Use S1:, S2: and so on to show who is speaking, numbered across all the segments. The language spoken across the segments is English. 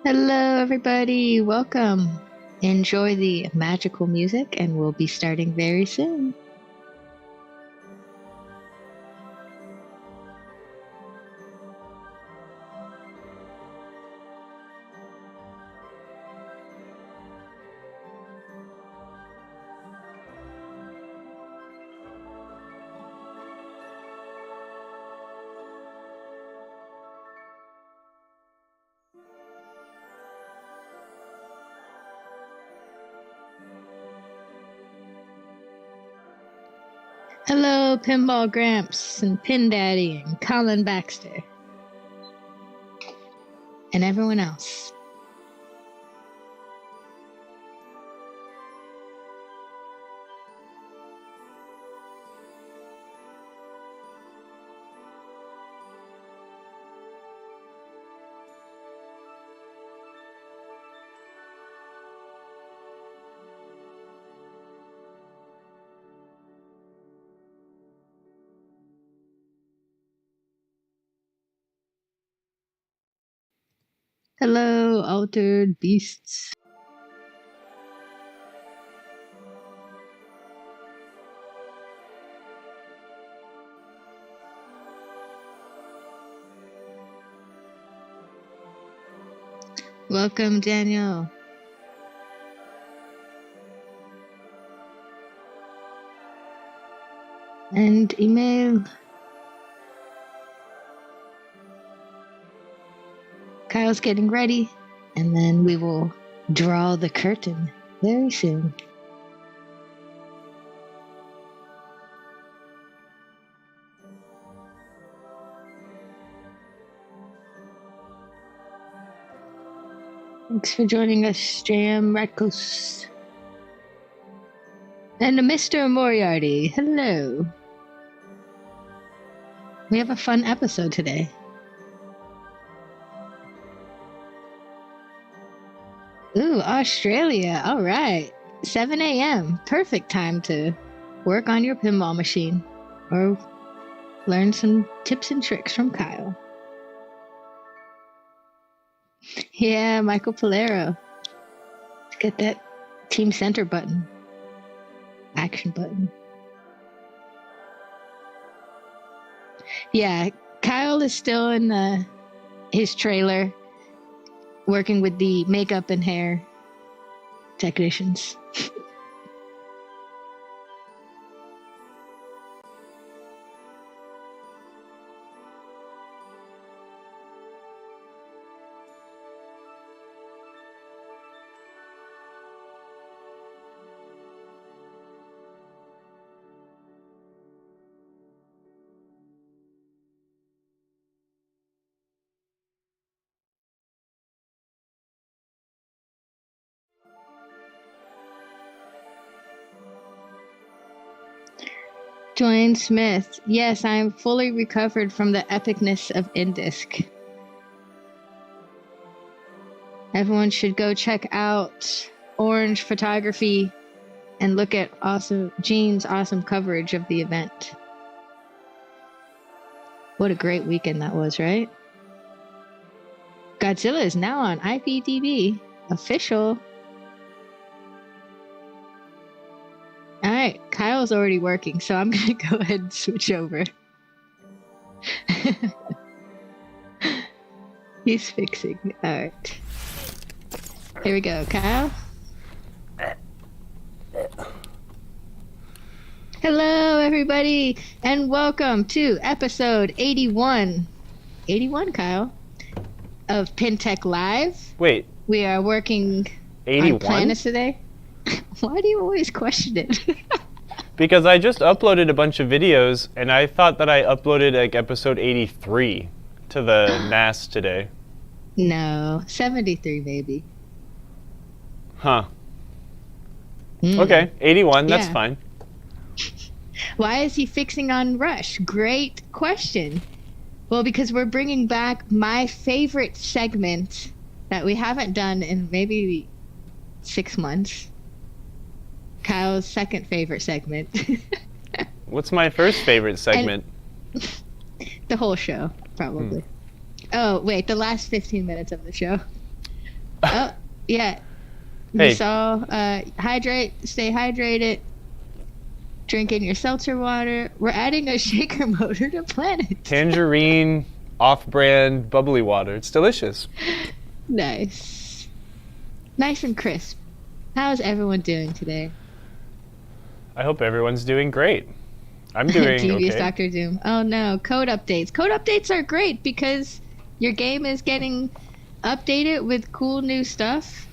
S1: Hello, everybody. Welcome. Enjoy the magical music, and we'll be starting very soon. Hello, Pinball Gramps and Pin Daddy and Colin Baxter and everyone else. Hello, altered beasts. Welcome, Daniel. And email. Kyle's getting ready, and then we will draw the curtain very soon. Thanks for joining us, Jam Radkos. And Mr. Moriarty, hello. We have a fun episode today. Ooh, Australia. All right. 7 a.m. Perfect time to work on your pinball machine or learn some tips and tricks from Kyle. Yeah, Michael Polero. Let's get that team center button. Action button. Yeah, Kyle is still in his trailer working with the makeup and hair technicians. Dwayne Smith. Yes, I am fully recovered from the epicness of Indisc. Everyone should go check out Orange Photography and look at Gene's awesome coverage of the event. What a great weekend that was, right? Godzilla is now on IPTV. Official. All right, Kyle's already working, so I'm going to go ahead and switch over. He's fixing. All right. Here we go, Kyle. Hello, everybody, and welcome to episode 81. 81, Kyle, of PinTech Live.
S2: Wait.
S1: We are working
S2: 81?
S1: on planets today. Why do you always question it?
S2: Because I just uploaded a bunch of videos, and I thought that I uploaded like episode 83 to the NAS today.
S1: No, 73, baby.
S2: Huh. Okay, 81, that's fine.
S1: Why is he fixing on Rush? Great question. Well, because we're bringing back my favorite segment that we haven't done in maybe 6 months. Kyle's second favorite segment.
S2: What's my first favorite segment?
S1: The whole show, probably. Oh, wait, the last 15 minutes of the show. Oh, yeah.
S2: Hey.
S1: You saw, hydrate, stay hydrated, drinking your seltzer water. We're adding a shaker motor to Planet.
S2: Tangerine, off-brand, bubbly water. It's delicious.
S1: Nice. Nice and crisp. How's everyone doing today?
S2: I hope everyone's doing great. I'm doing
S1: Devious
S2: okay.
S1: Dr. Doom. Oh no, code updates. Code updates are great because your game is getting updated with cool new stuff.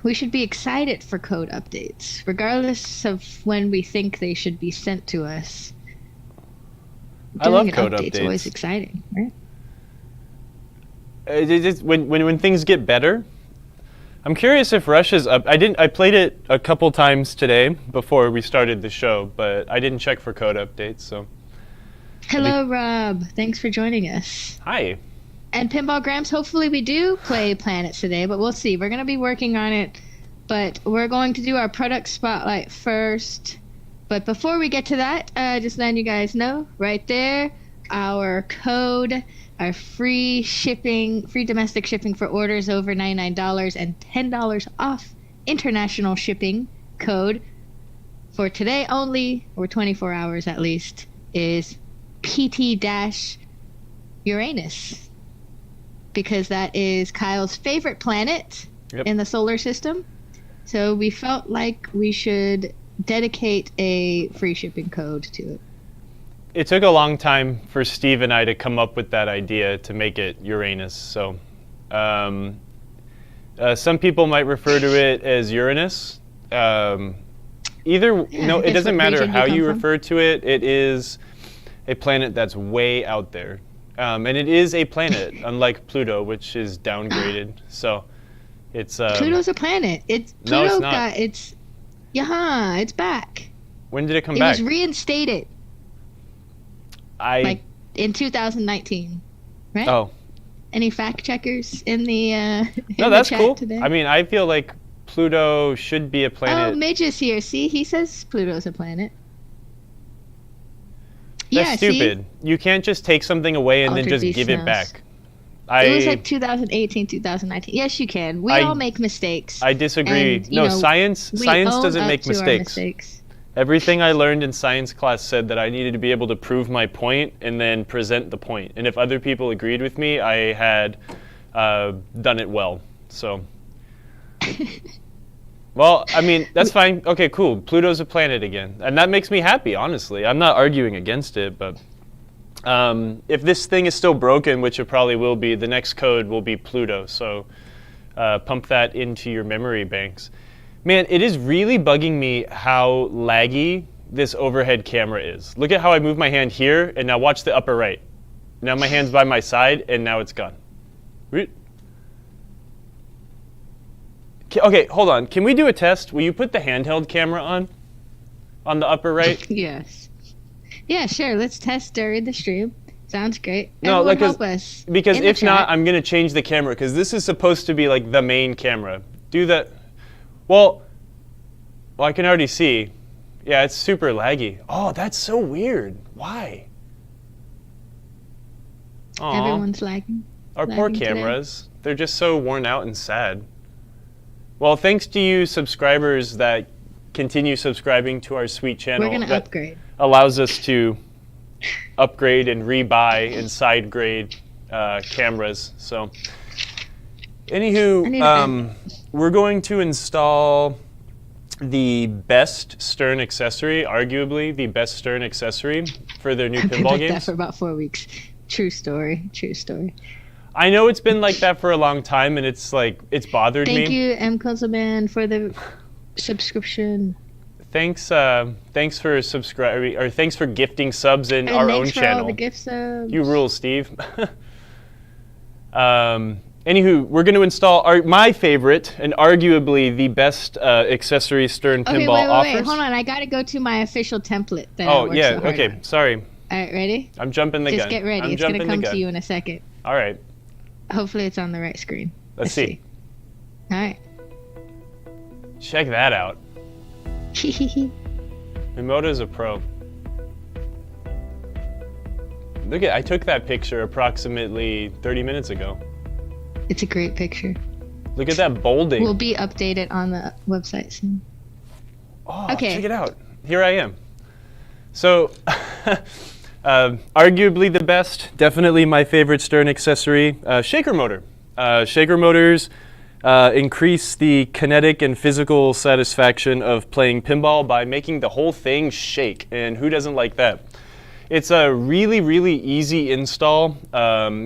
S1: We should be excited for code updates, regardless of when we think they should be sent to us.
S2: I love
S1: Doing an
S2: code
S1: update's
S2: updates.
S1: always exciting, right?
S2: When things get better. I'm curious if Russia's up. I played it a couple times today before we started the show, but I didn't check for code updates. So
S1: Hello, Rob. Thanks for joining us.
S2: hi.
S1: And Pinball Grams, hopefully we do play Planets today, but we'll see. We're going to be working on it, but we're going to do our product spotlight first. But before we get to that, just letting you guys know, right there, our code, our free shipping, free domestic shipping for orders over $99 and $10 off international shipping code for today only, or 24 hours at least, is PT-Uranus. Because that is Kyle's favorite planet in the solar system. So we felt like we should dedicate a free shipping code to it.
S2: It took a long time for Steve and I to come up with that idea to make it Uranus. So some people might refer to it as Uranus. It doesn't matter how you refer to it. It is a planet that's way out there. And it is a planet, unlike Pluto, which is downgraded. So it's
S1: Pluto's a planet. It's not. It's back.
S2: When did it come back?
S1: It was reinstated. Like in 2019, right?
S2: Oh.
S1: Any fact checkers in the
S2: No, that's
S1: chat
S2: cool.
S1: today?
S2: I mean, I feel like Pluto should be a planet.
S1: Oh, Midge is here. See, he says Pluto's a planet.
S2: That's stupid.
S1: See?
S2: You can't just take something away and then
S1: Altered
S2: just give it
S1: smells.
S2: back.
S1: It was like 2018, 2019. Yes, you can. We all make mistakes.
S2: I disagree.
S1: And,
S2: No, science doesn't make mistakes. Everything I learned in science class said that I needed to be able to prove my point and then present the point. And if other people agreed with me, I had done it well. So, well, I mean, that's fine. Okay, cool. Pluto's a planet again. And that makes me happy, honestly. I'm not arguing against it, but if this thing is still broken, which it probably will be, the next code will be Pluto. So pump that into your memory banks. Man, it is really bugging me how laggy this overhead camera is. Look at how I move my hand here, and now watch the upper right. Now my hand's by my side, and now it's gone. Okay, hold on. Can we do a test? Will you put the handheld camera on the upper right?
S1: Yes. Yeah, sure. Let's test during the stream. Sounds great.
S2: No,
S1: Everyone help us.
S2: Because
S1: in the
S2: if not,
S1: chat.
S2: I'm going to change the camera, because this is supposed to be like the main camera. Do that. Well, I can already see. Yeah, it's super laggy. Oh, that's so weird. Why? Aw.
S1: Everyone's lagging.
S2: Our poor
S1: lagging
S2: cameras. Today. They're just so worn out and sad. Well, thanks to you subscribers that continue subscribing to our sweet channel.
S1: We're going to upgrade.
S2: Allows us to upgrade and rebuy and side grade cameras. So, anywho, we're going to install the best stern accessory, arguably the best stern accessory for their new pinball
S1: like
S2: games.
S1: that for about 4 weeks. True story. True story.
S2: I know it's been like that for a long time, and it's bothered me.
S1: Thank you, M. Councilman, for the subscription.
S2: Thanks for subscribing, or thanks for gifting subs in our own channel.
S1: Thanks for all the gift subs.
S2: You rule, Steve. Anywho, we're going to install my favorite and arguably the best accessory stern pinball offers.
S1: Wait, hold on. I got to go to my official template that
S2: Oh,
S1: I worked
S2: yeah,
S1: so hard
S2: okay,
S1: on.
S2: sorry.
S1: All right, ready?
S2: I'm jumping the gun.
S1: Just get ready. It's going to come to you in a second.
S2: All right.
S1: Hopefully it's on the right screen.
S2: Let's see.
S1: All right.
S2: Check that out. Mimoto's a pro. I took that picture approximately 30 minutes ago.
S1: It's a great picture.
S2: Look at that bolding.
S1: Will be updated on the website soon.
S2: Oh,
S1: Okay.
S2: check it out. Here I am. So, arguably the best, definitely my favorite Stern accessory, shaker motor. Shaker motors increase the kinetic and physical satisfaction of playing pinball by making the whole thing shake, and who doesn't like that? It's a really, really easy install,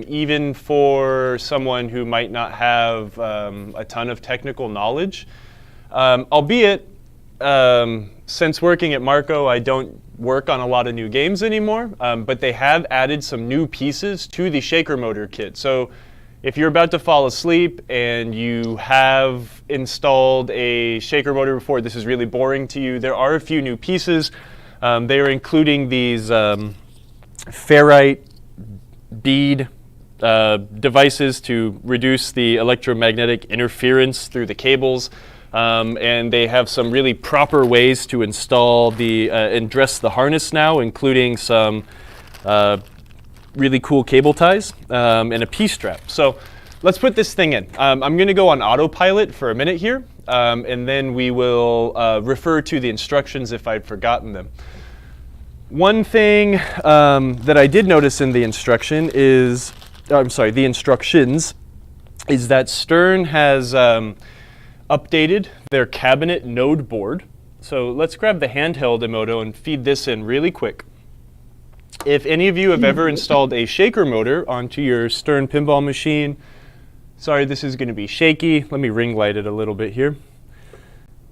S2: even for someone who might not have a ton of technical knowledge. Albeit, since working at Marco, I don't work on a lot of new games anymore, but they have added some new pieces to the shaker motor kit. So if you're about to fall asleep and you have installed a shaker motor before, this is really boring to you, there are a few new pieces. They are including these ferrite bead devices to reduce the electromagnetic interference through the cables. And they have some really proper ways to install and dress the harness now, including some really cool cable ties and a P-strap. So let's put this thing in. I'm going to go on autopilot for a minute here, and then we will refer to the instructions if I'd forgotten them. One thing that I did notice in the instructions is that Stern has updated their cabinet node board. So let's grab the handheld Emoto and feed this in really quick. If any of you have ever installed a shaker motor onto your Stern pinball machine, sorry, this is going to be shaky. Let me ring light it a little bit here.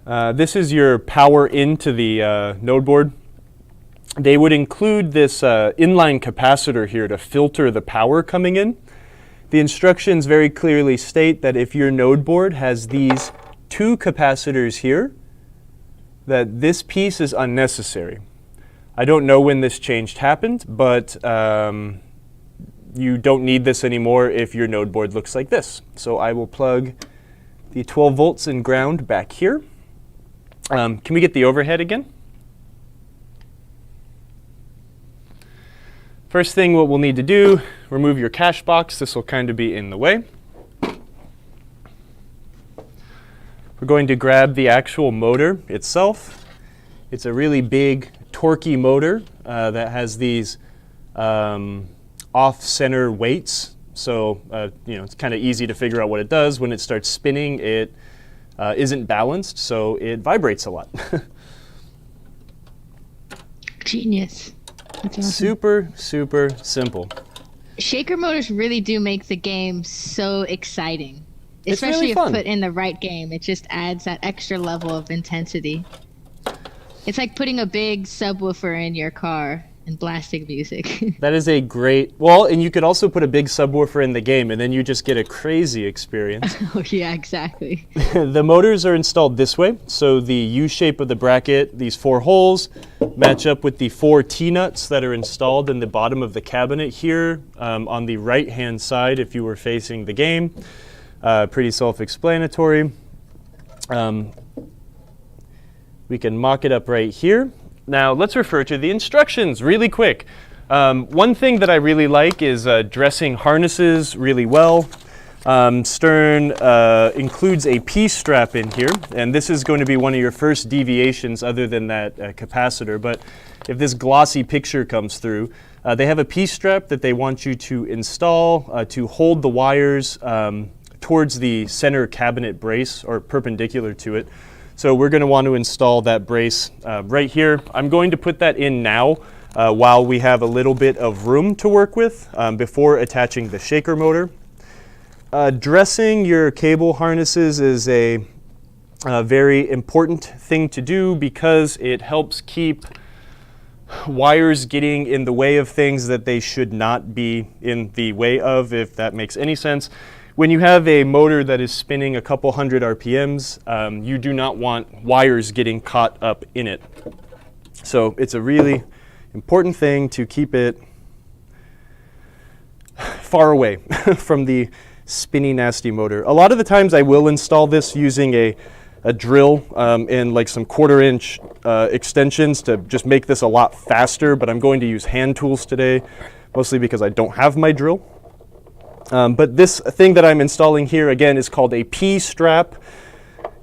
S2: This is your power into the node board. They would include this inline capacitor here to filter the power coming in. The instructions very clearly state that if your node board has these two capacitors here, that this piece is unnecessary. I don't know when this change happened, but you don't need this anymore if your node board looks like this. So I will plug the 12 volts and ground back here. Can we get the overhead again? First thing what we'll need to do, remove your cache box. This will kind of be in the way. We're going to grab the actual motor itself. It's a really big, torquey motor that has these off-center weights. So it's kind of easy to figure out what it does. When it starts spinning, it isn't balanced, so it vibrates a lot.
S1: Genius. That's awesome.
S2: Super, super simple.
S1: Shaker motors really do make the game so exciting.
S2: It's
S1: Especially
S2: really fun.
S1: if put in the right game. It just adds that extra level of intensity. It's like putting a big subwoofer in your car and blasting music.
S2: That is a great, well, and you could also put a big subwoofer in the game, and then you just get a crazy experience.
S1: Oh, yeah, exactly.
S2: The motors are installed this way, so the U shape of the bracket, these 4 holes, match up with the 4 T-nuts that are installed in the bottom of the cabinet here on the right-hand side if you were facing the game. Pretty self-explanatory. We can mock it up right here. Now let's refer to the instructions really quick. One thing that I really like is dressing harnesses really well. Stern includes a P-strap in here, and this is going to be one of your first deviations other than that capacitor. But if this glossy picture comes through, they have a P-strap that they want you to install to hold the wires towards the center cabinet brace or perpendicular to it. So we're going to want to install that brace right here. I'm going to put that in now while we have a little bit of room to work with before attaching the shaker motor. Dressing your cable harnesses is a very important thing to do because it helps keep wires getting in the way of things that they should not be in the way of, if that makes any sense. When you have a motor that is spinning a couple hundred RPMs, you do not want wires getting caught up in it. So it's a really important thing to keep it far away from the spinny, nasty motor. A lot of the times I will install this using a drill and like some 1/4-inch extensions to just make this a lot faster, but I'm going to use hand tools today, mostly because I don't have my drill.
S3: But this thing that I'm installing here, again, is called a P strap.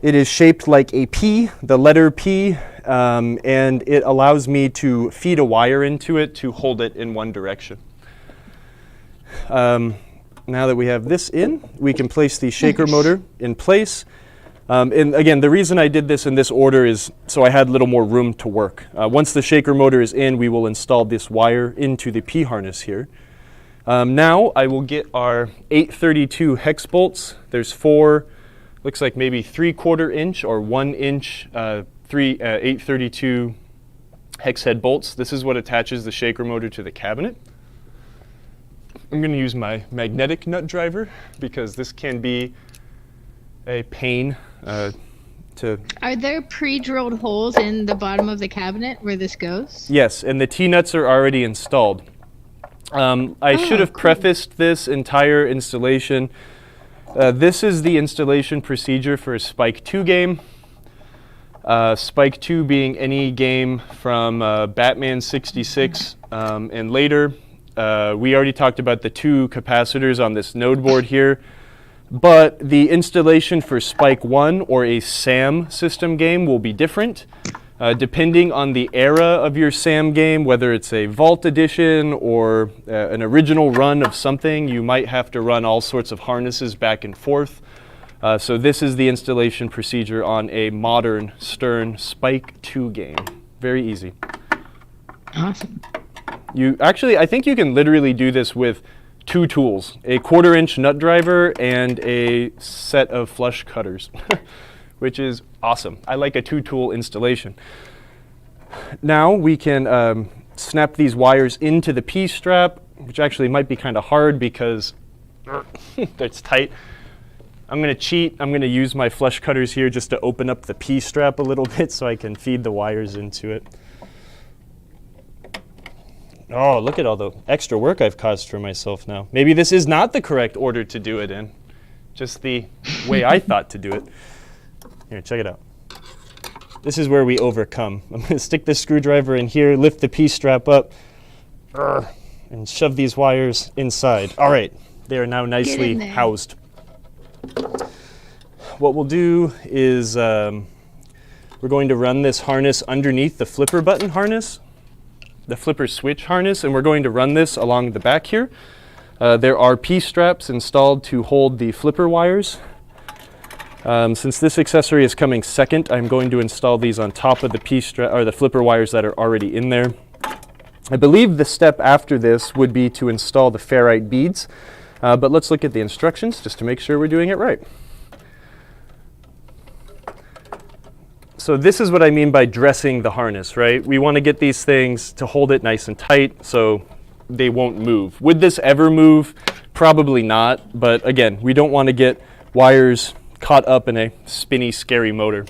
S3: It is shaped like a P, the letter P, and it allows me to feed a wire into it to hold it in one direction. Now that we have this in, we can place the shaker motor in place. And again, the reason I did this in this order is so I had a little more room to work. Once the shaker motor is in, we will install this wire into the P harness here. Now I will get our 832 hex bolts. There's 4, looks like maybe 3/4 inch or 1 inch 832 hex head bolts. This is what attaches the shaker motor to the cabinet. I'm going to use my magnetic nut driver because this can be a pain to...
S1: Are there pre-drilled holes in the bottom of the cabinet where this goes?
S3: Yes, and the T-nuts are already installed. I should have prefaced this entire installation. This is the installation procedure for a Spike 2 game. Spike 2 being any game from Batman 66 and later. We already talked about the 2 capacitors on this node board here. But the installation for Spike 1 or a SAM system game will be different. Depending on the era of your SAM game, whether it's a Vault Edition or an original run of something, you might have to run all sorts of harnesses back and forth. So this is the installation procedure on a modern Stern Spike 2 game. Very easy.
S1: Awesome.
S3: I think you can literally do this with 2 tools, a 1/4 inch nut driver and a set of flush cutters. Which is awesome. I like a 2-tool installation. Now we can snap these wires into the P-strap, which actually might be kind of hard because it's tight. I'm going to cheat. I'm going to use my flush cutters here just to open up the P-strap a little bit so I can feed the wires into it. Oh, look at all the extra work I've caused for myself now. Maybe this is not the correct order to do it in, just the way I thought to do it. Here, check it out. This is where we overcome. I'm going to stick this screwdriver in here, lift the P-strap up, and shove these wires inside. All right, they are now nicely housed. What we'll do is we're going to run this harness underneath the flipper button harness, the flipper switch harness, and we're going to run this along the back here. There are P-straps installed to hold the flipper wires. Since this accessory is coming second, I'm going to install these on top of the P-strap or the flipper wires that are already in there. I believe the step after this would be to install the ferrite beads, but let's look at the instructions just to make sure we're doing it right. So this is what I mean by dressing the harness, right? We want to get these things to hold it nice and tight so they won't move. Would this ever move? Probably not, but again, we don't want to get wires caught up in a spinny, scary motor.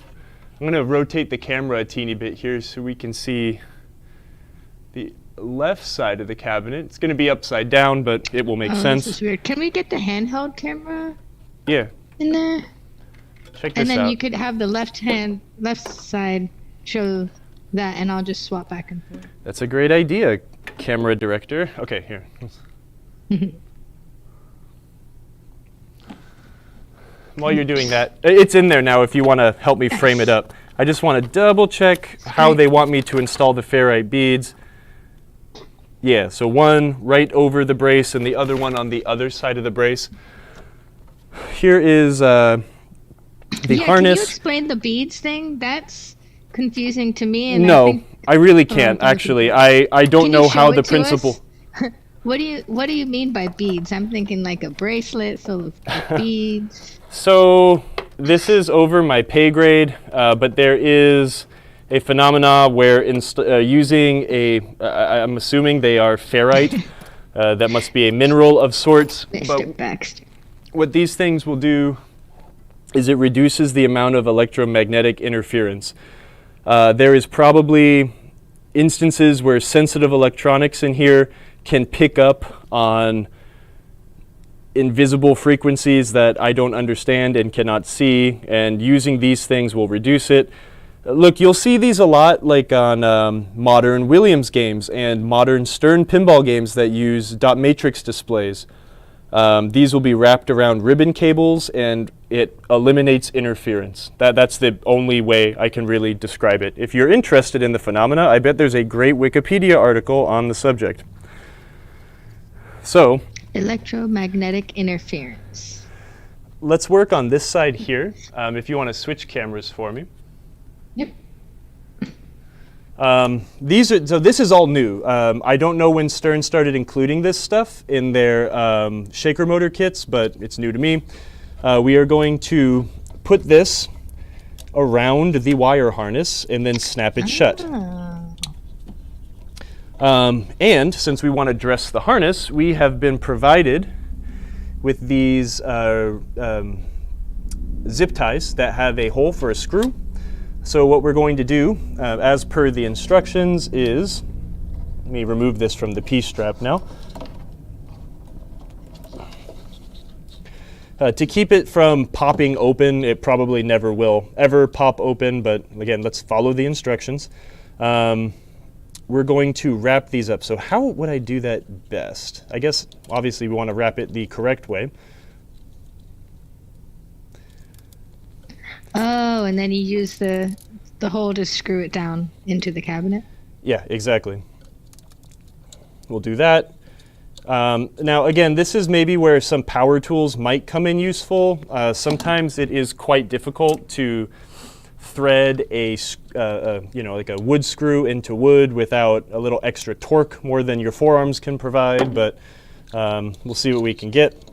S3: I'm going to rotate the camera a teeny bit here so we can see the left side of the cabinet. It's going to be upside down, but it will make sense.
S1: This is weird. Can we get the handheld camera in there?
S3: Check this out.
S1: And then you could have the left side show that, and I'll just swap back and forth.
S3: That's a great idea, camera director. Okay, here. While you're doing that, it's in there now if you want to help me frame it up. I just want to double check how they want me to install the ferrite beads. Yeah, so one right over the brace and the other one on the other side of the brace. Here is the harness.
S1: Can you explain the beads thing? That's confusing to me. And
S3: no, I really can't, actually. I don't know how the principle...
S1: What do you mean by beads? I'm thinking like a bracelet full of beads.
S3: So this is over my pay grade, but there is a phenomena where using I'm assuming they are ferrite. That must be a mineral of sorts.
S1: Mr. Baxter.
S3: What these things will do is it reduces the amount of electromagnetic interference. There is probably instances where sensitive electronics in here can pick up on invisible frequencies that I don't understand and cannot see, and using these things will reduce it. Look, you'll see these a lot like on modern Williams games and modern Stern pinball games that use dot matrix displays. These will be wrapped around ribbon cables, and it eliminates interference. That's the only way I can really describe it. If you're interested in the phenomena, I bet there's a great Wikipedia article on the subject. So,
S1: electromagnetic interference.
S2: Let's work on this side here. If you want to switch cameras for me.
S1: Yep.
S3: So this is all new. I don't know when Stern started including this stuff in their shaker motor kits, but it's new to me. We are going to put this around the wire harness and then snap it shut. And since we want to dress the harness, we have been provided with these zip ties that have a hole for a screw. So what we're going to do, as per the instructions, is, let me remove this from the P-strap now. To keep it from popping open, it probably never will ever pop open, but again, let's follow the instructions. We're going to wrap these up. So how would I do that best? I guess, obviously, we want to wrap it the correct way.
S1: Oh, and then you use the hole to screw it down into the cabinet?
S3: Yeah, exactly. We'll do that. Now, again, this is maybe where some power tools might come in useful. Sometimes it is quite difficult to thread like a wood screw into wood without a little extra torque, more than your forearms can provide, but we'll see what we can get.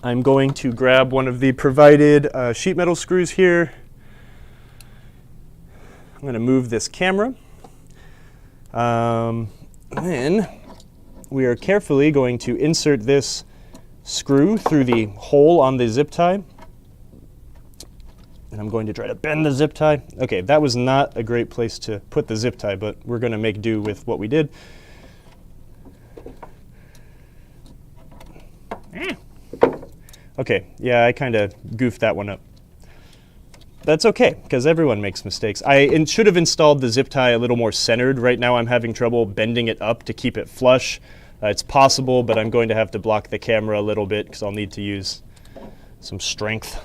S3: I'm going to grab one of the provided sheet metal screws here. I'm going to move this camera. Then we are carefully going to insert this screw through the hole on the zip tie. And I'm going to try to bend the zip tie. Okay, that was not a great place to put the zip tie, but we're going to make do with what we did. Okay, yeah, I kind of goofed that one up. That's okay, because everyone makes mistakes. I should have installed the zip tie a little more centered. Right now I'm having trouble bending it up to keep it flush. It's possible, but I'm going to have to block the camera a little bit because I'll need to use some strength.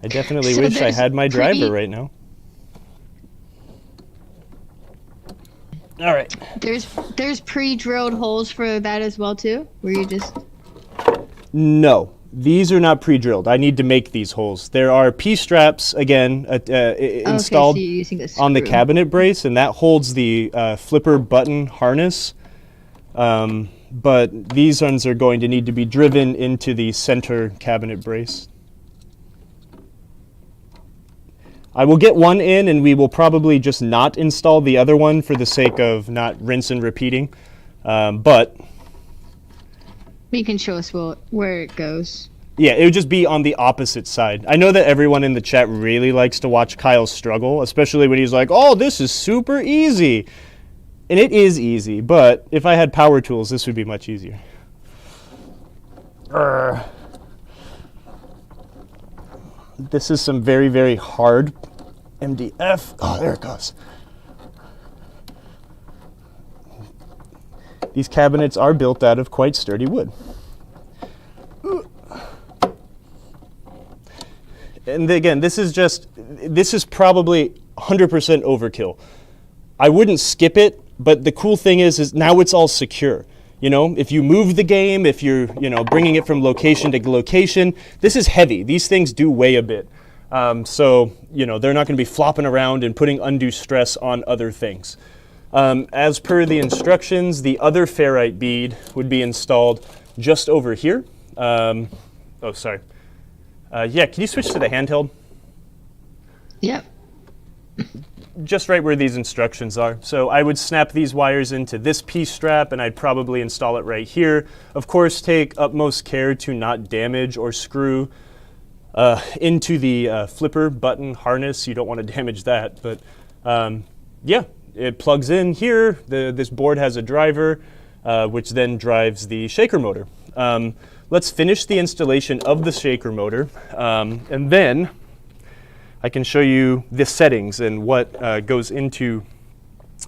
S3: I definitely wish I had my driver right now. All right.
S1: There's pre-drilled holes for that as well too, where you just...
S3: No, these are not pre-drilled. I need to make these holes. There are P-straps, again, installed on the cabinet brace, and that holds the flipper button harness. But these ones are going to need to be driven into the center cabinet brace. I will get one in, and we will probably just not install the other one for the sake of not rinse and repeating. But
S1: you can show us where it goes.
S3: Yeah, it would just be on the opposite side. I know that everyone in the chat really likes to watch Kyle struggle, especially when he's like, oh, this is super easy. And it is easy, but if I had power tools, this would be much easier. This is some very, very hard MDF. Oh, there it goes. These cabinets are built out of quite sturdy wood. And again, this is probably 100% overkill. I wouldn't skip it, but the cool thing is now it's all secure. You know, if you move the game, if you're, bringing it from location to location, this is heavy. These things do weigh a bit. So, they're not going to be flopping around and putting undue stress on other things. As per the instructions, the other ferrite bead would be installed just over here. Yeah, can you switch to the handheld?
S1: Yep.
S3: Just right where these instructions are. So I would snap these wires into this P-strap, and I'd probably install it right here. Of course, take utmost care to not damage or screw into the flipper button harness. You don't want to damage that, but yeah, it plugs in here. This board has a driver, which then drives the shaker motor. Let's finish the installation of the shaker motor, and then I can show you the settings and what goes into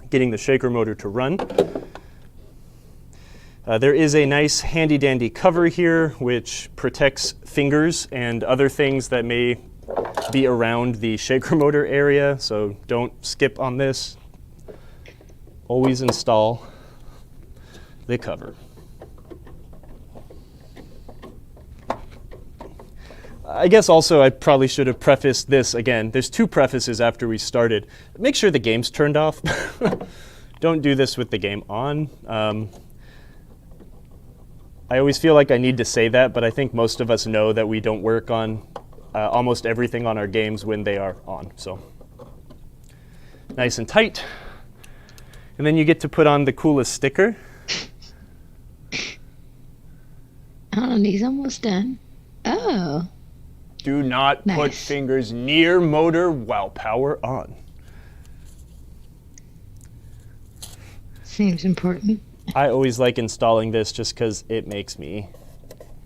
S3: getting the shaker motor to run. There is a nice handy dandy cover here which protects fingers and other things that may be around the shaker motor area, so don't skip on this. Always install the cover. I guess also I probably should have prefaced this again. There's 2 prefaces after we started. Make sure the game's turned off. Don't do this with the game on. I always feel like I need to say that, but I think most of us know that we don't work on almost everything on our games when they are on. So nice and tight. And then you get to put on the coolest sticker.
S1: Oh, he's almost done. Oh.
S2: Do not
S1: Nice.
S2: put fingers near motor while power on.
S1: Seems important.
S3: I always like installing this just because it makes me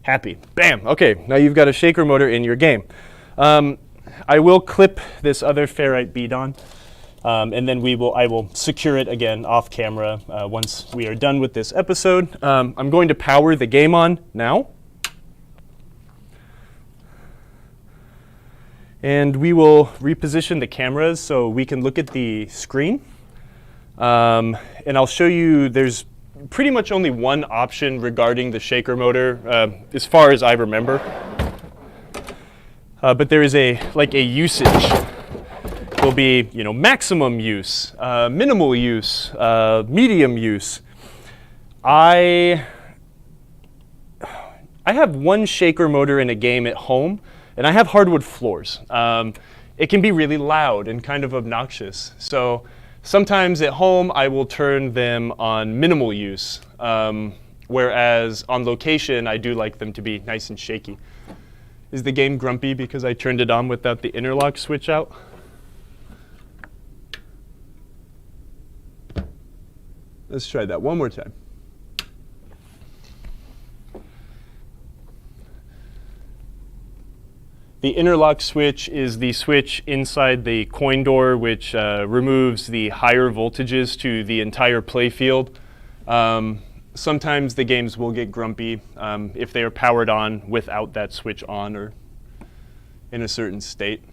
S3: happy. Bam! Okay, now you've got a shaker motor in your game. I will clip this other ferrite bead on, and then I will secure it again off camera once we are done with this episode. I'm going to power the game on now. And we will reposition the cameras so we can look at the screen. And I'll show you there's pretty much only one option regarding the shaker motor as far as I remember. But there is a usage. There'll be maximum use, minimal use, medium use. I have one shaker motor in a game at home, and I have hardwood floors. It can be really loud and kind of obnoxious. So sometimes at home I will turn them on minimal use, whereas on location I do like them to be nice and shaky. Is the game grumpy because I turned it on without the interlock switch out? Let's try that one more time. The interlock switch is the switch inside the coin door which removes the higher voltages to the entire play field. Sometimes the games will get grumpy if they are powered on without that switch on or in a certain state.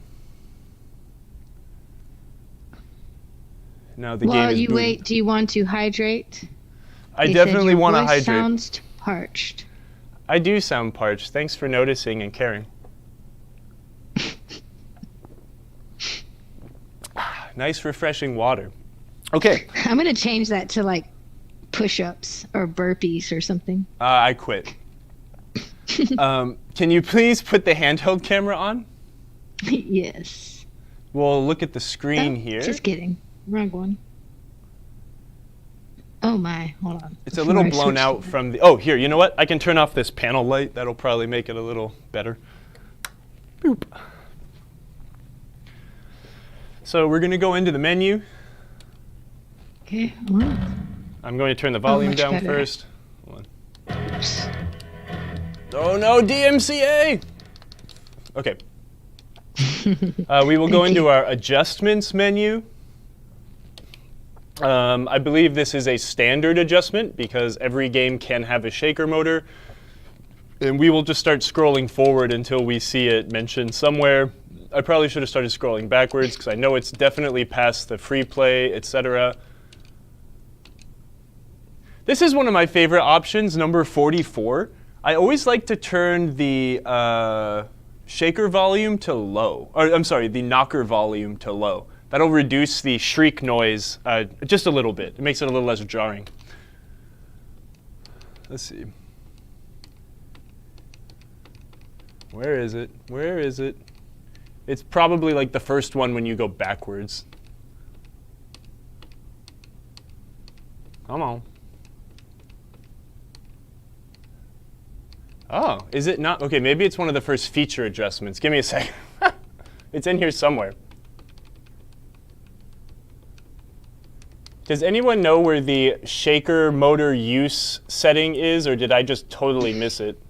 S3: Now the game
S1: While
S3: is
S1: you
S3: booting.
S1: wait, do you want to hydrate?
S3: I
S1: They said
S3: definitely
S1: your
S3: want to
S1: voice
S3: hydrate.
S1: Sounds parched.
S2: I do sound parched. Thanks for noticing and caring. Nice refreshing water. Okay,
S1: I'm gonna change that to like push-ups or burpees or something.
S2: I quit. Can you please put the handheld camera on?
S1: Yes.
S2: We'll look at the screen
S1: Oh,
S2: here.
S1: Just kidding. Wrong one. Oh my, hold on.
S2: It's a
S1: Before
S2: little
S1: I
S2: blown
S1: switch
S2: out
S1: to
S2: from the, oh, here, you know what? I can turn off this panel light. That'll probably make it a little better. Boop. So we're going to go into the menu.
S1: Okay, hold on.
S2: I'm going to turn the volume
S1: much
S2: down
S1: better.
S2: first. Hold on. Oh no, DMCA! Okay. We will go into our adjustments menu. I believe this is a standard adjustment because every game can have a shaker motor. And we will just start scrolling forward until we see it mentioned somewhere. I probably should have started scrolling backwards because I know it's definitely past the free play, etc. This is one of my favorite options, number 44. I always like to turn the shaker volume to low. Or I'm sorry, the knocker volume to low. That'll reduce the shriek noise just a little bit. It makes it a little less jarring. Let's see. Where is it? Where is it? It's probably like the first one when you go backwards. Come on. Oh, is it not? Okay, maybe it's one of the first feature adjustments. Give me a second. It's in here somewhere. Does anyone know where the shaker motor use setting is, or did I just totally miss it?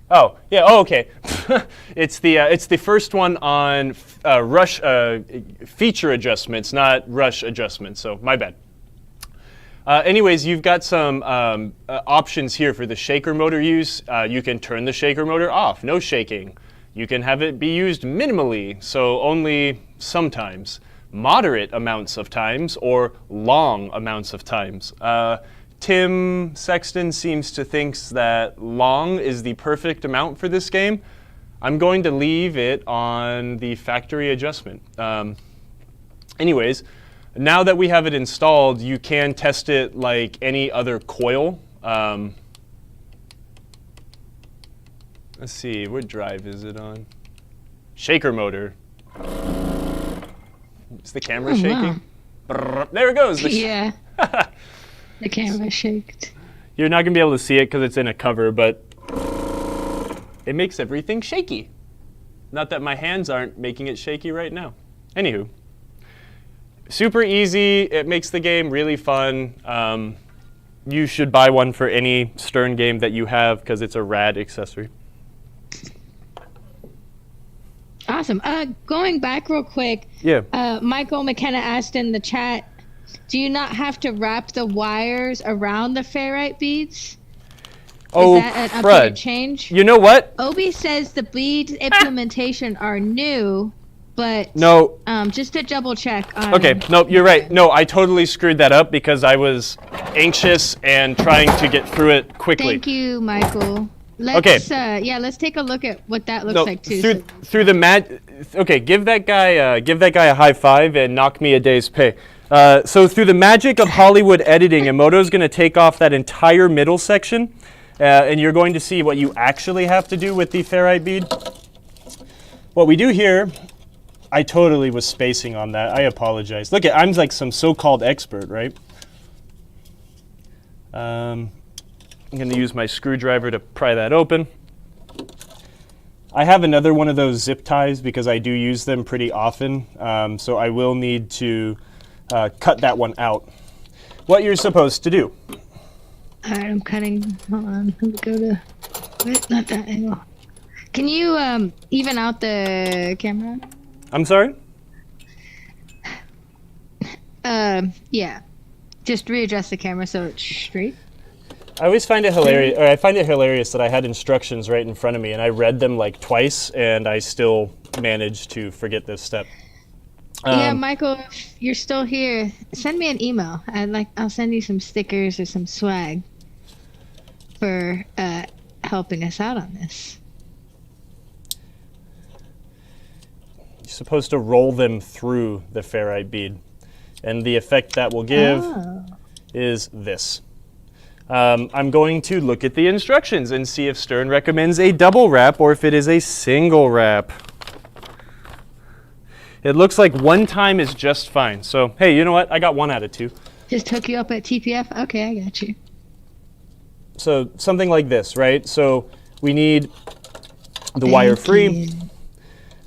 S2: Oh, yeah, oh, okay. it's the first one on rush feature adjustments, not rush adjustments. So my bad. Anyways, you've got some options here for the shaker motor use. You can turn the shaker motor off, no shaking. You can have it be used minimally, so only sometimes, moderate amounts of times, or long amounts of times. Tim Sexton seems to think that long is the perfect amount for this game. I'm going to leave it on the factory adjustment. Anyways, now that we have it installed, you can test it like any other coil. Let's see, what drive is it on? Shaker motor. Is the camera shaking?
S1: Wow.
S2: There it goes.
S1: Yeah. The camera shaked.
S2: You're not going to be able to see it because it's in a cover, but it makes everything shaky. Not that my hands aren't making it shaky right now. Anywho. Super easy. It makes the game really fun. You should buy one for any Stern game that you have because it's a rad accessory.
S1: Awesome. Going back real quick.
S2: Yeah.
S1: Michael McKenna asked in the chat, do you not have to wrap the wires around the ferrite beads?
S2: Oh,
S1: is that an
S2: crud.
S1: updated change?
S2: You know what?
S1: Obi says the bead implementation are new, but
S2: No.
S1: just to double check.
S2: Okay, no, you're right. No, I totally screwed that up because I was anxious and trying to get through it quickly.
S1: Thank you, Michael. Let's,
S2: Okay.
S1: Yeah, let's take a look at what that looks like too.
S2: Through the okay, give that guy a high five and knock me a day's pay. So through the magic of Hollywood editing, Emoto's going to take off that entire middle section, and you're going to see what you actually have to do with the ferrite bead. What we do here, I totally was spacing on that. I apologize. Look, I'm like some so-called expert, right? I'm going to use my screwdriver to pry that open. I have another one of those zip ties because I do use them pretty often, so I will need to cut that one out. What you're supposed to do.
S1: All right, I'm cutting. Hold on. Let me go to. Wait, not that angle. Can you even out the camera?
S2: I'm sorry?
S1: Yeah. Just readjust the camera so it's straight.
S2: I always find it hilarious, or I find it hilarious that I had instructions right in front of me and I read them like twice and I still managed to forget this step.
S1: Yeah, Michael, if you're still here, send me an email. I'll send you some stickers or some swag for helping us out on this.
S2: You're supposed to roll them through the ferrite bead, and the effect that will give is this. I'm going to look at the instructions and see if Stern recommends a double wrap or if it is a single wrap. It looks like one time is just fine. So, hey, you know what? I got 1 out of 2.
S1: Just hook you up at TPF? Okay, I got you.
S2: So something like this, right? So we need the wire free.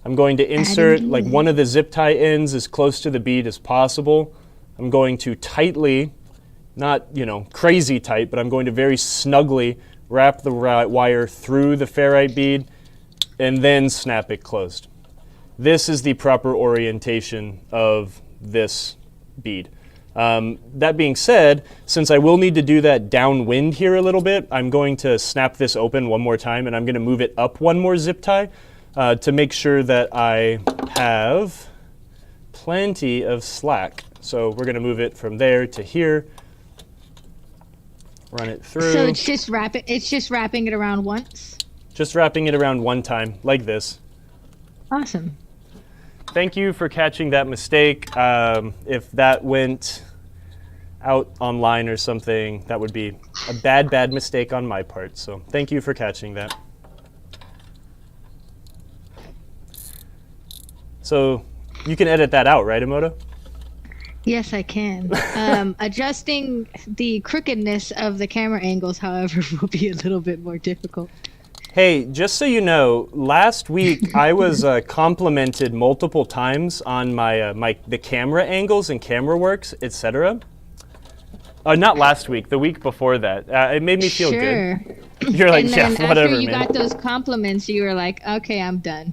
S2: I'm going to insert like one of the zip tie ends as close to the bead as possible. I'm going to tightly, not, crazy tight, but I'm going to very snugly wrap the wire through the ferrite bead and then snap it closed. This is the proper orientation of this bead. That being said, since I will need to do that downwind here a little bit, I'm going to snap this open one more time and I'm going to move it up one more zip tie to make sure that I have plenty of slack. So we're going to move it from there to here. Run it through.
S1: So it's just wrapping it around once?
S2: Just wrapping it around one time, like this.
S1: Awesome.
S2: Thank you for catching that mistake. If that went out online or something, that would be a bad mistake on my part. So thank you for catching that. So you can edit that out, right, Emoto?
S1: Yes, I can. Adjusting the crookedness of the camera angles, however, will be a little bit more difficult.
S2: Hey, just so you know, last week I was complimented multiple times on my the camera angles and camera works, etc.
S3: Not last week, the week before that. It made me feel good. You're like,
S1: and
S3: yeah,
S1: then
S3: whatever,
S1: after you
S3: man.
S1: got those compliments, you were like, okay, I'm done.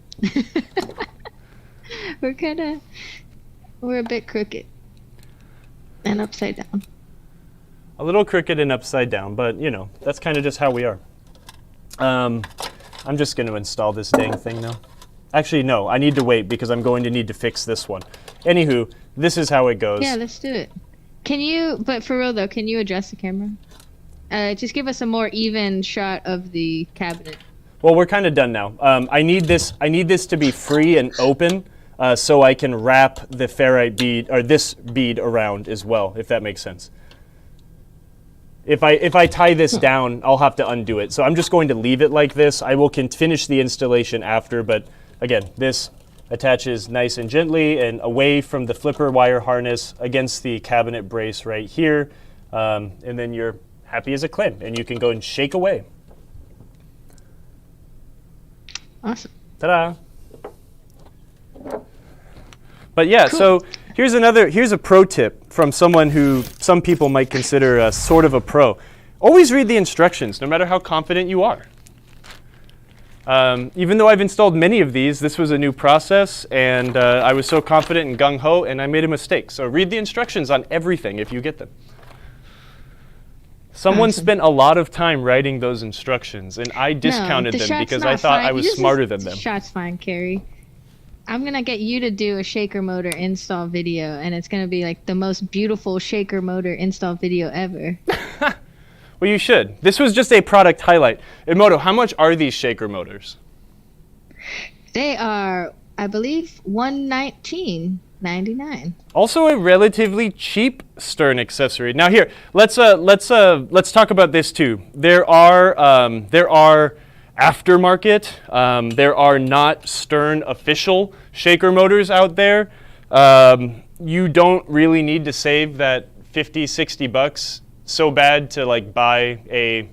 S1: We're a bit crooked and upside down.
S3: A little crooked and upside down, but you know, that's kind of just how we are. I'm just going to install this dang thing now. Actually, no, I need to wait because I'm going to need to fix this one. Anywho, this is how it goes.
S1: Yeah, let's do it. Can you, but for real though, can you adjust the camera? Just give us a more even shot of the cabinet.
S3: Well, we're kind of done now. I need this to be free and open so I can wrap the ferrite bead, or this bead around as well, if that makes sense. If I tie this down, I'll have to undo it. So I'm just going to leave it like this. I will finish the installation after, but again, this attaches nice and gently and away from the flipper wire harness against the cabinet brace right here. And then you're happy as a clam, and you can go and shake away.
S1: Awesome.
S3: Ta-da! But yeah, cool. So here's a pro tip from someone who some people might consider a sort of a pro. Always read the instructions, no matter how confident you are. Even though I've installed many of these, this was a new process, and I was so confident and gung-ho, and I made a mistake. So read the instructions on everything if you get them. Someone spent a lot of time writing those instructions, and I discounted them because I thought I was smarter than them.
S1: Shot's fine, Carrie. I'm going to get you to do a shaker motor install video, and it's going to be like the most beautiful shaker motor install video ever.
S3: Well, you should. This was just a product highlight. Emoto, how much are these shaker motors?
S1: They are, I believe, $119.99. Also
S3: a relatively cheap stern accessory. Now here, let's talk about this too. There are aftermarket. There are not stern official shaker motors out there. You don't really need to save that $50-$60 so bad to like buy a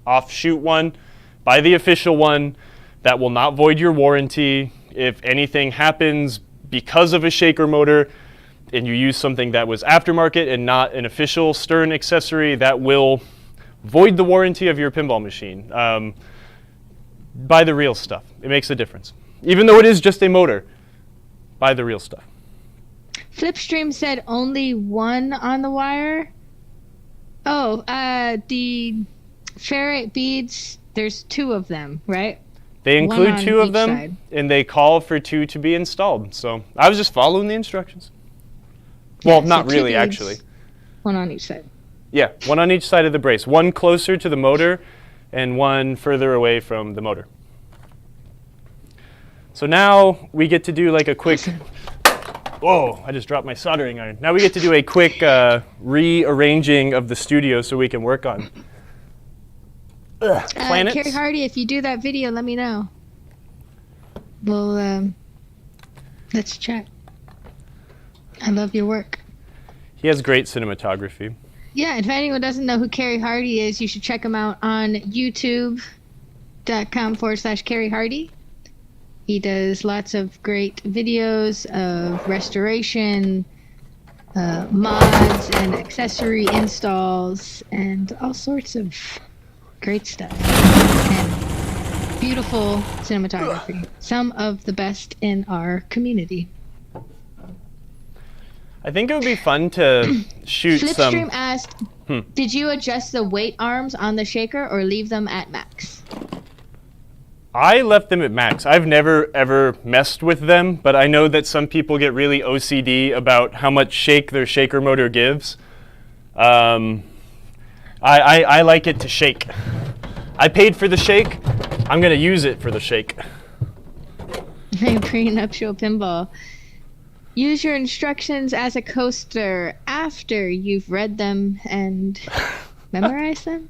S3: offshoot one. Buy the official one. That will not void your warranty. If anything happens because of a shaker motor and you use something that was aftermarket and not an official stern accessory, that will void the warranty of your pinball machine. Buy the real stuff. It makes a difference. Even though it is just a motor, buy the real stuff.
S1: Flipstream said only one on the wire. Oh, the ferrite beads, there's two of them, right?
S3: They include two of them, and they call for two to be installed. So I was just following the instructions. Well, not really, actually.
S1: One on each side.
S3: Yeah, one on each side of the brace. One closer to the motor and one further away from the motor. So now we get to do like a quick... Whoa, I just dropped my soldering iron. Now we get to do a quick rearranging of the studio so we can work on planets.
S1: Carrie Hardy, if you do that video, let me know. Well, let's chat. I love your work.
S3: He has great cinematography.
S1: Yeah, if anyone doesn't know who Carrie Hardy is, you should check him out on youtube.com/Carrie Hardy. He does lots of great videos of restoration, mods, and accessory installs, and all sorts of great stuff. And beautiful cinematography. Some of the best in our community.
S3: I think it would be fun to shoot
S1: Flipstream asked, did you adjust the weight arms on the shaker or leave them at max?
S3: I left them at max. I've never, ever messed with them, but I know that some people get really OCD about how much shake their shaker motor gives. I like it to shake. I paid for the shake. I'm going to use it for the shake.
S1: Prenuptial pinball. Use your instructions as a coaster after you've read them and memorized them.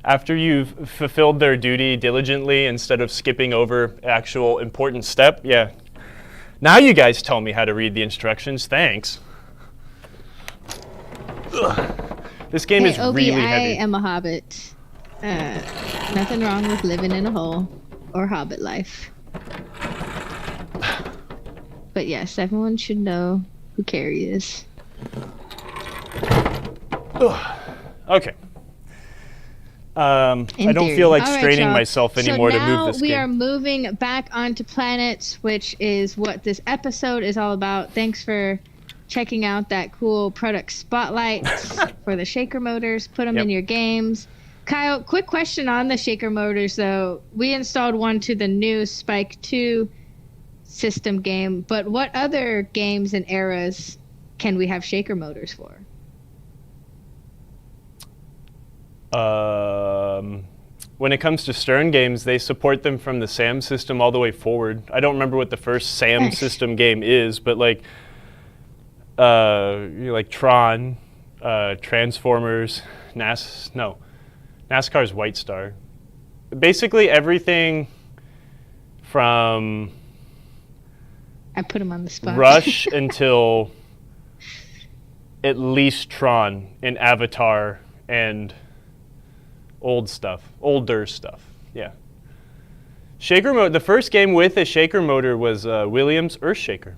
S3: After you've fulfilled their duty diligently instead of skipping over actual important step, yeah. Now you guys tell me how to read the instructions. Thanks. Ugh. This game is
S1: Obi,
S3: really heavy.
S1: I am a hobbit. Nothing wrong with living in a hole or hobbit life. But yes, everyone should know who Carrie is.
S2: Okay. I don't
S1: theory.
S2: feel like
S1: All right,
S2: straining
S1: y'all.
S2: myself anymore to move this
S1: So now we
S2: game.
S1: are moving back onto planets, which is what this episode is all about. Thanks for checking out that cool product spotlight for the shaker motors. Put them in your games. Kyle, quick question on the shaker motors, though. We installed one to the new Spike 2 system game, but what other games and eras can we have shaker motors for?
S2: When it comes to Stern games, they support them from the SAM system all the way forward. I don't remember what the first SAM system game is, but like Tron, Transformers, NASCAR's White Star. Basically everything from
S1: I put them on the spot.
S2: Rush until at least Tron and Avatar and older stuff. Yeah. Shaker mode. The first game with a shaker motor was Williams Earthshaker.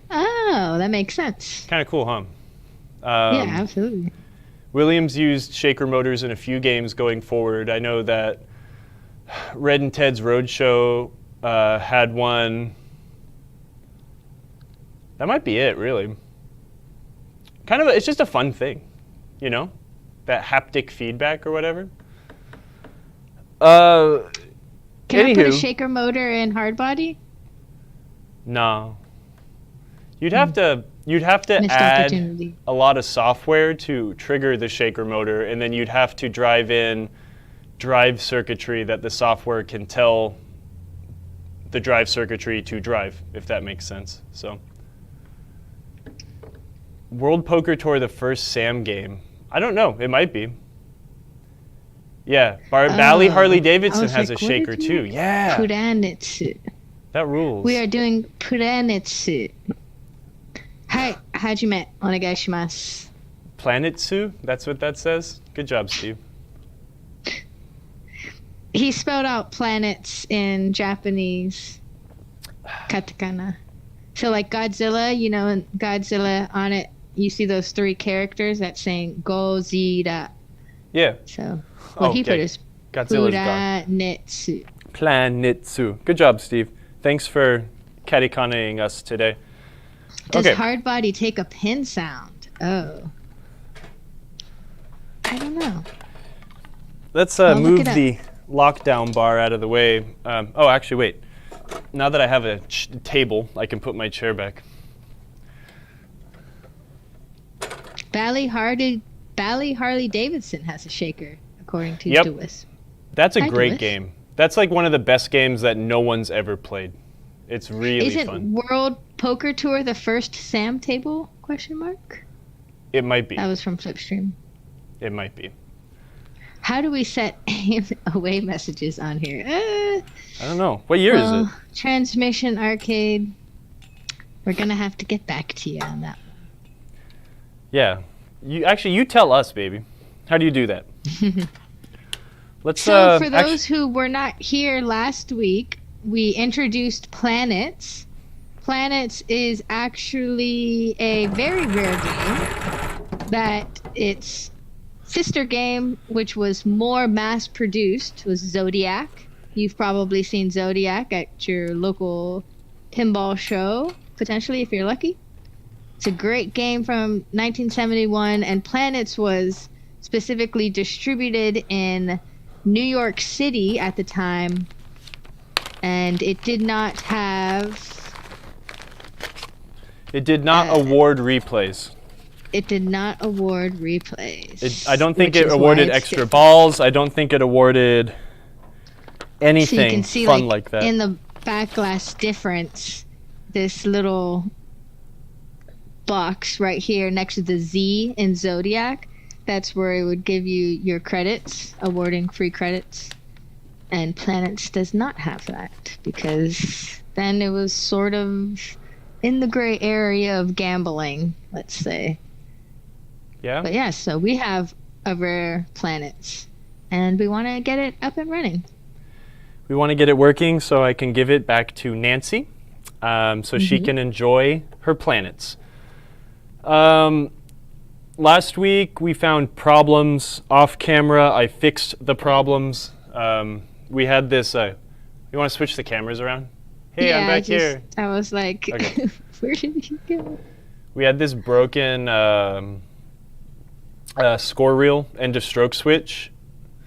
S1: Oh, that makes sense.
S2: Kind of cool, huh?
S1: Yeah, absolutely.
S2: Williams used shaker motors in a few games going forward. I know that Red and Ted's Roadshow had one. That might be it, really. It's just a fun thing, you know? That haptic feedback or whatever.
S1: Can I put a shaker motor in hardbody?
S2: No. You'd have to
S1: Missed
S2: add
S1: opportunity.
S2: a lot of software to trigger the shaker motor, and then you'd have to drive in drive circuitry that the software can tell the drive circuitry to drive, if that makes sense. So, World Poker Tour, the first SAM game. I don't know. It might be. Yeah, Bally Harley Davidson has a shaker too. Yeah.
S1: Puranitsu.
S2: That rules.
S1: We are doing Puranitsu. Hi, hajime onegaishimasu.
S2: Planetsu? That's what that says? Good job, Steve.
S1: He spelled out planets in Japanese katakana. So like Godzilla, you know, in Godzilla on it, you see those three characters that's saying Gozira.
S2: Yeah.
S1: So what he put is
S2: Godzilla's gone.
S1: Puranitsu.
S3: Planetsu. Good job, Steve. Thanks for catty-kanaing us today.
S1: Does hardbody take a pin sound? Oh. I don't know.
S2: Let's move the lockdown bar out of the way. Actually, wait. Now that I have a table, I can put my chair back.
S1: Bally Harley Davidson has a shaker, according to Dewis.
S2: That's a great game. That's like one of the best games that no one's ever played. It's really fun.
S1: Isn't World Poker Tour the first SAM table? ?
S2: It might be.
S1: That was from Flipstream.
S2: It might be.
S1: How do we set away messages on here?
S2: I don't know. What year is it?
S1: Transmission Arcade. We're gonna have to get back to you on that.
S2: Yeah. You tell us, baby. How do you do that? Let's.
S1: So for those who were not here last week, we introduced Planets. Planets is actually a very rare game that its sister game, which was more mass-produced, was Zodiac. You've probably seen Zodiac at your local pinball show, potentially, if you're lucky. It's a great game from 1971, and Planets was specifically distributed in New York City at the time, and it did not have...
S2: It did not award replays.
S1: It did not award replays.
S2: I don't think it awarded extra balls. I don't think it awarded anything
S1: so you can see,
S2: fun like that.
S1: In the back glass difference, this little box right here next to the Z in Zodiac, that's where it would give you your credits, awarding free credits. And Planets does not have that, because then it was sort of in the gray area of gambling, let's say.
S2: Yeah.
S1: But yeah, so we have a rare Planets, and we want to get it up and running.
S2: We want to get it working so I can give it back to Nancy, so she can enjoy her Planets.
S3: Last week we found problems off camera. I fixed the problems. We had this. You want to switch the cameras around? Hey,
S1: yeah,
S3: I'm back here.
S1: I was like,
S3: Okay.
S1: where did he go?
S3: We had this broken score reel end of stroke switch.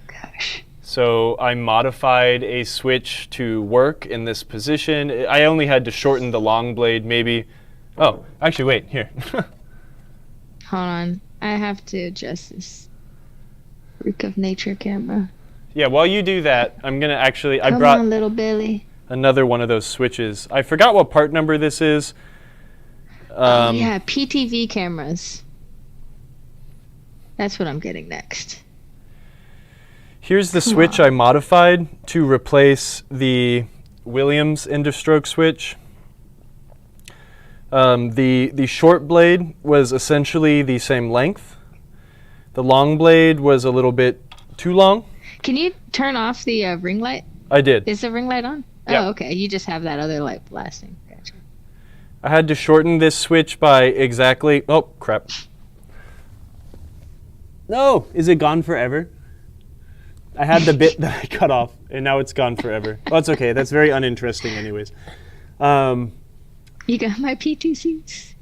S1: Gosh.
S3: So I modified a switch to work in this position. I only had to shorten the long blade, maybe. Oh, actually, wait, here.
S1: Hold on. I have to adjust this freak of nature camera.
S3: Yeah, while you do that, I'm going to actually, I
S1: Come
S3: brought
S1: on, little Billy.
S3: another one of those switches. I forgot what part number this is.
S1: Yeah, PTV cameras. That's what I'm getting next.
S3: Here's the switch I modified to replace the Williams end of stroke switch. The short blade was essentially the same length. The long blade was a little bit too long.
S1: Can you turn off the ring light?
S3: I did.
S1: Is the ring light on?
S3: Yeah.
S1: Oh, okay. You just have that other light blasting. Gotcha.
S3: I had to shorten this switch by exactly, oh crap. No, is it gone forever? I had the bit that I cut off and now it's gone forever. Oh, it's okay. That's very uninteresting anyways.
S1: You got my PTCs.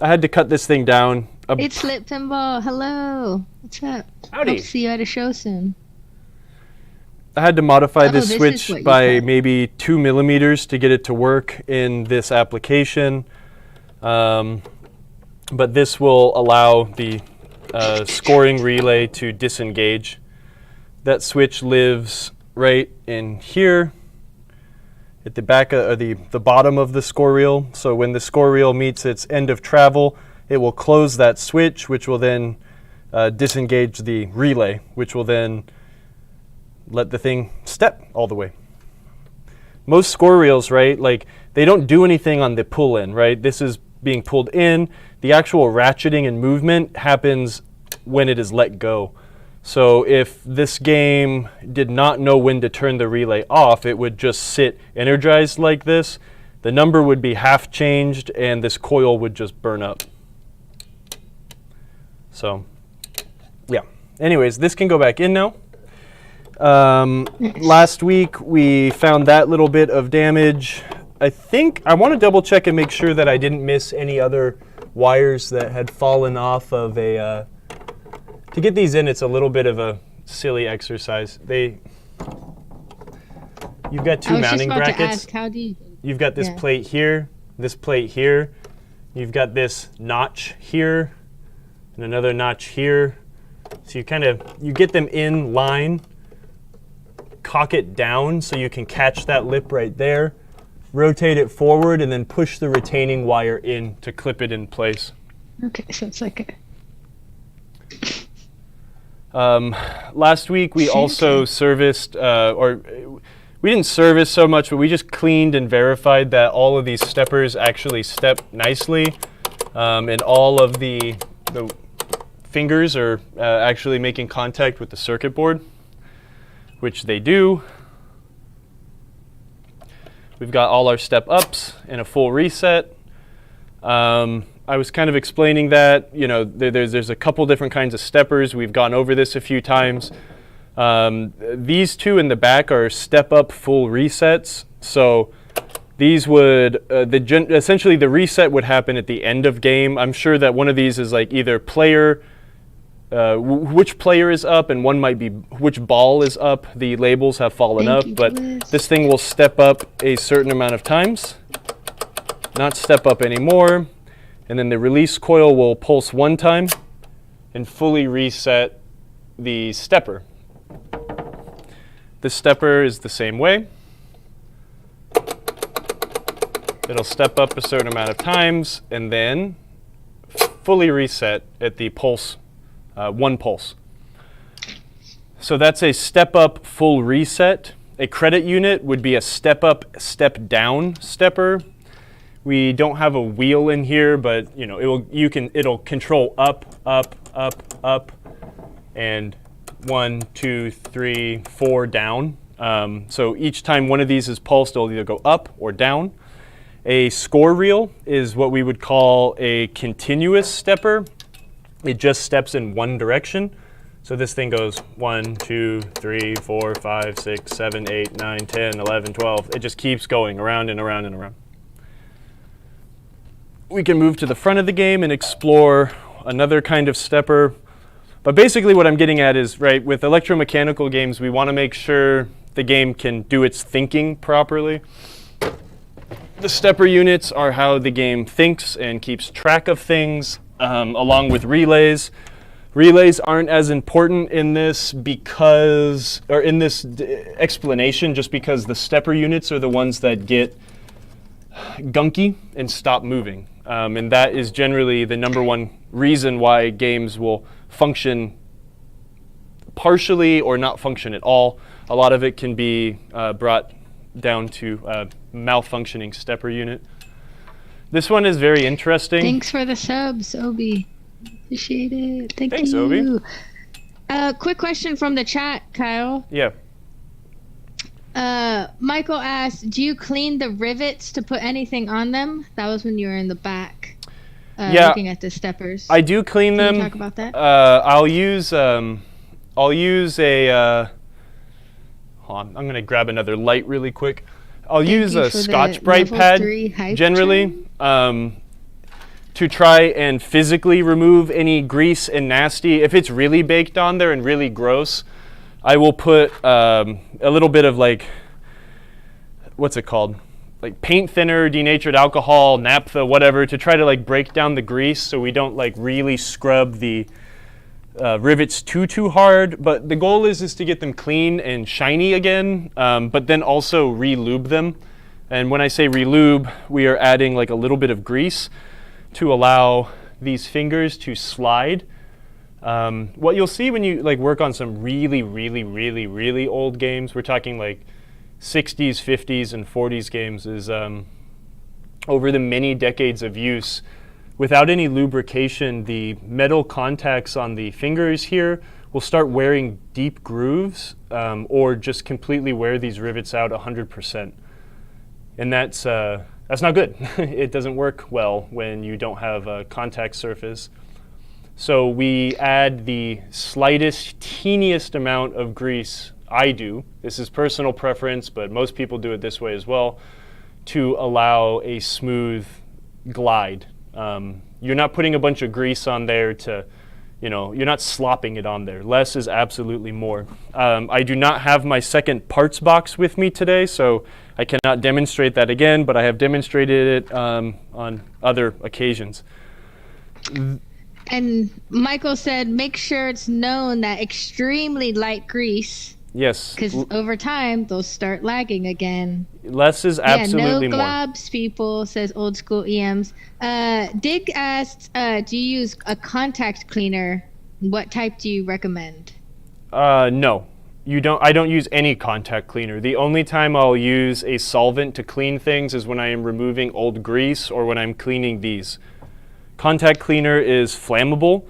S3: I had to cut this thing down.
S1: It's Lit Pinball. Hello. What's up?
S3: Howdy.
S1: Hope to see you at a show soon.
S3: I had to modify this
S1: this is
S3: switch
S1: what you
S3: by
S1: cut.
S3: maybe 2 millimeters to get it to work in this application. But this will allow the scoring relay to disengage. That switch lives right in here at the back of the bottom of the score reel. So when the score reel meets its end of travel, it will close that switch, which will then disengage the relay, which will then let the thing step all the way. Most score reels, right, like they don't do anything on the pull in, right? This is being pulled in. The actual ratcheting and movement happens when it is let go. So if this game did not know when to turn the relay off, it would just sit energized like this. The number would be half changed and this coil would just burn up. So, yeah. Anyways, this can go back in now. Last week we found that little bit of damage. I want to double check and make sure that I didn't miss any other wires that had fallen off of a... to get these in, it's a little bit of a silly exercise. You've got two mounting brackets.
S1: To ask, how do you...
S3: You've got this plate here, this plate here. You've got this notch here, and another notch here. So you get them in line, cock it down so you can catch that lip right there, rotate it forward, and then push the retaining wire in to clip it in place.
S1: Okay, so it's like a...
S3: Last week we also serviced, or we didn't service so much, but we just cleaned and verified that all of these steppers actually step nicely, and all of the fingers are actually making contact with the circuit board, which they do. We've got all our step ups and a full reset. I was kind of explaining that, you know, there's a couple different kinds of steppers. We've gone over this a few times. These two in the back are step up full resets. So these would, essentially the reset would happen at the end of game. I'm sure that one of these is like either player, which player is up, and one might be which ball is up. The labels have fallen up, but this thing will step up a certain amount of times, not step up anymore. And then the release coil will pulse one time and fully reset the stepper. The stepper is the same way. It'll step up a certain amount of times and then fully reset at the pulse, one pulse. So that's a step up full reset. A credit unit would be a step up, step down stepper. We don't have a wheel in here, but you know it'll control up, up, up, up, and 1, 2, 3, 4 down. So each time one of these is pulsed, it'll either go up or down. A score reel is what we would call a continuous stepper. it just steps in one direction. So this thing goes 1, 2, 3, 4, 5, 6, 7, 8, 9, 10, 11, 12. It just keeps going around and around and around. We can move to the front of the game and explore another kind of stepper. But basically what I'm getting at is, right, with electromechanical games, we want to make sure the game can do its thinking properly. The stepper units are how the game thinks and keeps track of things, along with relays. Relays aren't as important in this because, or in this explanation, just because the stepper units are the ones that get gunky and stop moving. And that is generally the number one reason why games will function partially or not function at all. A lot of it can be brought down to malfunctioning stepper unit. This one is very interesting.
S1: Thanks for the subs, Obi. Appreciate it.
S3: Thanks,
S1: you.
S3: Obi.
S1: Quick question from the chat, Kyle.
S3: Yeah.
S1: Michael asked, do you clean the rivets to put anything on them? That was when you were in the back looking at the steppers.
S3: I do clean them.
S1: Can you talk about that?
S3: I'll use a hold on, I'm going to grab another light really quick. I'll use a Scotch-Brite pad generally to try and physically remove any grease and nasty. If it's really baked on there and really gross, I will put a little bit of like, what's it called? Like paint thinner, denatured alcohol, naphtha, whatever, to try to like break down the grease so we don't like really scrub the rivets too hard. But the goal is to get them clean and shiny again, but then also re-lube them. And when I say re-lube, we are adding like a little bit of grease to allow these fingers to slide. What you'll see when you like work on some really old games, we're talking like 60s, 50s, and 40s games, is over the many decades of use, without any lubrication, the metal contacts on the fingers here will start wearing deep grooves or just completely wear these rivets out 100%. And that's not good. It doesn't work well when you don't have a contact surface. So we add the slightest, teeniest amount of grease. I do. This is personal preference, but most people do it this way as well, to allow a smooth glide. You're not putting a bunch of grease on there to, you're not slopping it on there. Less is absolutely more. I do not have my second parts box with me today, so I cannot demonstrate that again, but I have demonstrated it on other occasions.
S1: And Michael said, make sure it's known that extremely light grease.
S3: Yes.
S1: Because over time, they'll start lagging again.
S3: Less is absolutely more.
S1: No globs, people, says old school EMs. Dick asked, do you use a contact cleaner? What type do you recommend?
S3: No. I don't use any contact cleaner. The only time I'll use a solvent to clean things is when I am removing old grease or when I'm cleaning these. Contact cleaner is flammable,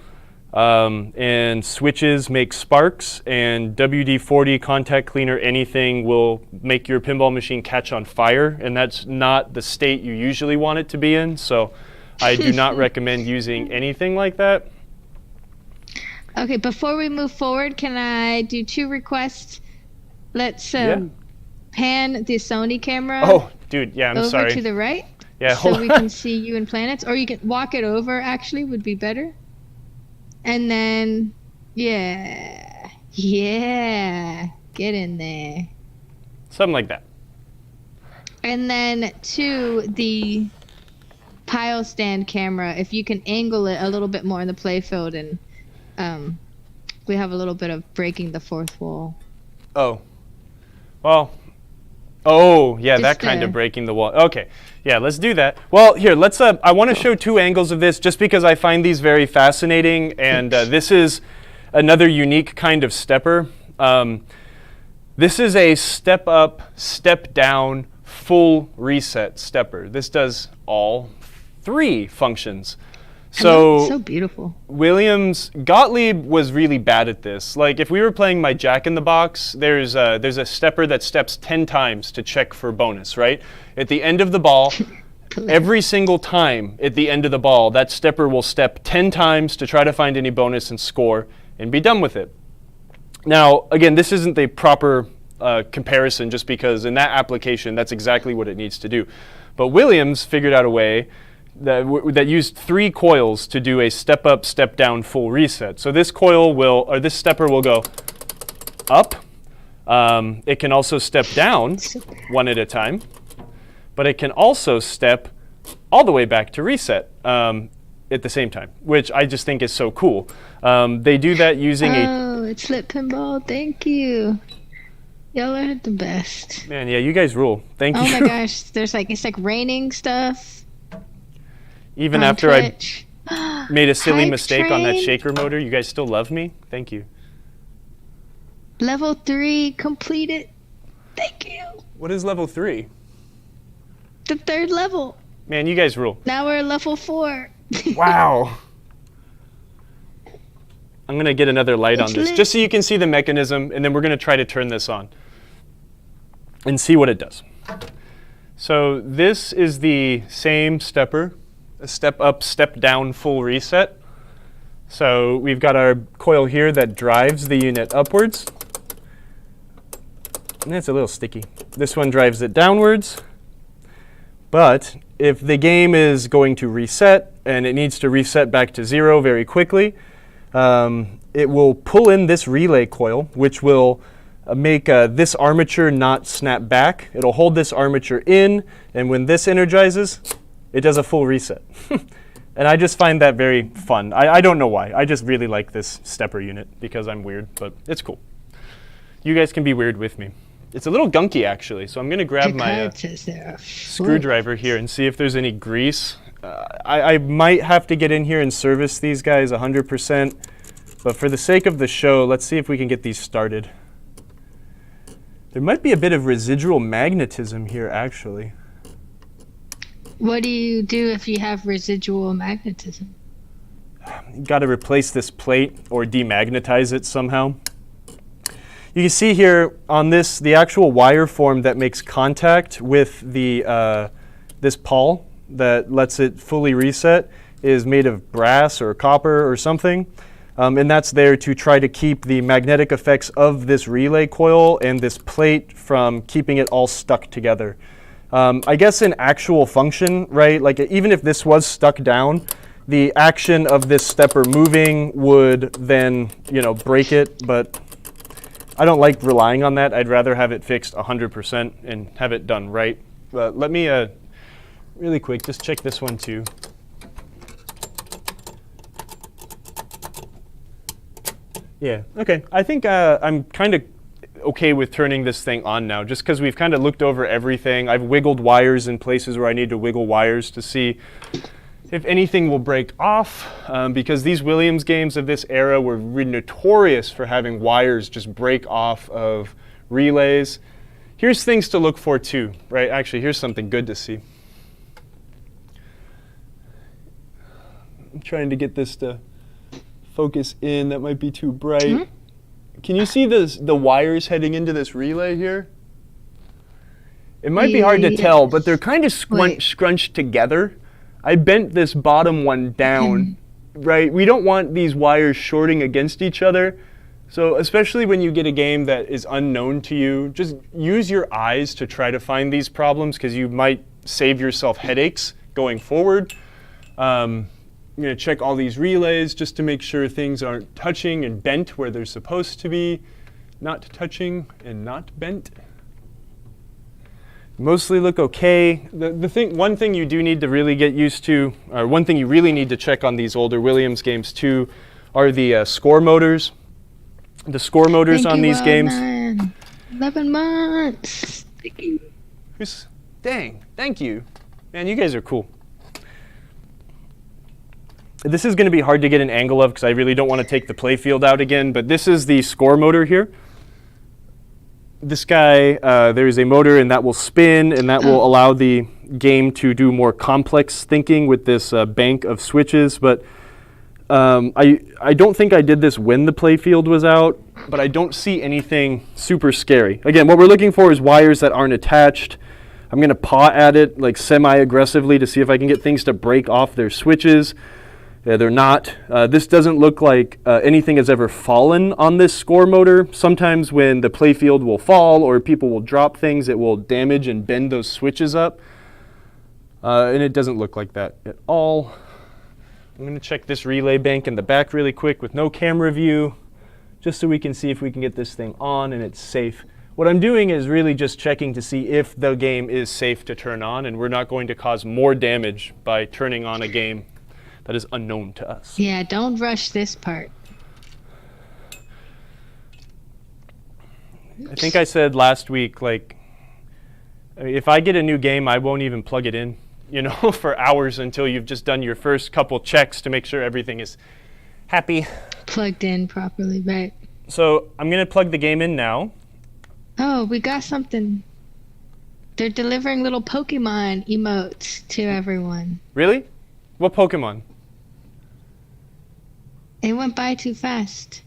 S3: and switches make sparks, and WD-40 contact cleaner, anything will make your pinball machine catch on fire, and that's not the state you usually want it to be in, so I do not recommend using anything like that.
S1: Okay, before we move forward, can I do 2 requests? Let's pan the Sony camera.
S3: Oh, dude, yeah, I'm sorry.
S1: Over to the right.
S3: Yeah,
S1: so we can see you and planets, or you can walk it over, actually, would be better. And then, yeah, get in there.
S3: Something like that.
S1: And then to the pile stand camera, if you can angle it a little bit more in the playfield, and we have a little bit of breaking the fourth wall.
S3: Oh, well, oh, yeah,
S1: Just
S3: that kind of breaking the wall. Okay, yeah, let's do that. Well, here, let's, I want to show 2 angles of this just because I find these very fascinating, and this is another unique kind of stepper. This is a step up, step down, full reset stepper. This does all 3 functions.
S1: So beautiful.
S3: Gottlieb was really bad at this. Like if we were playing my Jack in the Box, there's a stepper that steps 10 times to check for bonus, right? At the end of the ball, Every single time at the end of the ball, that stepper will step 10 times to try to find any bonus and score and be done with it. Now, again, this isn't the proper comparison just because in that application, that's exactly what it needs to do. But Williams figured out a way that used 3 coils to do a step up, step down, full reset. So this coil will, or this stepper will go up. It can also step down one at a time, but it can also step all the way back to reset at the same time, which I just think is so cool. They do that using
S1: Oh, it's lit pinball. Thank you. Y'all are the best.
S3: Man, yeah, you guys rule. Thank you.
S1: Oh my gosh, there's like, it's like raining stuff.
S3: Even
S1: on
S3: after
S1: Twitch.
S3: I made a silly
S1: Hype
S3: mistake on that
S1: train.
S3: shaker motor, you guys still love me? Thank you.
S1: Level 3 completed. Thank you.
S3: What is level 3?
S1: The 3rd level.
S3: Man, you guys rule.
S1: Now we're level 4.
S3: Wow. I'm going to get another light
S1: It's
S3: on this,
S1: lit.
S3: just so you can see the mechanism, and then we're going to try to turn this on and see what it does. So this is the same stepper, a step up, step down, full reset. So we've got our coil here that drives the unit upwards. And that's a little sticky. This one drives it downwards. But if the game is going to reset and it needs to reset back to 0 very quickly, it will pull in this relay coil, which will make this armature not snap back. It'll hold this armature in, and when this energizes, it does a full reset. And I just find that very fun. I don't know why. I just really like this stepper unit because I'm weird, but it's cool. You guys can be weird with me. It's a little gunky, actually, so I'm going to grab my screwdriver here and see if there's any grease. I might have to get in here and service these guys 100%, but for the sake of the show, let's see if we can get these started. There might be a bit of residual magnetism here, actually.
S1: What do you do if you have residual magnetism?
S3: You've got to replace this plate or demagnetize it somehow. You can see here on this, the actual wire form that makes contact with the this pawl that lets it fully reset is made of brass or copper or something. And that's there to try to keep the magnetic effects of this relay coil and this plate from keeping it all stuck together. I guess in actual function, right, like even if this was stuck down, the action of this stepper moving would then, break it, but I don't like relying on that. I'd rather have it fixed 100% and have it done right. Let me, really quick, just check this one too. Yeah, okay. I think I'm kind of okay with turning this thing on now, just because we've kind of looked over everything. I've wiggled wires in places where I need to wiggle wires to see if anything will break off, because these Williams games of this era were notorious for having wires just break off of relays. Here's things to look for too, right? Actually, here's something good to see. I'm trying to get this to focus in. That might be too bright. Mm-hmm. Can you see the wires heading into this relay here? It might be hard to tell, but they're kind of scrunched together. I bent this bottom one down, right? We don't want these wires shorting against each other. So especially when you get a game that is unknown to you, just use your eyes to try to find these problems, because you might save yourself headaches going forward. I'm going to check all these relays just to make sure things aren't touching and bent where they're supposed to be, not touching and not bent. Mostly look okay. One thing you do need to really get used to, or one thing you really need to check on these older Williams games too, are the score motors. The score motors on these games.
S1: 11 months. Thank you.
S3: Dang, thank you. Man, you guys are cool. This is going to be hard to get an angle of because I really don't want to take the playfield out again, but this is the score motor here. This guy, there is a motor, and that will spin, and that will allow the game to do more complex thinking with this bank of switches. But I don't think I did this when the playfield was out, but I don't see anything super scary. Again, what we're looking for is wires that aren't attached. I'm going to paw at it like semi-aggressively to see if I can get things to break off their switches. They're not. This doesn't look like anything has ever fallen on this score motor. Sometimes when the playfield will fall or people will drop things, it will damage and bend those switches up. And it doesn't look like that at all. I'm going to check this relay bank in the back really quick with no camera view, just so we can see if we can get this thing on and it's safe. What I'm doing is really just checking to see if the game is safe to turn on, and we're not going to cause more damage by turning on a game that is unknown to us.
S1: Yeah, don't rush this part.
S3: I think I said last week, like, I mean, if I get a new game, I won't even plug it in, you know, for hours until you've just done your first couple checks to make sure everything is happy.
S1: Plugged in properly, right?
S3: So I'm going to plug the game in now.
S1: Oh, we got something. They're delivering little Pokemon emotes to everyone.
S3: Really? What Pokemon?
S1: It went by too fast.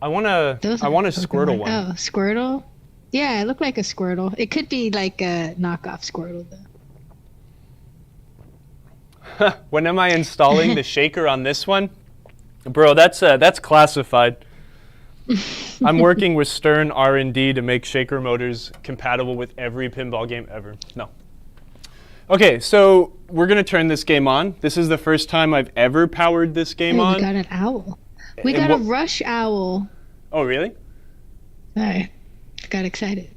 S3: I want a Squirtle one.
S1: Oh, Squirtle? Yeah, it looked like a Squirtle. It could be like a knockoff Squirtle, though.
S3: When am I installing the shaker on this one? Bro, that's classified. I'm working with Stern R&D to make shaker motors compatible with every pinball game ever. No. Okay, so we're going to turn this game on. This is the first time I've ever powered this game on.
S1: We got an owl. We got a rush owl.
S3: Oh, really?
S1: Sorry. I got excited.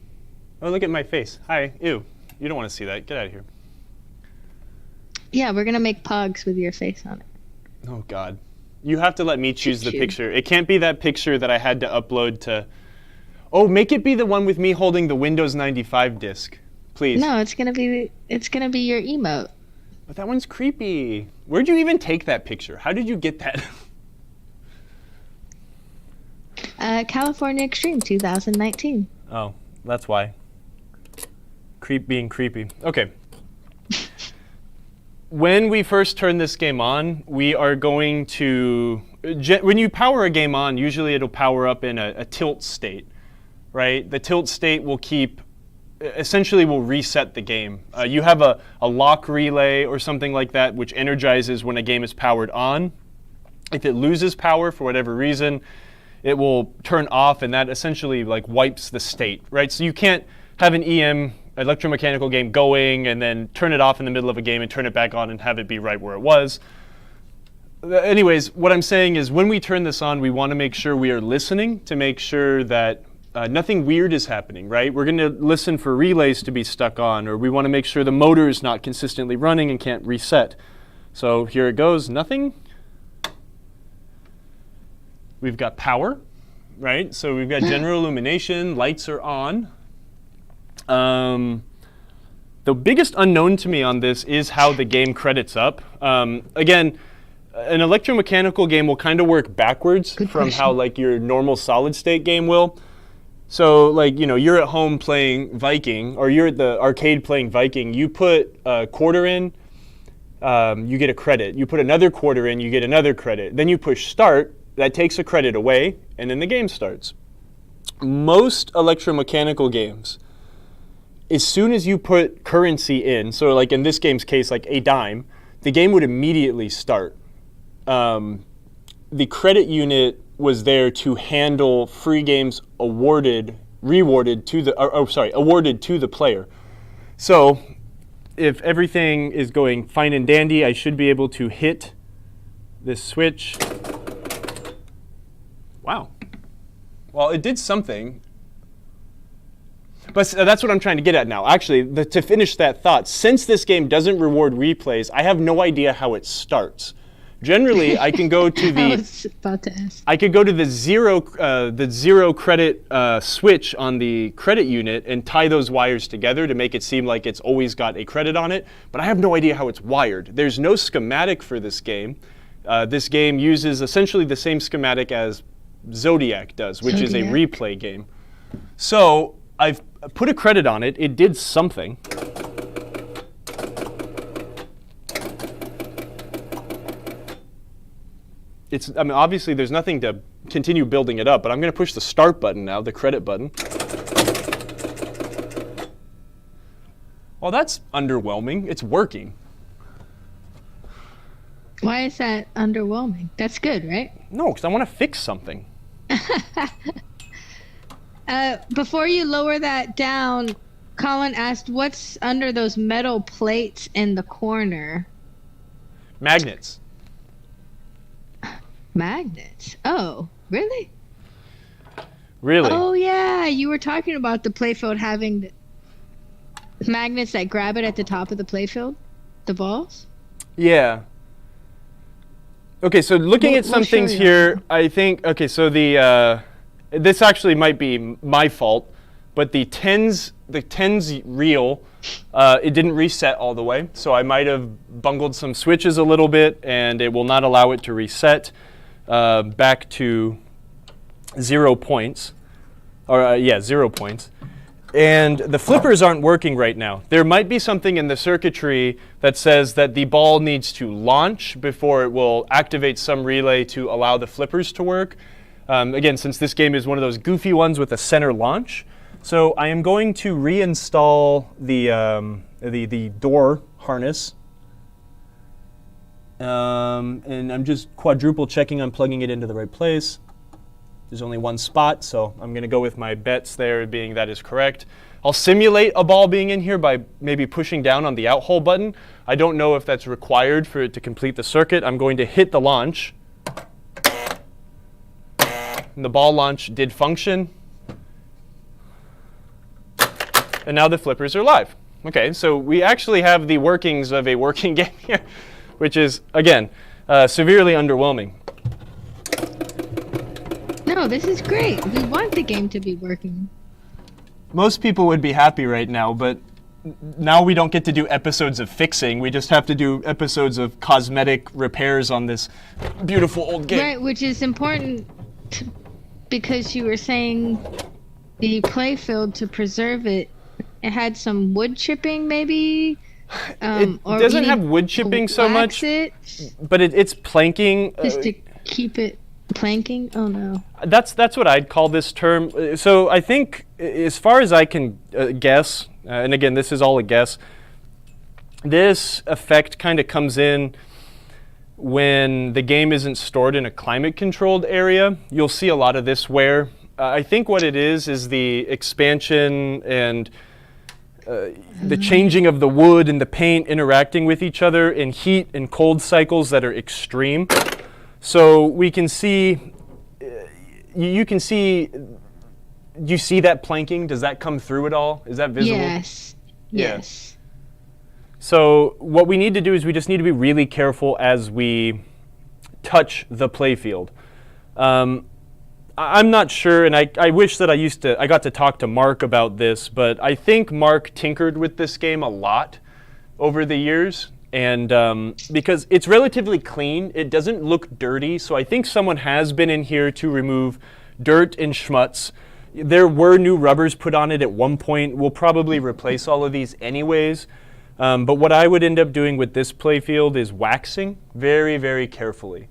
S3: Oh, look at my face. Hi. Ew. You don't want to see that. Get out of here.
S1: Yeah, we're going to make pogs with your face on it.
S3: Oh, God. You have to let me choose the picture. It can't be that picture that I had to upload to... Oh, make it be the one with me holding the Windows 95 disk. Please.
S1: No, it's gonna be your emote.
S3: But that one's creepy. Where'd you even take that picture? How did you get that?
S1: California Extreme 2019.
S3: Oh, that's why. Being creepy. Okay. When we first turn this game on, we are going to... When you power a game on, usually it'll power up in a tilt state, right? The tilt state will essentially will reset the game. You have a lock relay or something like that which energizes when a game is powered on. If it loses power for whatever reason, it will turn off, and that essentially like wipes the state, right? So you can't have an electromechanical game going and then turn it off in the middle of a game and turn it back on and have it be right where it was. Anyways, what I'm saying is when we turn this on, we want to make sure we are listening to make sure that nothing weird is happening, right? We're going to listen for relays to be stuck on, or we want to make sure the motor is not consistently running and can't reset. So here it goes, nothing. We've got power, right? So we've got general illumination, lights are on. The biggest unknown to me on this is how the game credits up. Again, an electromechanical game will kind of work backwards from how like your normal solid state game will. So like, you know, you're at home playing Viking, or you're at the arcade playing Viking, you put a quarter in, you get a credit. You put another quarter in, you get another credit. Then you push start, that takes a credit away, and then the game starts. Most electromechanical games, as soon as you put currency in, so like in this game's case, like a dime, the game would immediately start. The credit unit was there to handle free games awarded to the player. So if everything is going fine and dandy, I should be able to hit this switch. Wow. Well, it did something. But that's what I'm trying to get at now. Actually, to finish that thought, since this game doesn't reward replays, I have no idea how it starts. Generally, I can go to the zero credit switch on the credit unit and tie those wires together to make it seem like it's always got a credit on it. But I have no idea how it's wired. There's no schematic for this game. This game uses essentially the same schematic as Zodiac does, which is a replay game. So I've put a credit on it. It did something. I mean, obviously there's nothing to continue building it up, but I'm going to push the start button now, the credit button.
S2: Well, that's underwhelming. It's working.
S1: Why is that underwhelming? That's good, right?
S2: No, because I want to fix something.
S1: Before you lower that down, Colin asked, what's under those metal plates in the corner?
S2: Magnets.
S1: Magnets? Oh, really?
S2: Really?
S1: Oh, yeah. You were talking about the playfield having magnets that grab it at the top of the playfield? The balls?
S2: Yeah. Okay, so looking at some
S1: we'll
S2: things
S1: show you.
S2: here, I think, okay, so the, this actually might be my fault, but the tens reel, it didn't reset all the way, so I might have bungled some switches a little bit, and it will not allow it to reset back to 0 points, or yeah, 0 points. And the flippers aren't working right now. There might be something in the circuitry that says that the ball needs to launch before it will activate some relay to allow the flippers to work. Again, since this game is one of those goofy ones with a center launch. So I am going to reinstall the door harness. And I'm just quadruple checking I'm plugging it into the right place. There's only one spot, so I'm going to go with my bets there being that is correct. I'll simulate a ball being in here by maybe pushing down on the out hole button. I don't know if that's required for it to complete the circuit. I'm going to hit the launch. And the ball launch did function. And now the flippers are live. Okay, so we actually have the workings of a working game here, which is, again, severely underwhelming.
S1: No, this is great. We want the game to be working.
S2: Most people would be happy right now, but now we don't get to do episodes of fixing. We just have to do episodes of cosmetic repairs on this beautiful old game.
S1: Right, which is important because you were saying the playfield, to preserve it, it had some wood chipping maybe?
S2: It
S1: or
S2: doesn't
S1: you
S2: have
S1: need
S2: wood chipping
S1: to
S2: so
S1: wax
S2: much,
S1: it
S2: but it's planking.
S1: just to keep it planking? Oh no.
S2: That's what I'd call this term. So I think, as far as I can guess, and again, this is all a guess, this effect kind of comes in when the game isn't stored in a climate-controlled area. You'll see a lot of this wear. I think what it is the expansion and the changing of the wood and the paint interacting with each other in heat and cold cycles that are extreme. So we can see, you can see, do you see that planking? Does that come through at all? Is that visible?
S1: Yes.
S2: Yeah.
S1: Yes.
S2: So what we need to do is we just need to be really careful as we touch the playfield. I'm not sure, and I wish that I got to talk to Mark about this, but I think Mark tinkered with this game a lot over the years. And because it's relatively clean, it doesn't look dirty, so I think someone has been in here to remove dirt and schmutz. There were new rubbers put on it at one point. We'll probably replace all of these anyways. But what I would end up doing with this playfield is waxing very, very carefully.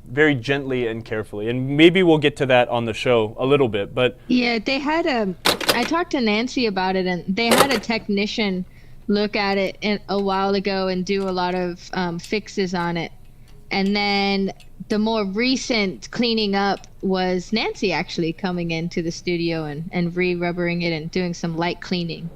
S2: Very gently and carefully. And maybe we'll get to that on the show a little bit. But
S1: Yeah, they had I talked to Nancy about it, and they had a technician look at it a while ago and do a lot of fixes on it. And then the more recent cleaning up was Nancy actually coming into the studio and re-rubbering it and doing some light cleaning.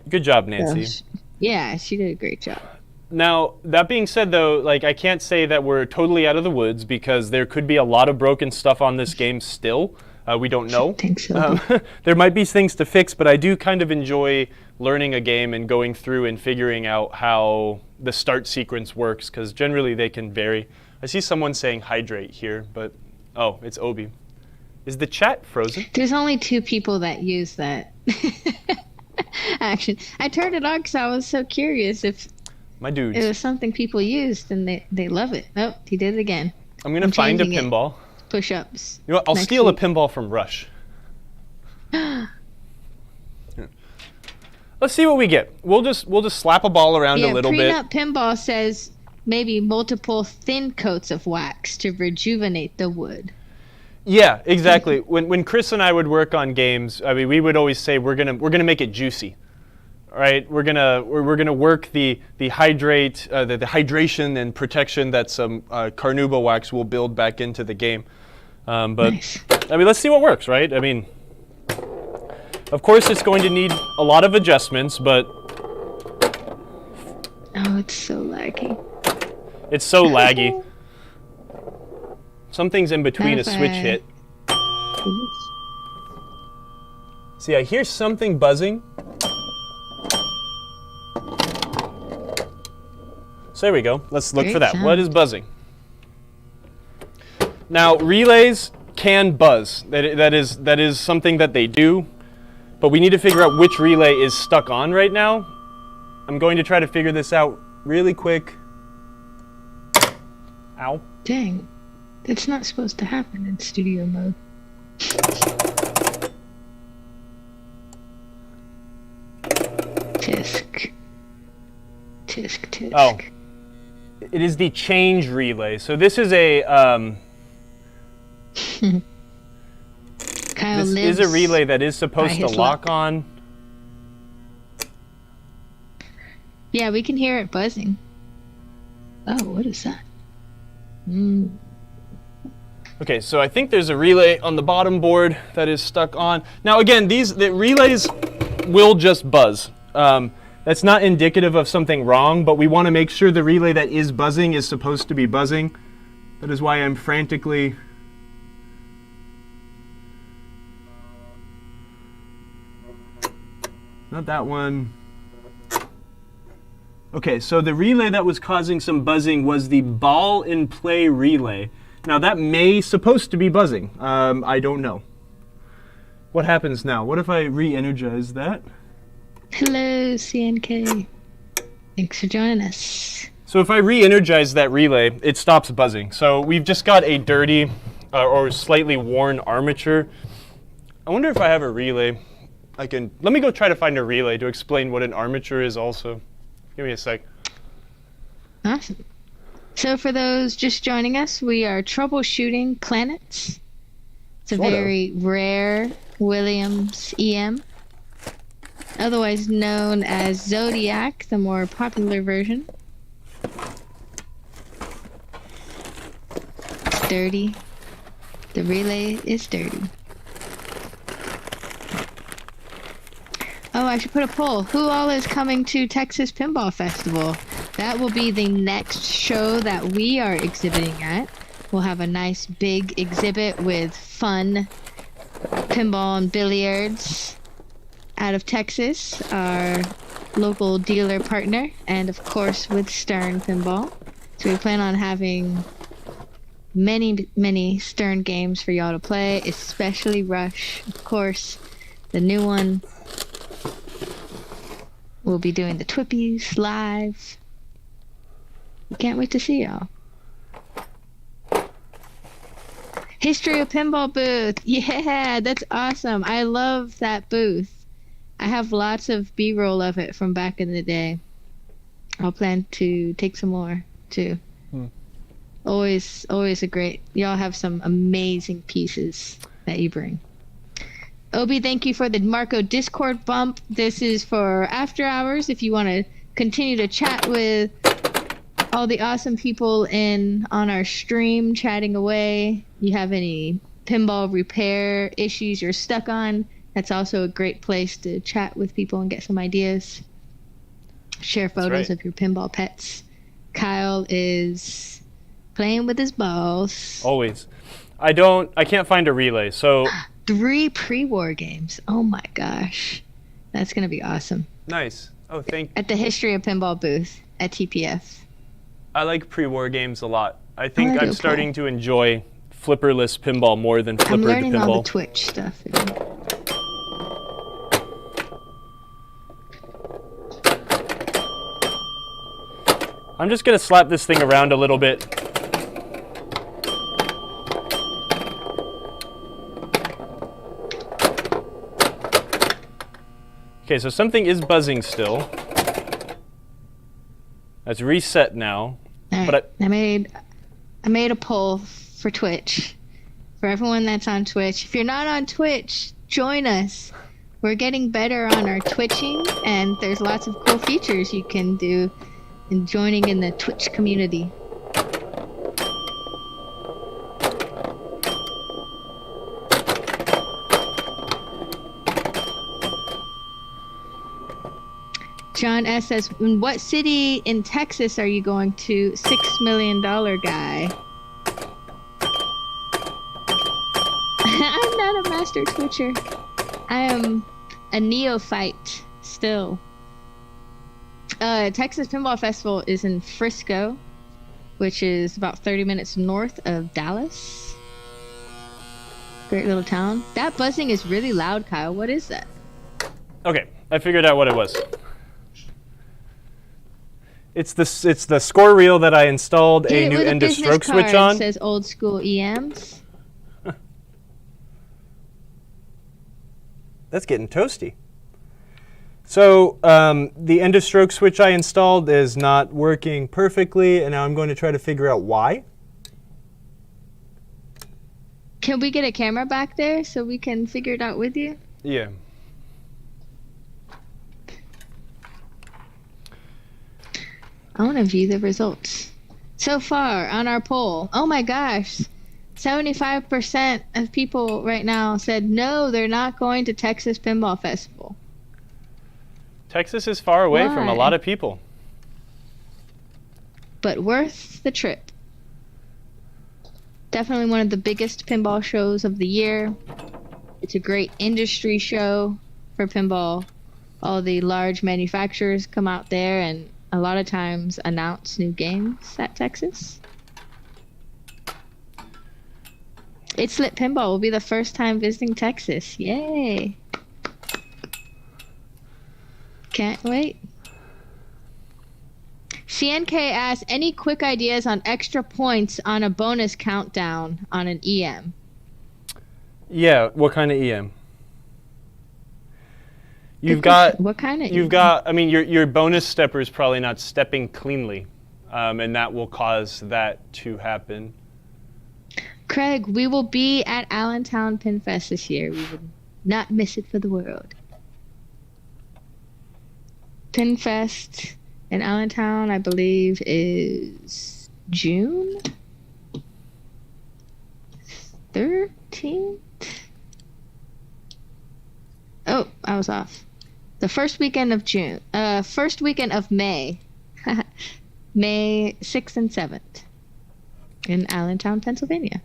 S2: good job, Nancy.
S1: Yeah, she did a great job.
S2: Now, that being said, though, like, I can't say that we're totally out of the woods because there could be a lot of broken stuff on this game still. We don't know.
S1: I think so.
S2: There might be things to fix, but I do kind of enjoy learning a game and going through and figuring out how the start sequence works, because generally they can vary. I see someone saying hydrate here, but oh, it's Obi. Is the chat frozen?
S1: There's only 2 people that use that action. I turned it on because I was so curious if
S2: My dudes.
S1: it was something people used, and they love it. Oh, he did it again.
S2: I'm going to find a
S1: changing it.
S2: pinball.
S1: Push-ups.
S2: You know what? I'll
S1: next
S2: steal
S1: week.
S2: a pinball from Rush. Let's see what we get. We'll just slap a ball around a little bit.
S1: Prenup Pinball says maybe multiple thin coats of wax to rejuvenate the wood.
S2: Yeah, exactly. When Chris and I would work on games, I mean, we would always say we're gonna make it juicy. right? We're gonna work the hydration and protection that some carnauba wax will build back into the game. But
S1: Nice.
S2: I mean, let's see what works, right? I mean, of course, it's going to need a lot of adjustments, but
S1: Oh, it's so laggy.
S2: it's so laggy. Something's in between a switch
S1: Perfect.
S2: hit. See, I hear something buzzing. So there we go. Let's look for
S1: Great
S2: that.
S1: sound.
S2: What is buzzing? Now, relays can buzz. That is something that they do, but we need to figure out which relay is stuck on right now. I'm going to try to figure this out really quick. Ow.
S1: Dang. That's not supposed to happen in studio mode. Tisk. Tisk, tisk.
S2: Oh. It is the change relay. So this is a
S1: Kyle
S2: this
S1: lives
S2: is a relay that is supposed
S1: by
S2: to
S1: his
S2: lock
S1: luck.
S2: on.
S1: Yeah, we can hear it buzzing. Oh, what is that?
S2: Okay, so I think there's a relay on the bottom board that is stuck on. Now again, the relays will just buzz. That's not indicative of something wrong, but we want to make sure the relay that is buzzing is supposed to be buzzing. That is why I'm frantically... Not that one. Okay, so the relay that was causing some buzzing was the ball in play relay. Now that may supposed to be buzzing. I don't know. What happens now? What if I re-energize that?
S1: Hello, CNK. Thanks for joining us.
S2: So if I re-energize that relay, it stops buzzing. So we've just got a dirty or slightly worn armature. I wonder if I have a relay. Let me go try to find a relay to explain what an armature is also. Give me a sec.
S1: Awesome. So for those just joining us, we are troubleshooting planets. It's a
S2: Sort of.
S1: very rare Williams EM, otherwise known as Zodiac, the more popular version. It's dirty. The relay is dirty. Oh, I should put a poll. Who all is coming to Texas Pinball Festival? That will be the next show that we are exhibiting at. We'll have a nice big exhibit with fun pinball and billiards out of Texas, our local dealer partner, and of course with Stern Pinball. So we plan on having many Stern games for y'all to play, especially Rush. Of course, the new one. We'll be doing the Twippies live. We can't wait to see y'all. History of Pinball booth. Yeah, that's awesome. I love that booth. I have lots of B-roll of it from back in the day. I'll plan to take some more too. Always a great. Y'all have some amazing pieces that you bring. Obi, thank you for the Marco Discord bump. This is for after hours. If you want to continue to chat with all the awesome people on our stream, chatting away. You have any pinball repair issues you're stuck on? That's also a great place to chat with people and get some ideas. Share photos of your pinball pets. Kyle is playing with his balls.
S2: Always. I can't find a relay, so
S1: 3 pre-war games. Oh my gosh. That's going to be awesome.
S2: nice. Oh,
S1: At the History of Pinball booth at TPF.
S2: I like pre-war games a lot. I think
S1: I do
S2: I'm starting to enjoy flipperless pinball more than
S1: I'm
S2: flippered
S1: learning all
S2: pinball.
S1: the Twitch stuff.
S2: I'm just gonna slap this thing around a little bit. Okay, so something is buzzing still. That's reset now.
S1: All right.
S2: But
S1: I made a poll for Twitch. For everyone that's on Twitch. If you're not on Twitch, join us. we're getting better on our twitching, and there's lots of cool features you can do in joining in the Twitch community. John S. says, in what city in Texas are you going to? $6 million guy. I'm not a master twitcher. I am a neophyte still. Texas Pinball Festival is in Frisco, which is about 30 minutes north of Dallas. Great little town. That buzzing is really loud, Kyle. What is that?
S3: Okay, I figured out what it was. It's the score reel that I installed a new end of stroke switch on.
S1: It says old school EMs.
S3: That's getting toasty. So the end of stroke switch I installed is not working perfectly, and now I'm going to try to figure out why.
S1: Can we get a camera back there so we can figure it out with you?
S3: Yeah.
S1: I want to view the results. So far on our poll, oh my gosh, 75% of people right now said no, they're not going to Texas Pinball Festival.
S3: Texas is far away from a lot of people.
S1: But worth the trip. Definitely one of the biggest pinball shows of the year. It's a great industry show for pinball. All the large manufacturers come out there and a lot of times announce new games at Texas. It's Lit Pinball will be the first time visiting Texas. Yay! Can't wait. CNK asks, any quick ideas on extra points on a bonus countdown on an EM?
S3: Yeah, what kind of EM? You've got
S1: what kind of?
S3: You've got. I mean, your bonus stepper is probably not stepping cleanly, and that will cause that to happen.
S1: Craig, we will be at Allentown Pinfest this year. We would not miss it for the world. Pinfest in Allentown, I believe, is June 13th. Oh, I was off. The first weekend of June. First weekend of May. May 6th and 7th. In Allentown, Pennsylvania.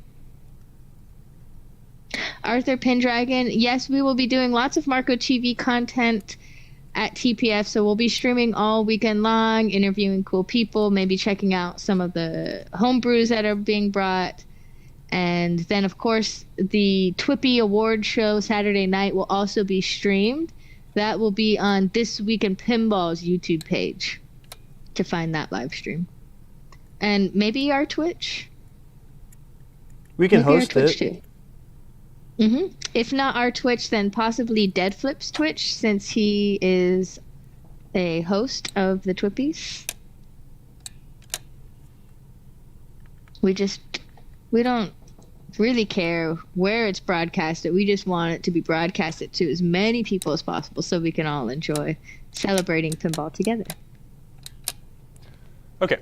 S1: Arthur Pendragon. Yes, we will be doing lots of Marco TV content at TPF. So we'll be streaming all weekend long, interviewing cool people, maybe checking out some of the homebrews that are being brought. And then, of course, the TWIPY Award Show Saturday night will also be streamed. That will be on This Week in Pinball's YouTube page to find that live stream. And maybe our Twitch.
S3: We can host it.
S1: Too. Mm-hmm. If not our Twitch, then possibly Deadflip's Twitch, since he is a host of the Twippies. We don't really care where it's broadcasted. We just want it to be broadcasted to as many people as possible so we can all enjoy celebrating pinball together.
S3: Okay.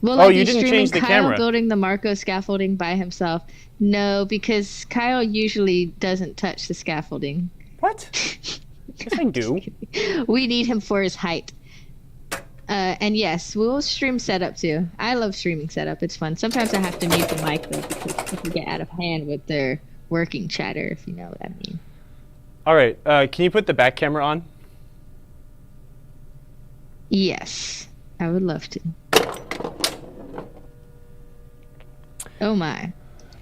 S1: Will I be
S3: you didn't
S1: streaming
S3: change the
S1: Kyle
S3: camera.
S1: building the Marco scaffolding by himself? No, because Kyle usually doesn't touch the scaffolding.
S3: What? Yes, I do.
S1: We need him for his height. And yes, we'll stream setup too. I love streaming setup. It's fun. Sometimes I have to mute the mic though because it can get out of hand with their working chatter, if you know what I mean.
S3: All right. Can you put the back camera on?
S1: Yes, I would love to. Oh my.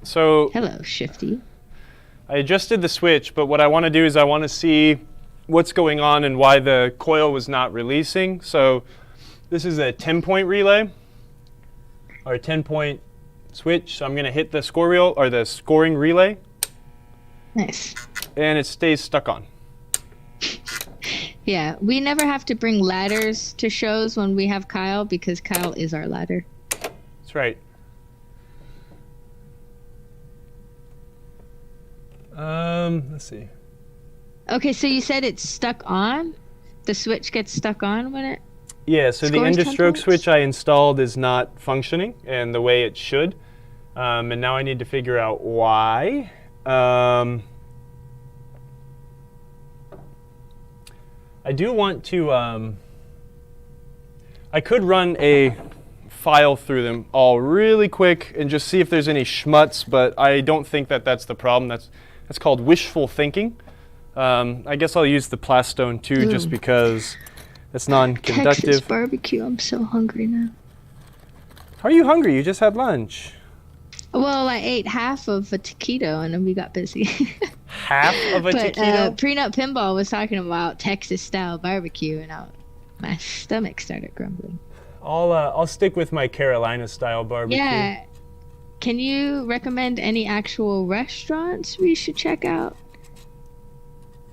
S3: So
S1: Hello, Shifty.
S3: I adjusted the switch, but what I want to do is I want to see what's going on and why the coil was not releasing. So this is a 10-point relay or a 10-point switch. So I'm going to hit the score reel or the scoring relay.
S1: Nice.
S3: And it stays stuck on.
S1: Yeah, we never have to bring ladders to shows when we have Kyle because Kyle is our ladder.
S3: That's right. Let's see.
S1: Okay, so you said it's stuck on? The switch gets stuck on when it...
S3: Yeah, so the
S1: Scores
S3: end of
S1: 10
S3: stroke
S1: points?
S3: switch I installed is not functioning and the way it should. And now I need to figure out why. I do want to, I could run a file through them all really quick and just see if there's any schmutz, but I don't think that that's the problem. That's called wishful thinking. I guess I'll use the Plastone too, just because it's non-conductive.
S1: Texas barbecue. I'm so hungry now.
S3: How are you hungry? You just had lunch.
S1: Well, I ate half of a taquito and then we got busy.
S3: Half of a
S1: But
S3: taquito?
S1: Prenup Pinball was talking about Texas-style barbecue, and my stomach started grumbling.
S3: I'll stick with my Carolina-style barbecue.
S1: Yeah. Can you recommend any actual restaurants we should check out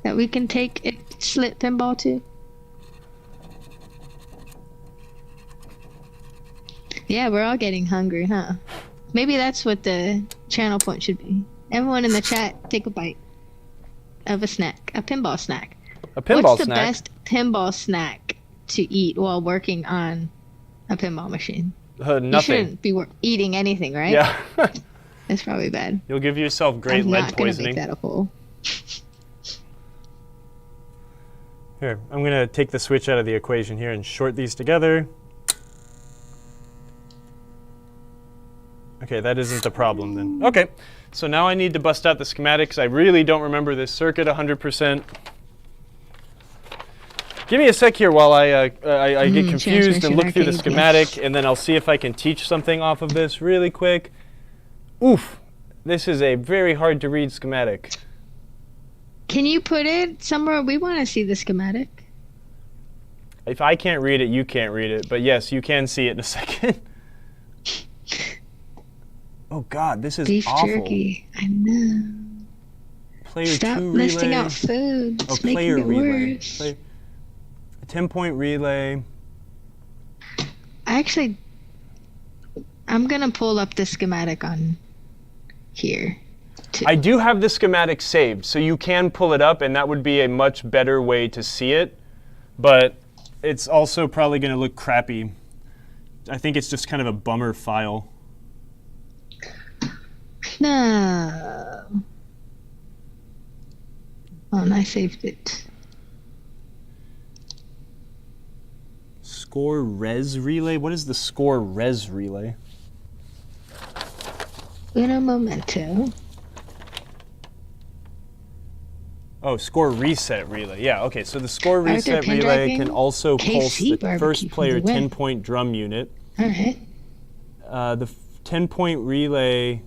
S1: that we can take it slit pinball to? Yeah, we're all getting hungry, huh? Maybe that's what the channel point should be. Everyone in the chat, take a bite of a snack, a pinball snack.
S3: A pinball
S1: What's the
S3: snack?
S1: best pinball snack to eat while working on a pinball machine? You
S3: Nothing.
S1: shouldn't be eating anything, right?
S3: Yeah.
S1: That's probably bad.
S3: You'll give yourself great
S1: I'm
S3: lead
S1: not gonna
S3: poisoning.
S1: make that a poll.
S3: Here, I'm going to take the switch out of the equation here and short these together. Okay, that isn't the problem then. Okay, so now I need to bust out the schematics. I really don't remember this circuit 100%. Give me a sec here while I get confused and look through the schematic, and then I'll see if I can teach something off of this really quick. Oof, this is a very hard to read schematic.
S1: Can you put it somewhere? We want to see the schematic.
S3: If I can't read it, you can't read it. But yes, you can see it in a second. Oh God, this is
S1: Beef
S3: awful.
S1: jerky. I know.
S3: Player
S1: Stop
S3: 2
S1: listing
S3: relay.
S1: out food. It's
S3: Oh, player
S1: making it
S3: relay.
S1: worse.
S3: A 10-point relay.
S1: I'm gonna pull up the schematic on here.
S3: I do have the schematic saved, so you can pull it up, and that would be a much better way to see it. But it's also probably going to look crappy. I think it's just kind of a bummer file.
S1: No. Oh, and I saved it.
S3: Score res relay? What is the score res relay?
S1: Uno momento.
S3: Oh, score reset relay. Yeah, okay, so the score
S1: Arthur
S3: reset
S1: Pendragon,
S3: relay can also
S1: KC
S3: pulse the
S1: barbecue
S3: first
S1: for
S3: player
S1: the win.
S3: 10-point drum unit.
S1: All right.
S3: The 10-point relay.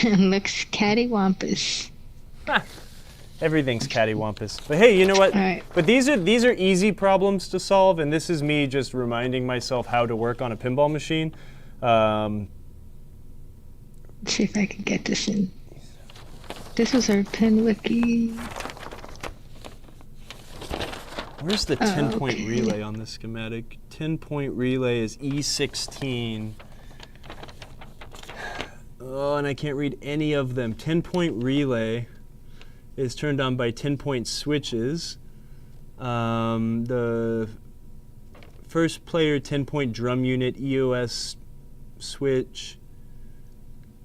S1: Looks cattywampus.
S3: Everything's cattywampus. But hey, you know what?
S1: All right.
S3: But these are easy problems to solve, and this is me just reminding myself how to work on a pinball machine.
S1: Let's see if I can get this in. This was our pin wiki.
S3: Where's the 10-point
S1: okay.
S3: relay on this schematic? 10-point relay is E16. Oh, and I can't read any of them. 10-point relay is turned on by 10-point switches. The first player 10-point drum unit EOS switch.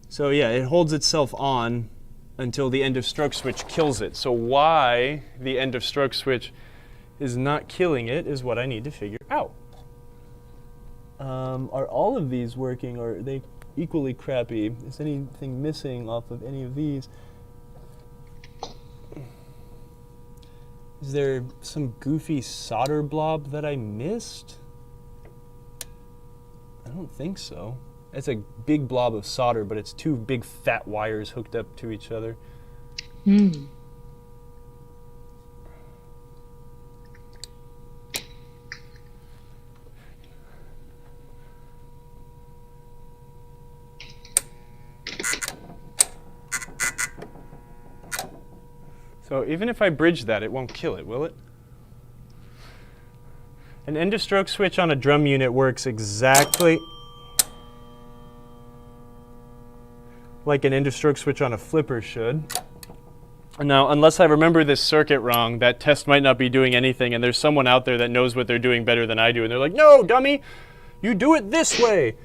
S3: So yeah, it holds itself on until the end of stroke switch kills it. So why the end of stroke switch is not killing it is what I need to figure out. Are all of these working, or are they equally crappy? Is anything missing off of any of these? Is there some goofy solder blob that I missed? I don't think so. It's a big blob of solder, but it's two big fat wires hooked up to each other.
S1: Hmm.
S3: So even if I bridge that, it won't kill it, will it? An end of stroke switch on a drum unit works exactly... like an end-of-stroke switch on a flipper should. Now, unless I remember this circuit wrong, that test might not be doing anything, and there's someone out there that knows what they're doing better than I do, and they're like, no, dummy, you do it this way.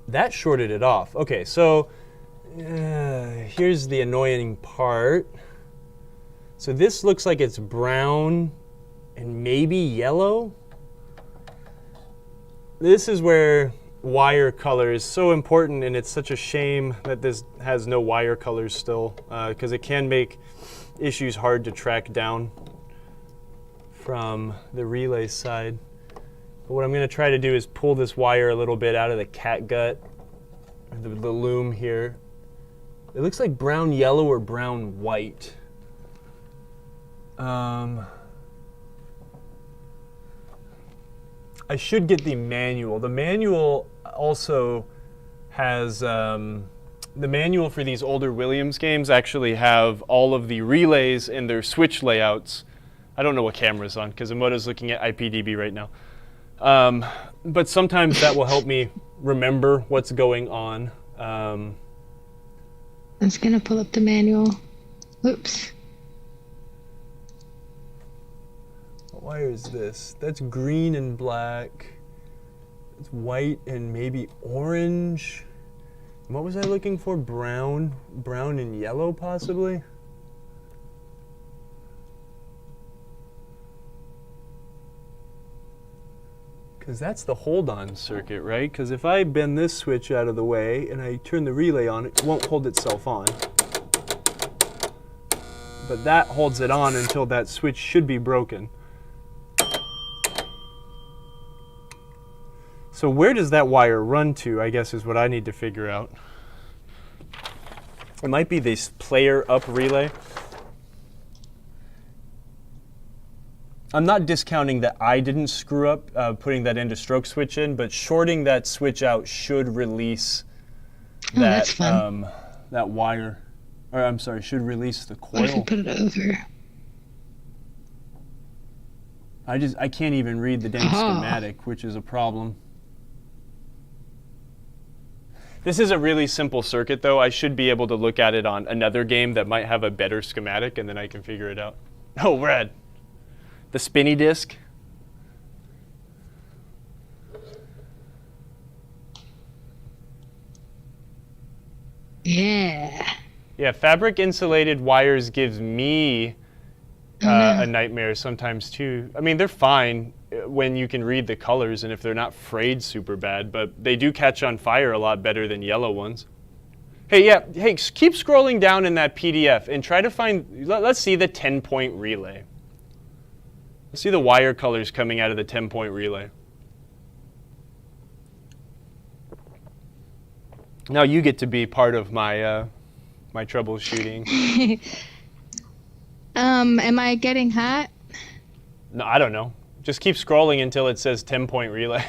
S3: That shorted it off. Okay, so here's the annoying part. So this looks like it's brown and maybe yellow. This is where wire color is so important, and it's such a shame that this has no wire colors still, because it can make issues hard to track down from the relay side. But what I'm going to try to do is pull this wire a little bit out of the catgut, the loom here. It looks like brown yellow or brown white. I should get the manual. The manual also has, the manual for these older Williams games actually have all of the relays and their switch layouts. I don't know what camera's on because Emoto's looking at IPDB right now. But sometimes that will help me remember what's going on.
S1: I was gonna pull up the manual. Oops.
S3: What wire is this? That's green and black. It's white and maybe orange. And what was I looking for? Brown? Brown and yellow, possibly? Because that's the hold-on circuit, right? Because if I bend this switch out of the way and I turn the relay on, it won't hold itself on. But that holds it on until that switch should be broken. So where does that wire run to, I guess, is what I need to figure out. It might be this player up relay. I'm not discounting that I didn't screw up putting that into stroke switch in, but shorting that switch out should release that that wire. Or I'm sorry, should release the coil.
S1: What if we put it over?
S3: I can't even read the damn schematic, which is a problem. This is a really simple circuit, though. I should be able to look at it on another game that might have a better schematic, and then I can figure it out. Oh, rad. The spinny disc.
S1: Yeah.
S2: Yeah, fabric insulated wires gives me a nightmare sometimes too. I mean, they're fine when you can read the colors and if they're not frayed super bad, but they do catch on fire a lot better than yellow ones. Hey, yeah, hey, keep scrolling down in that PDF and try to find, let's see the 10-point relay. Let's see the wire colors coming out of the 10-point relay. Now you get to be part of my my troubleshooting.
S1: Am I getting hot?
S2: No, I don't know. Just keep scrolling until it says 10-point relay.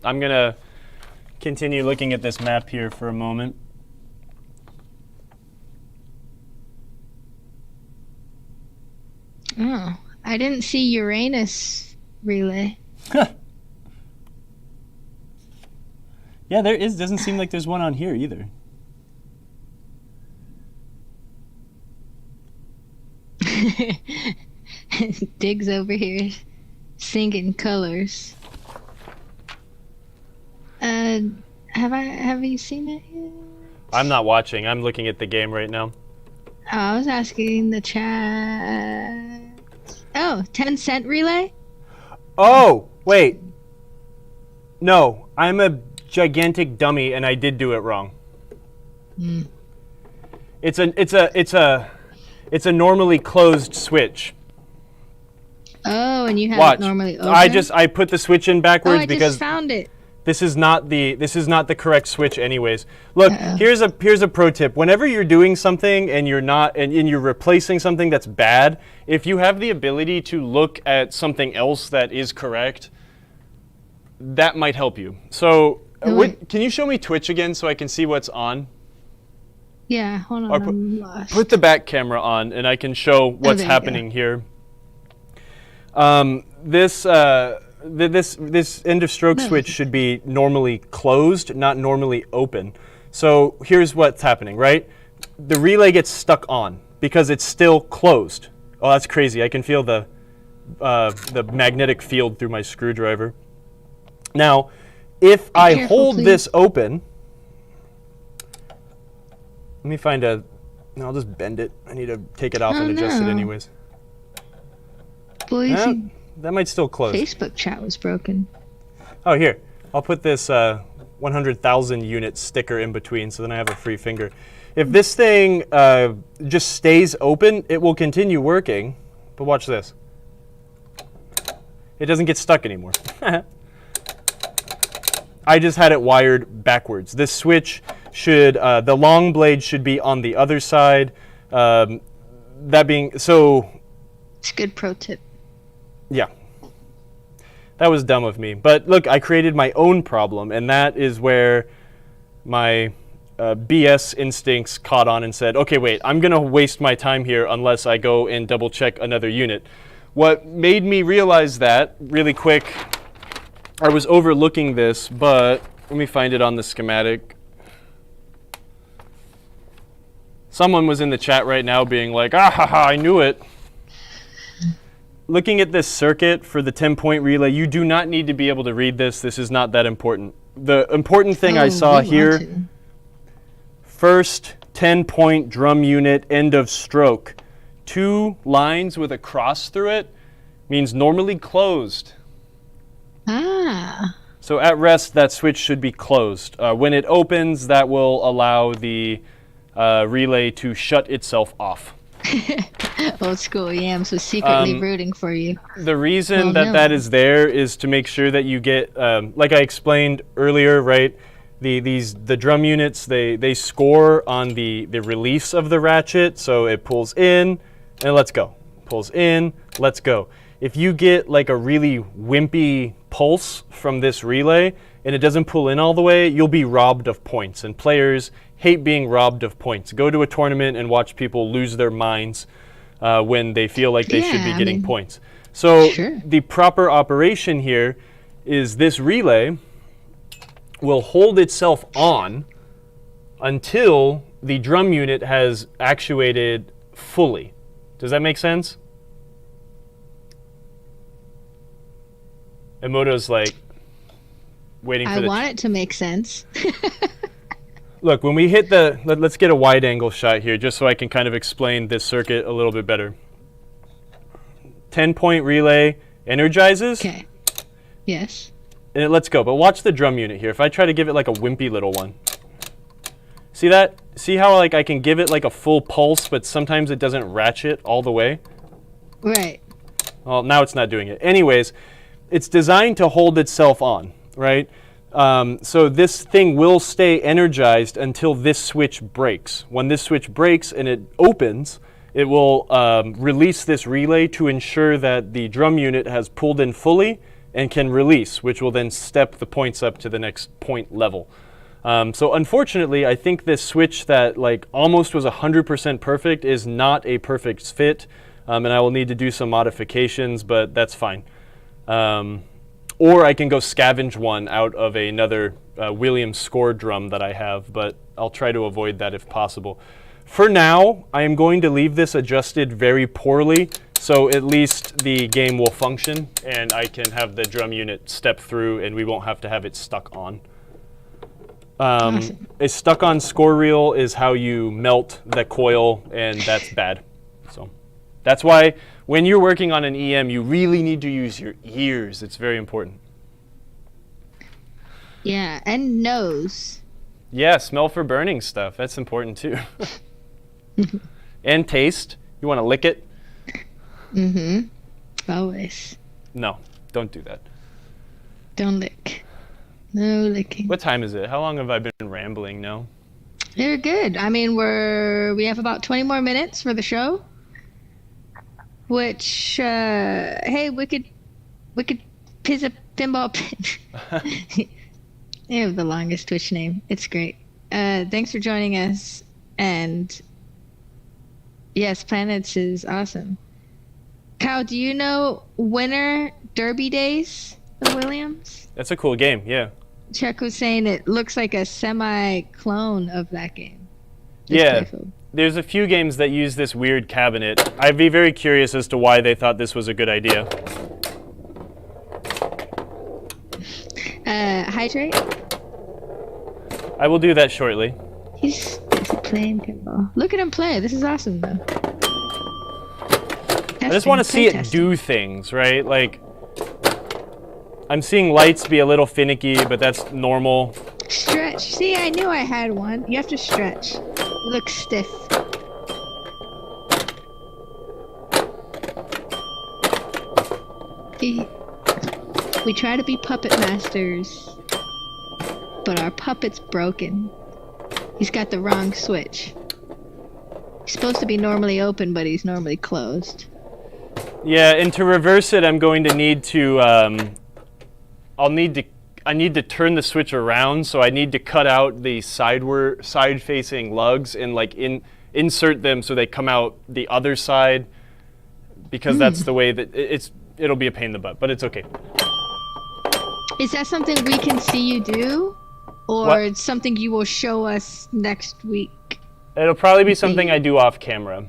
S2: I'm going to continue looking at this map here for a moment.
S1: Oh, I didn't see Uranus relay.
S2: Yeah, there is. Doesn't seem like there's one on here either.
S1: Diggs over here singing colors. Have you seen it yet?
S2: I'm not watching. I'm looking at the game right now.
S1: Oh, I was asking the chat. Oh, 10-cent relay?
S3: Oh, wait. No, I'm a gigantic dummy and I did do it wrong.
S1: Mm.
S3: It's a normally closed switch.
S1: Oh, and you have
S3: Watch.
S1: it normally open?
S3: I put the switch in backwards
S1: I
S3: because
S1: just found it.
S3: this is not the correct switch anyways. Look, here's a pro tip. Whenever you're doing something and you're replacing something that's bad, if you have the ability to look at something else that is correct, that might help you. So, can you show me Twitch again so I can see what's on?
S1: Yeah, hold on. I'm lost.
S3: Put the back camera on and I can show what's happening here. this this end of stroke switch should be normally closed, not normally open. So here's what's happening, right? The relay gets stuck on because it's still closed. Oh, that's crazy. I can feel the magnetic field through my screwdriver. Now, if I hold this open, let me find a, no, I'll just bend it. I need to take it off and adjust it anyways.
S1: Boy,
S3: that might still close.
S1: Facebook chat was broken.
S3: Oh, here. I'll put this 100,000 unit sticker in between so then I have a free finger. If this thing just stays open, it will continue working. But watch this. It doesn't get stuck anymore. I just had it wired backwards. This switch should, the long blade should be on the other side. That being, so.
S1: It's a good pro tip.
S3: Yeah. That was dumb of me. But look, I created my own problem, and that is where my BS instincts caught on and said, okay, wait, I'm going to waste my time here unless I go and double check another unit. What made me realize that, really quick, I was overlooking this, but let me find it on the schematic. Someone was in the chat right now being like, ah, ha, ha, I knew it. Looking at this circuit for the 10-point relay, you do not need to be able to read this. This is not that important. The important thing I saw here, first 10-point drum unit, end of stroke. 2 lines with a cross through it means normally closed.
S1: Ah.
S3: So at rest, that switch should be closed. When it opens, that will allow the relay to shut itself off.
S1: Old school Yams was secretly rooting for you.
S3: The reason that is there is to make sure that you get, like I explained earlier, right? The drum units, they score on the release of the ratchet, so it pulls in and let's go. Pulls in, let's go. If you get like a really wimpy pulse from this relay and it doesn't pull in all the way, you'll be robbed of points. And players hate being robbed of points. Go to a tournament and watch people lose their minds when they feel like they should be getting points. So the proper operation here is this relay will hold itself on until the drum unit has actuated fully. Does that make sense? Emoto's like waiting for
S1: I want it to make sense.
S3: Look, when we hit the, let's get a wide angle shot here just so I can kind of explain this circuit a little bit better. 10-point relay energizes.
S1: Okay. Yes.
S3: And it lets go. But watch the drum unit here. If I try to give it like a wimpy little one. See that? See how like I can give it like a full pulse, but sometimes it doesn't ratchet all the way?
S1: Right.
S3: Well, now it's not doing it. Anyways, it's designed to hold itself on, right? So this thing will stay energized until this switch breaks. When this switch breaks and it opens, it will release this relay to ensure that the drum unit has pulled in fully and can release, which will then step the points up to the next point level. So unfortunately, I think this switch that like almost was 100% perfect is not a perfect fit, and I will need to do some modifications, but that's fine. Or I can go scavenge one out of another Williams score drum that I have, but I'll try to avoid that if possible. For now, I am going to leave this adjusted very poorly, so at least the game will function, and I can have the drum unit step through, and we won't have to have it stuck on.
S1: Awesome.
S3: A stuck-on score reel is how you melt the coil, and that's bad. So that's why when you're working on an EM, you really need to use your ears. It's very important.
S1: Yeah, and nose.
S3: Yeah, smell for burning stuff. That's important too. And taste. You want to lick it?
S1: Mm-hmm. Always.
S3: No, don't do that.
S1: Don't lick. No licking.
S3: What time is it? How long have I been rambling now?
S1: You're good. I mean, we have about 20 more minutes for the show. Which, hey, wicked pizza pinball pin. You have the longest Twitch name. It's great. Thanks for joining us. And yes, Planets is awesome. Kyle, do you know Winter Derby Days of Williams?
S3: That's a cool game, yeah.
S1: Chuck was saying it looks like a semi-clone of that game.
S3: Yeah, there's a few games that use this weird cabinet. I'd be very curious as to why they thought this was a good idea.
S1: Hydrate?
S3: I will do that shortly.
S1: He's playing pinball. Look at him play. This is awesome, though.
S3: I just want to see it do things, right? Like, I'm seeing lights be a little finicky, but that's normal.
S1: Stretch. See, I knew I had one. You have to stretch. You look stiff. We try to be puppet masters, but our puppet's broken. He's got the wrong switch. He's supposed to be normally open, but he's normally closed.
S3: Yeah, and to reverse it, I'm going to need to, I need to turn the switch around, so I need to cut out the side-facing lugs and like insert them so they come out the other side, because that's the way that it'll be a pain in the butt, but it's okay.
S1: Is that something we can see you do, or it's something you will show us next week?
S3: It'll probably be something I do off camera,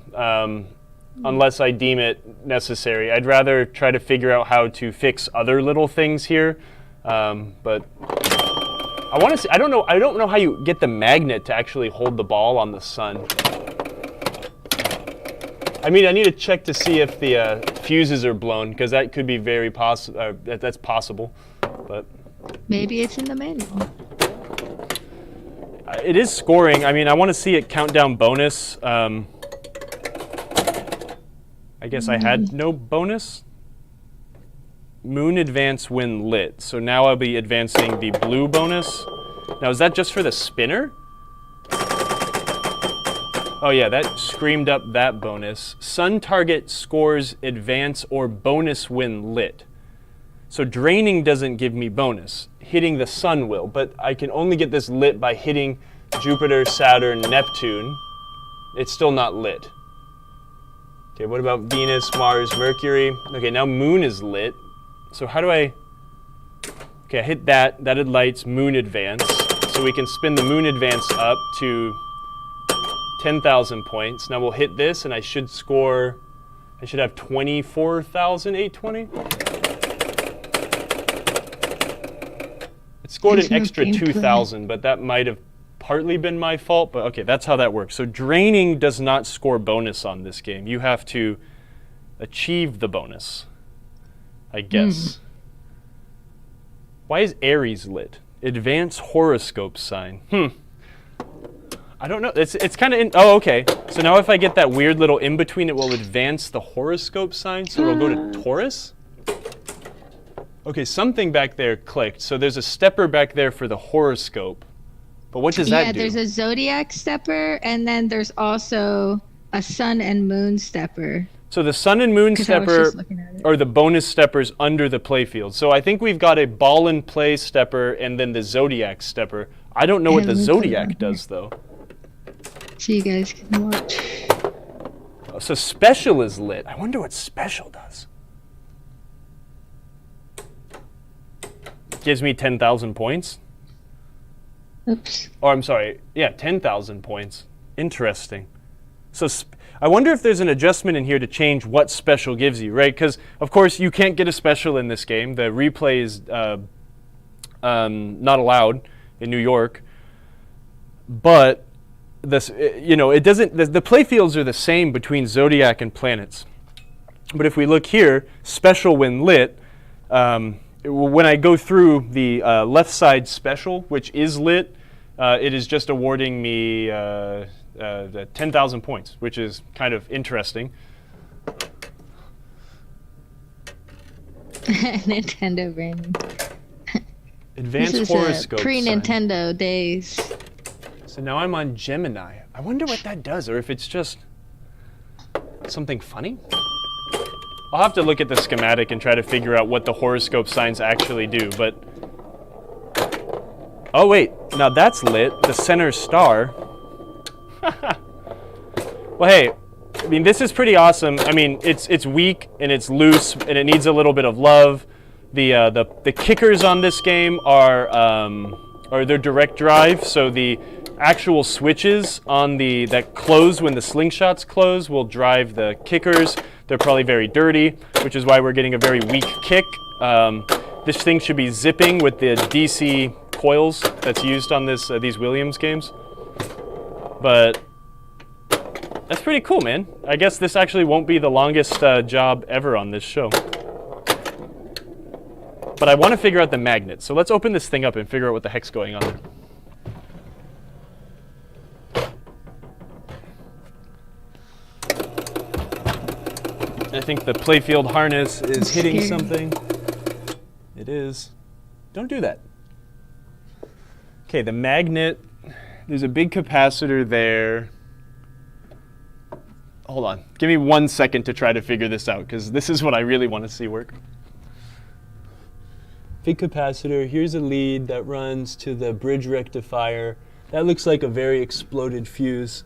S3: unless I deem it necessary. I'd rather try to figure out how to fix other little things here, but I want to see. I don't know how you get the magnet to actually hold the ball on the sun. I mean, I need to check to see if the fuses are blown, because that could be very possible. That's possible, but
S1: maybe it's in the manual.
S3: It is scoring. I mean, I want to see it count down bonus. I guess I had no bonus. Moon advance when lit. So now I'll be advancing the blue bonus. Now, is that just for the spinner? Oh yeah, that screamed up that bonus. Sun target scores advance or bonus when lit. So draining doesn't give me bonus. Hitting the sun will, but I can only get this lit by hitting Jupiter, Saturn, Neptune. It's still not lit. Okay, what about Venus, Mars, Mercury? Okay, now moon is lit. So how do I... Okay, I hit that. That lights moon advance. So we can spin the moon advance up to 10,000 points. Now we'll hit this, and I should score... I should have 24,820. It scored an extra 2,000, but that might have partly been my fault. But okay, that's how that works. So draining does not score bonus on this game. You have to achieve the bonus, I guess. Why is Aries lit? Advance horoscope sign. I don't know. It's kind of in. Oh, okay. So now if I get that weird little in between, it will advance the horoscope sign. So it'll go to Taurus. Okay, something back there clicked. So there's a stepper back there for the horoscope. But what does that do?
S1: Yeah, there's a Zodiac stepper, and then there's also a sun and moon stepper.
S3: So the sun and moon stepper are the bonus steppers under the playfield. So I think we've got a ball and play stepper and then the Zodiac stepper. I don't know what the Zodiac does, though.
S1: So you guys can watch.
S3: Oh, so special is lit. I wonder what special does. Gives me 10,000 points.
S1: Oops.
S3: Oh, I'm sorry. Yeah, 10,000 points. Interesting. So I wonder if there's an adjustment in here to change what special gives you, right? Because, of course, you can't get a special in this game. The replay is not allowed in New York. But, this, you know, it doesn't. The playfields are the same between Zodiac and Planets. But if we look here, special when lit, when I go through the left side special, which is lit, it is just awarding me 10,000 points, which is kind of interesting.
S1: Nintendo branding.
S3: Advanced horoscope.
S1: Pre-Nintendo days.
S3: So now I'm on Gemini. I wonder what that does, or if it's just something funny. I'll have to look at the schematic and try to figure out what the horoscope signs actually do, but... Oh wait, now that's lit, the center star. Well hey, I mean, this is pretty awesome. I mean, it's weak and it's loose and it needs a little bit of love. The kickers on this game are they're direct drive, so the actual switches on that close when the slingshots close will drive the kickers. They're probably very dirty, which is why we're getting a very weak kick. This thing should be zipping with the DC coils that's used on these Williams games. But that's pretty cool, man. I guess this actually won't be the longest job ever on this show. But I want to figure out the magnet, so let's open this thing up and figure out what the heck's going on there. I think the playfield harness is hitting something. It is. Don't do that. Okay, the magnet, there's a big capacitor there. Hold on, give me 1 second to try to figure this out, because this is what I really want to see work. Big capacitor, here's a lead that runs to the bridge rectifier. That looks like a very exploded fuse.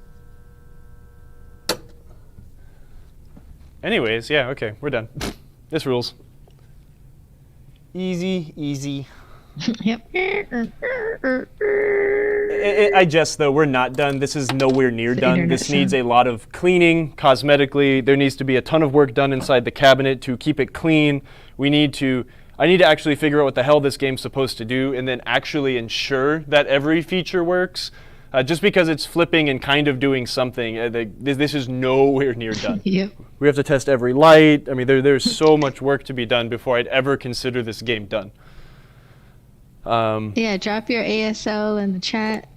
S3: Anyways, yeah, okay, we're done. This rules. Easy, easy.
S1: Yep.
S3: I jest, though, we're not done. This is nowhere near done. This needs a lot of cleaning cosmetically. There needs to be a ton of work done inside the cabinet to keep it clean. I need to actually figure out what the hell this game's supposed to do and then actually ensure that every feature works. Just because it's flipping and kind of doing something, this is nowhere near done.
S1: Yep.
S3: We have to test every light. I mean, there's so much work to be done before I'd ever consider this game done.
S1: Yeah, drop your ASL in the chat.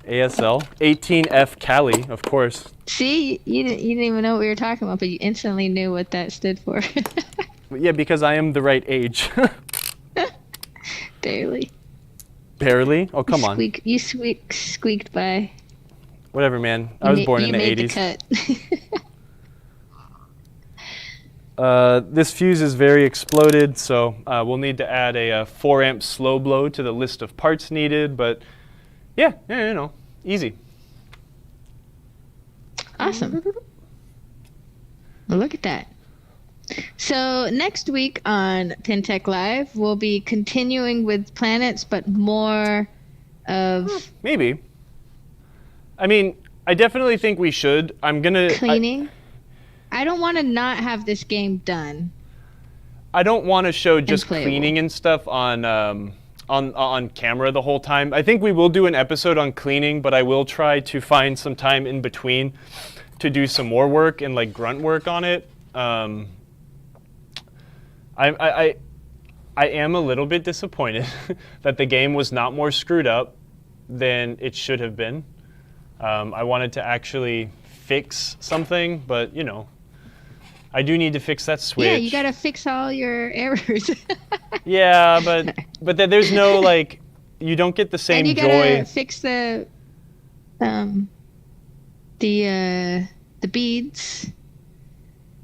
S3: ASL, 18F Cali, of course.
S1: See, you didn't even know what we were talking about, but you instantly knew what that stood for.
S3: Yeah, because I am the right age.
S1: Barely.
S3: Barely? Oh, come on.
S1: You squeaked by.
S3: Whatever, man. I was born in the 80s.
S1: The cut.
S3: This fuse is very exploded, so we'll need to add a 4 amp slow blow to the list of parts needed, but yeah, you know, easy.
S1: Awesome. Well, look at that. So next week on PinTech Live, we'll be continuing with planets, but more of...
S3: Maybe. I mean, I definitely think we should. I'm going to...
S1: Cleaning? I don't want to not have this game done.
S3: I don't want to show just
S1: playable.
S3: cleaning and stuff on camera the whole time. I think we will do an episode on cleaning, but I will try to find some time in between to do some more work and like grunt work on it. I am a little bit disappointed that the game was not more screwed up than it should have been. I wanted to actually fix something, but you know, I do need to fix that switch.
S1: Yeah, you gotta fix all your errors.
S3: Yeah, but there's no like, you don't get the same
S1: and you
S3: joy.
S1: gotta fix the beads.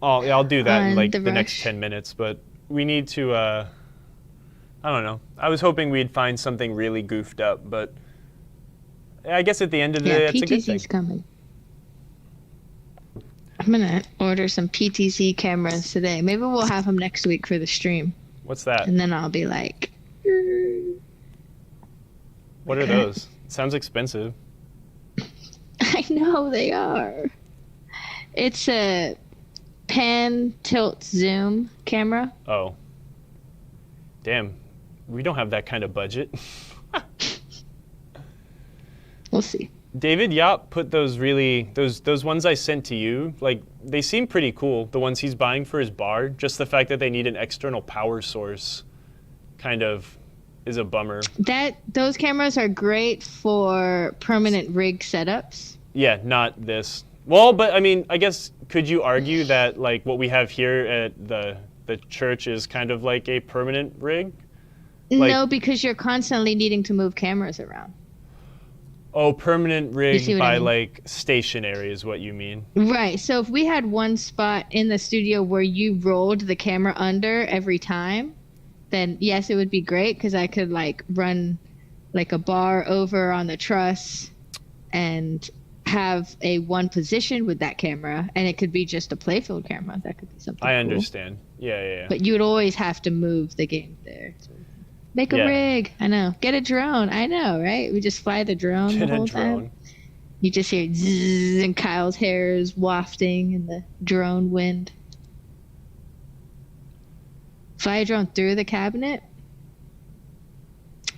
S3: Oh, yeah, I'll do that in like the
S1: rush.
S3: next 10 minutes, but we need to, I don't know. I was hoping we'd find something really goofed up, but I guess at the end of the day, it's a good thing.
S1: PTZ's coming. I'm gonna order some PTZ cameras today. Maybe we'll have them next week for the stream.
S3: What's that?
S1: And then I'll be like...
S3: What are those? Sounds expensive.
S1: I know they are. It's a pan, tilt, zoom camera.
S3: Oh. Damn. We don't have that kind of budget.
S1: We'll see.
S3: David Yap put those those ones I sent to you, like, they seem pretty cool. The ones he's buying for his bar. Just the fact that they need an external power source kind of is a bummer.
S1: Those cameras are great for permanent rig setups.
S3: Yeah, not this. Well, but I mean, I guess, could you argue that like what we have here at the church is kind of like a permanent rig? Like,
S1: no, because you're constantly needing to move cameras around.
S3: Oh, permanent rig by
S1: I mean?
S3: like stationary is what you mean.
S1: Right. So if we had one spot in the studio where you rolled the camera under every time, then yes, it would be great because I could like run like a bar over on the truss and have a one position with that camera, and it could be just a playfield camera. That could be something.
S2: I
S1: cool.
S2: understand. Yeah.
S1: But you would always have to move the game there. So make a
S2: Yeah.
S1: rig. I know. Get a drone. I know, right? We just fly the drone
S2: Get
S1: the
S2: a
S1: whole
S2: drone.
S1: time. You just hear zzz, and Kyle's hair is wafting in the drone wind. Fly a drone through the cabinet?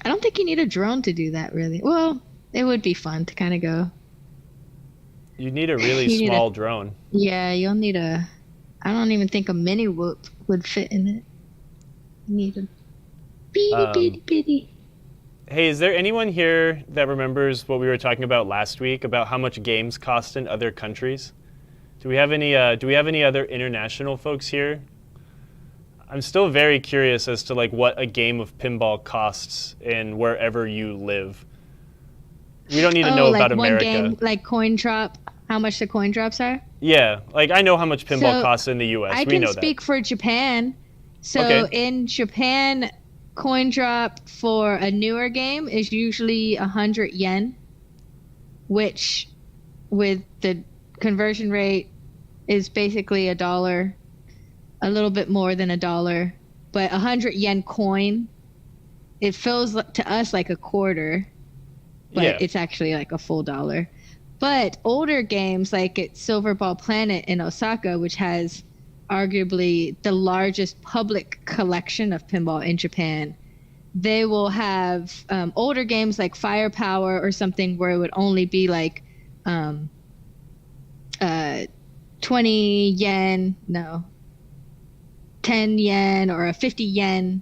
S1: I don't think you need a drone to do that, really. Well, it would be fun to kind of go.
S2: You need a really
S1: You need
S2: small drone.
S1: Yeah, you'll need a. I don't even think a mini whoop would fit in it. You need a bitty.
S2: Hey, is there anyone here that remembers what we were talking about last week about how much games cost in other countries? Do we have any other international folks here? I'm still very curious as to like what a game of pinball costs in wherever you live. We don't need to know
S1: like
S2: about America.
S1: One game, like coin drop. How much the coin drops are?
S2: Yeah, like I know how much pinball
S1: So,
S2: costs in the U.S.
S1: I
S2: We
S1: can
S2: know
S1: speak for Japan. So
S2: Okay.
S1: in Japan, coin drop for a newer game is usually 100 yen, which with the conversion rate is basically $1, a little bit more than $1. But 100 yen coin, it feels to us like a quarter, but
S2: Yeah.
S1: it's actually like a full dollar. But older games like at Silverball Planet in Osaka, which has arguably the largest public collection of pinball in Japan, they will have older games like Firepower or something where it would only be like 20 yen, no, 10 yen or a 50 yen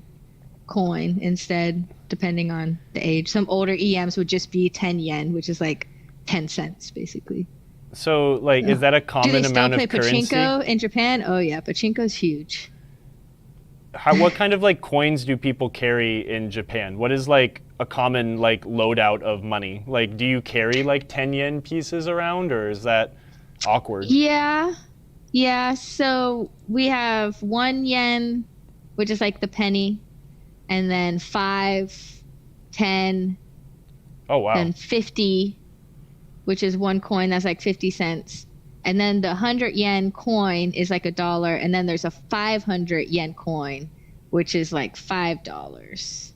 S1: coin instead, depending on the age. Some older EMs would just be 10 yen, which is like 10 cents basically.
S2: So, like, is that a
S1: Do
S2: common
S1: they still
S2: amount
S1: play
S2: of currency?
S1: pachinko in Japan? Oh yeah, pachinko's huge.
S2: What kind of like coins do people carry in Japan? What is like a common like loadout of money? Like, do you carry like 10 yen pieces around, or is that awkward?
S1: Yeah. So we have 1 yen, which is like the penny, and then 5, 10,
S2: Oh wow.
S1: then 50, which is one coin that's like 50 cents. And then the 100 yen coin is like $1, and then there's a 500 yen coin, which is like $5.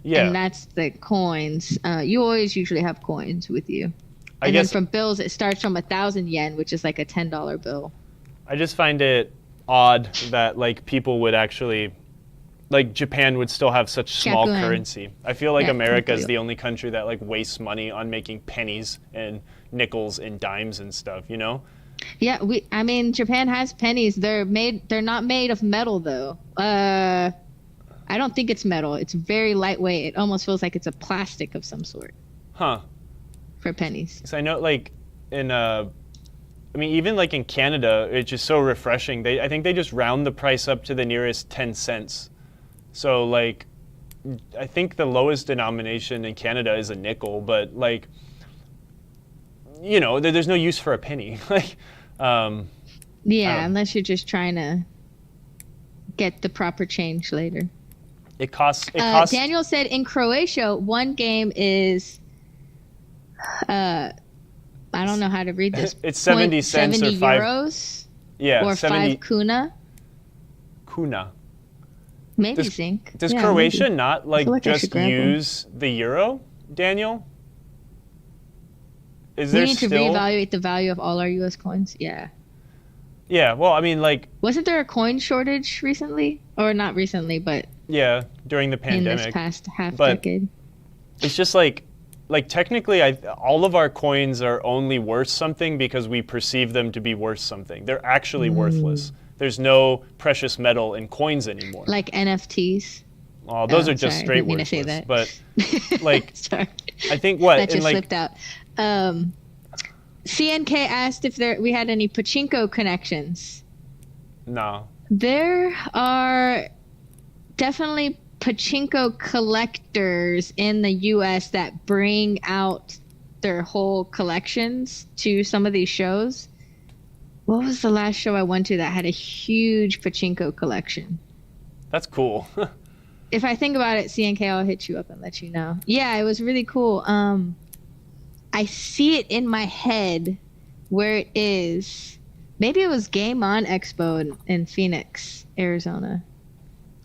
S2: Yeah.
S1: And that's the coins. You always usually have coins with you.
S2: I
S1: And
S2: guess
S1: then from bills, it starts from 1,000 yen, which is like a $10 bill.
S2: I just find it odd that like people would actually, like Japan would still have such small
S1: Gyakuen.
S2: currency. I feel like
S1: Yeah,
S2: America is
S1: completely.
S2: the only country that like wastes money on making pennies and nickels and dimes and stuff, you know?
S1: Yeah, I mean, Japan has pennies. They're not made of metal though. I don't think it's metal. It's very lightweight. It almost feels like it's a plastic of some sort
S2: Huh.
S1: for pennies.
S2: So I know like in I mean even like in Canada, it's just so refreshing. I think they just round the price up to the nearest 10 cents. So like I think the lowest denomination in Canada is a nickel, but like you know, there's no use for a penny. Like
S1: Yeah, unless you're just trying to get the proper change later.
S2: it costs
S1: Daniel said in Croatia, one game is, I don't know how to read this.
S2: It's 70 cents or
S1: 70
S2: 5
S1: euros
S2: yeah,
S1: or
S2: 70
S1: 5 kuna.
S2: kuna.
S1: Maybe
S2: Does-
S1: Zinc.
S2: Does
S1: Yeah,
S2: Croatia
S1: maybe.
S2: not like
S1: feel like I should
S2: just
S1: grab one.
S2: use the euro, Daniel? Is
S1: We
S2: there
S1: need to
S2: still
S1: reevaluate the value of all our U.S. coins. Yeah.
S2: Yeah, well, I mean like
S1: Wasn't there a coin shortage recently? Or not recently, but
S2: yeah, during the
S1: in this
S2: pandemic.
S1: past half
S2: But-
S1: decade.
S2: It's just like technically all of our coins are only worth something because we perceive them to be worth something. They're actually worthless. There's no precious metal in coins anymore.
S1: Like NFTs.
S2: Well, those
S1: Oh,
S2: are just
S1: sorry,
S2: straight
S1: didn't mean to say
S2: worthless.
S1: that.
S2: But like
S1: Sorry.
S2: I think what
S1: That
S2: in
S1: just
S2: like
S1: slipped out. CNK asked if we had any pachinko connections.
S2: no.
S1: There are definitely pachinko collectors in the US that bring out their whole collections to some of these shows. What was the last show I went to that had a huge pachinko collection?
S2: That's cool.
S1: If I think about it, CNK, I'll hit you up and let you know. Yeah, it was really cool. I see it in my head where it is. Maybe it was Game On Expo in Phoenix, Arizona.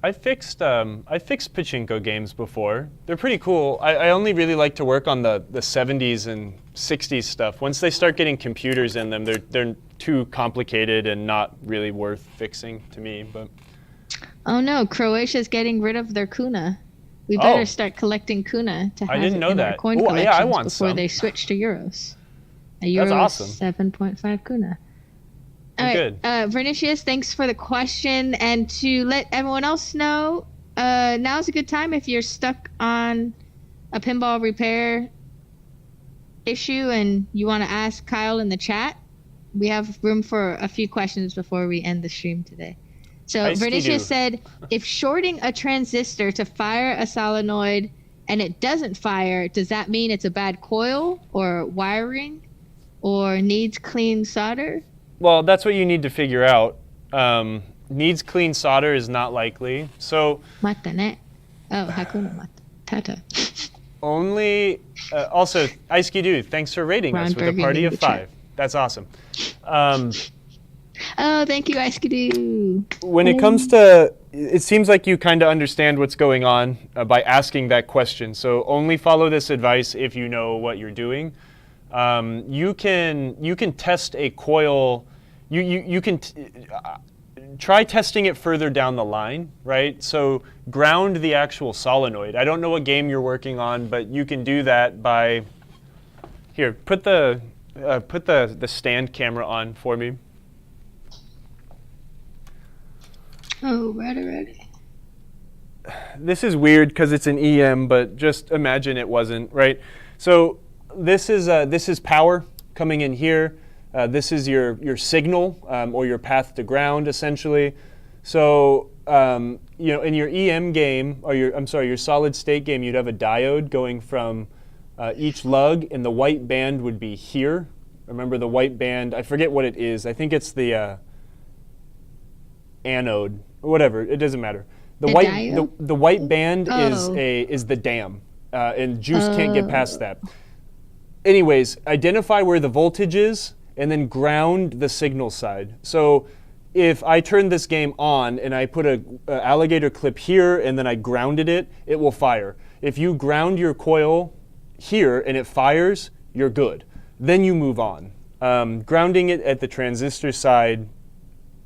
S2: I fixed pachinko games before. They're pretty cool. I only really like to work on the 70s and 60s stuff. Once they start getting computers in them, they're too complicated and not really worth fixing to me. But
S1: oh no, Croatia's getting rid of their kuna. We better start collecting kuna to have
S2: didn't
S1: it
S2: know
S1: in
S2: that.
S1: our coin
S2: Ooh,
S1: collections
S2: yeah, I want
S1: before
S2: some.
S1: they switch to euros. A euro
S2: That's
S1: is
S2: awesome.
S1: 7.5 kuna. All right,
S2: Good.
S1: Vernicius, thanks for the question. And to let everyone else know, now's a good time if you're stuck on a pinball repair issue and you want to ask Kyle in the chat. We have room for a few questions before we end the stream today. So Vernicius said, if shorting a transistor to fire a solenoid and it doesn't fire, does that mean it's a bad coil or wiring or needs clean solder?
S2: Well, that's what you need to figure out. Needs clean solder is not likely. So
S1: Mata ne. Oh, hakuna matata.
S2: only, also, Aiskidu, thanks for rating us with a party of 5. That's awesome.
S1: Oh, thank you, Aiskidoo.
S2: When it comes to, it seems like you kind of understand what's going on by asking that question. So only follow this advice if you know what you're doing. You can test a coil. You can try testing it further down the line, right? So ground the actual solenoid. I don't know what game you're working on, but you can do that by here. Put the stand camera on for me.
S1: Oh, ready.
S2: This is weird because it's an EM, but just imagine it wasn't, right? So this is power coming in here. This is your signal or your path to ground, essentially. So in your EM game or your solid state game, you'd have a diode going from each lug, and the white band would be here. Remember the white band? I forget what it is. I think it's the anode or whatever. It doesn't matter. The white band is the dam, and juice can't get past that. Anyways, identify where the voltage is, and then ground the signal side. So if I turn this game on and I put a alligator clip here and then I grounded it, it will fire. If you ground your coil here and it fires, you're good. Then you move on. Grounding it at the transistor side,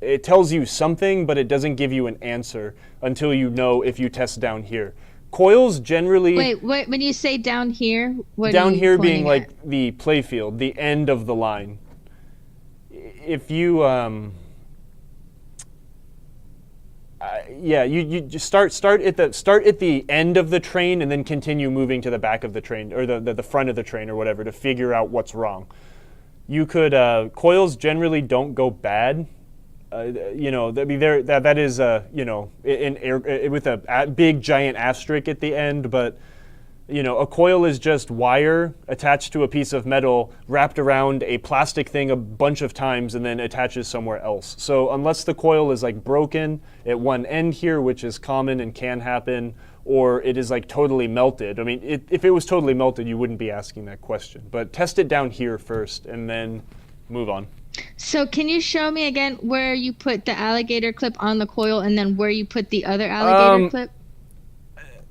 S2: it tells you something, but it doesn't give you an answer until you know if you test down here. Coils generally...
S1: Wait, when you say down here, what
S2: down
S1: are you
S2: here being
S1: pointing
S2: like
S1: at?
S2: the play field, the end of the line. If you you just start at the end of the train and then continue moving to the back of the train or the front of the train or whatever to figure out what's wrong. You could coils generally don't go bad. That is with a big giant asterisk at the end, but a coil is just wire attached to a piece of metal wrapped around a plastic thing a bunch of times and then attaches somewhere else. So unless the coil is like broken at one end here, which is common and can happen, or it is like totally melted. I mean, if it was totally melted, you wouldn't be asking that question. But test it down here first and then move on.
S1: So can you show me again where you put the alligator clip on the coil and then where you put the other alligator clip?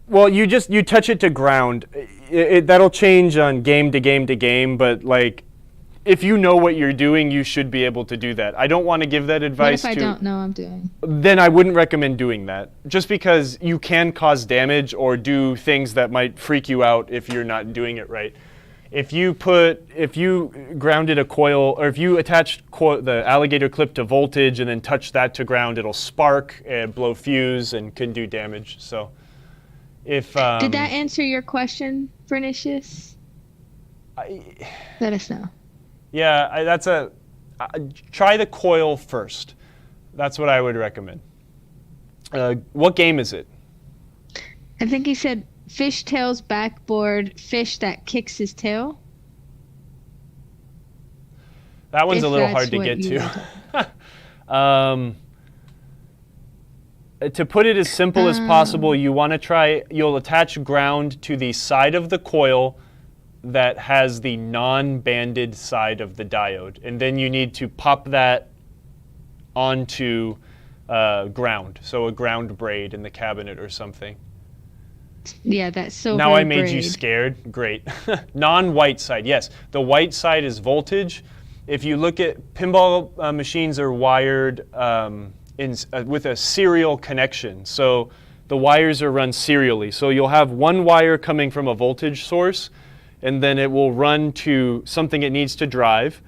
S2: Well, you touch it to ground. That'll change on game to game to game, but like, if you know what you're doing, you should be able to do that. I don't want to give that advice.
S1: What if I don't know I'm doing?
S2: Then I wouldn't recommend doing that. Just because you can cause damage or do things that might freak you out if you're not doing it right. If you grounded a coil, or if you attached the alligator clip to voltage and then touch that to ground, it'll spark and blow fuse and can do damage. So. If
S1: did that answer your question, Vernicius? Let us know.
S2: Yeah, try the coil first. That's what I would recommend. What game is it?
S1: I think he said fishtail's backboard, fish that kicks his tail.
S2: That one's a little hard to get to. To put it as simple as possible, you'll attach ground to the side of the coil that has the non-banded side of the diode, and then you need to pop that onto ground, so a ground braid in the cabinet or something.
S1: Yeah, that's so.
S2: Now I made you scared. Great. Non-white side. Yes, the white side is voltage. If you look at pinball machines are wired with a serial connection, so the wires are run serially. So you'll have one wire coming from a voltage source, and then it will run to something it needs to drive,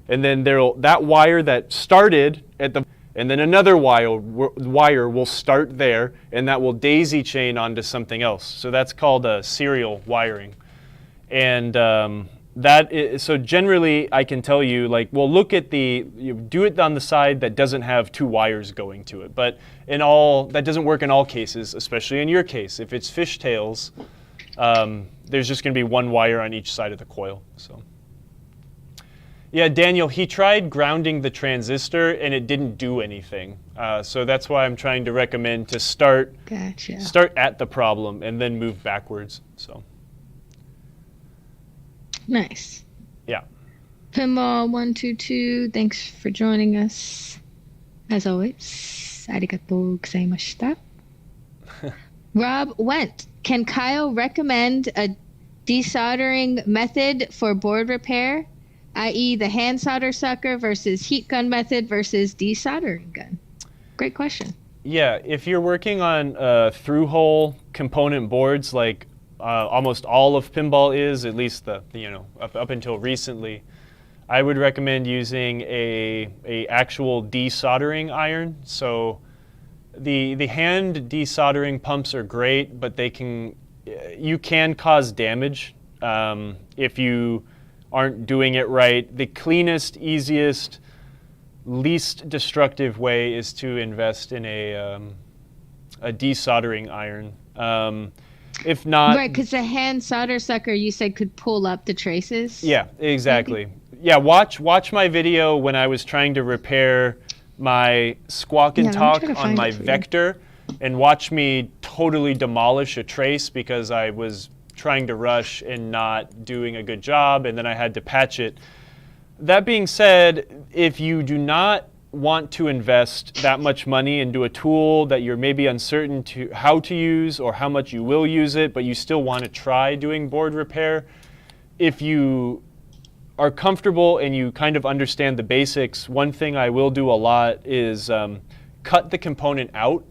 S2: and then that wire that started at the, and then another wire will start there, and that will daisy chain onto something else. So that's called serial wiring. And so generally I can tell you, like, well, look at you do it on the side that doesn't have two wires going to it. But that doesn't work in all cases, especially in your case. If it's fishtails, there's just going to be one wire on each side of the coil. So, yeah, Daniel, he tried grounding the transistor and it didn't do anything. So that's why I'm trying to recommend to start at the problem and then move backwards. So.
S1: Nice.
S2: Yeah.
S1: Pinball 122, thanks for joining us. As always, arigatou gozaimashita. Rob Went, can Kyle recommend a desoldering method for board repair, i.e. the hand solder sucker versus heat gun method versus desoldering gun? Great question.
S2: Yeah, if you're working on through-hole component boards like almost all of pinball is, at least up until recently, I would recommend using a actual desoldering iron. So the hand desoldering pumps are great, but you can cause damage if you aren't doing it right. The cleanest, easiest, least destructive way is to invest in a desoldering iron. If not,
S1: right, because the hand solder sucker you said could pull up the traces.
S2: Yeah, exactly.
S1: Maybe?
S2: Yeah, watch my video when I was trying to repair my Squawk and Talk on my Vector, and watch me totally demolish a trace because I was trying to rush and not doing a good job, and then I had to patch it. That being said, if you do not want to invest that much money into a tool that you're maybe uncertain to how to use or how much you will use it, but you still want to try doing board repair, if you are comfortable and you kind of understand the basics, one thing I will do a lot is cut the component out.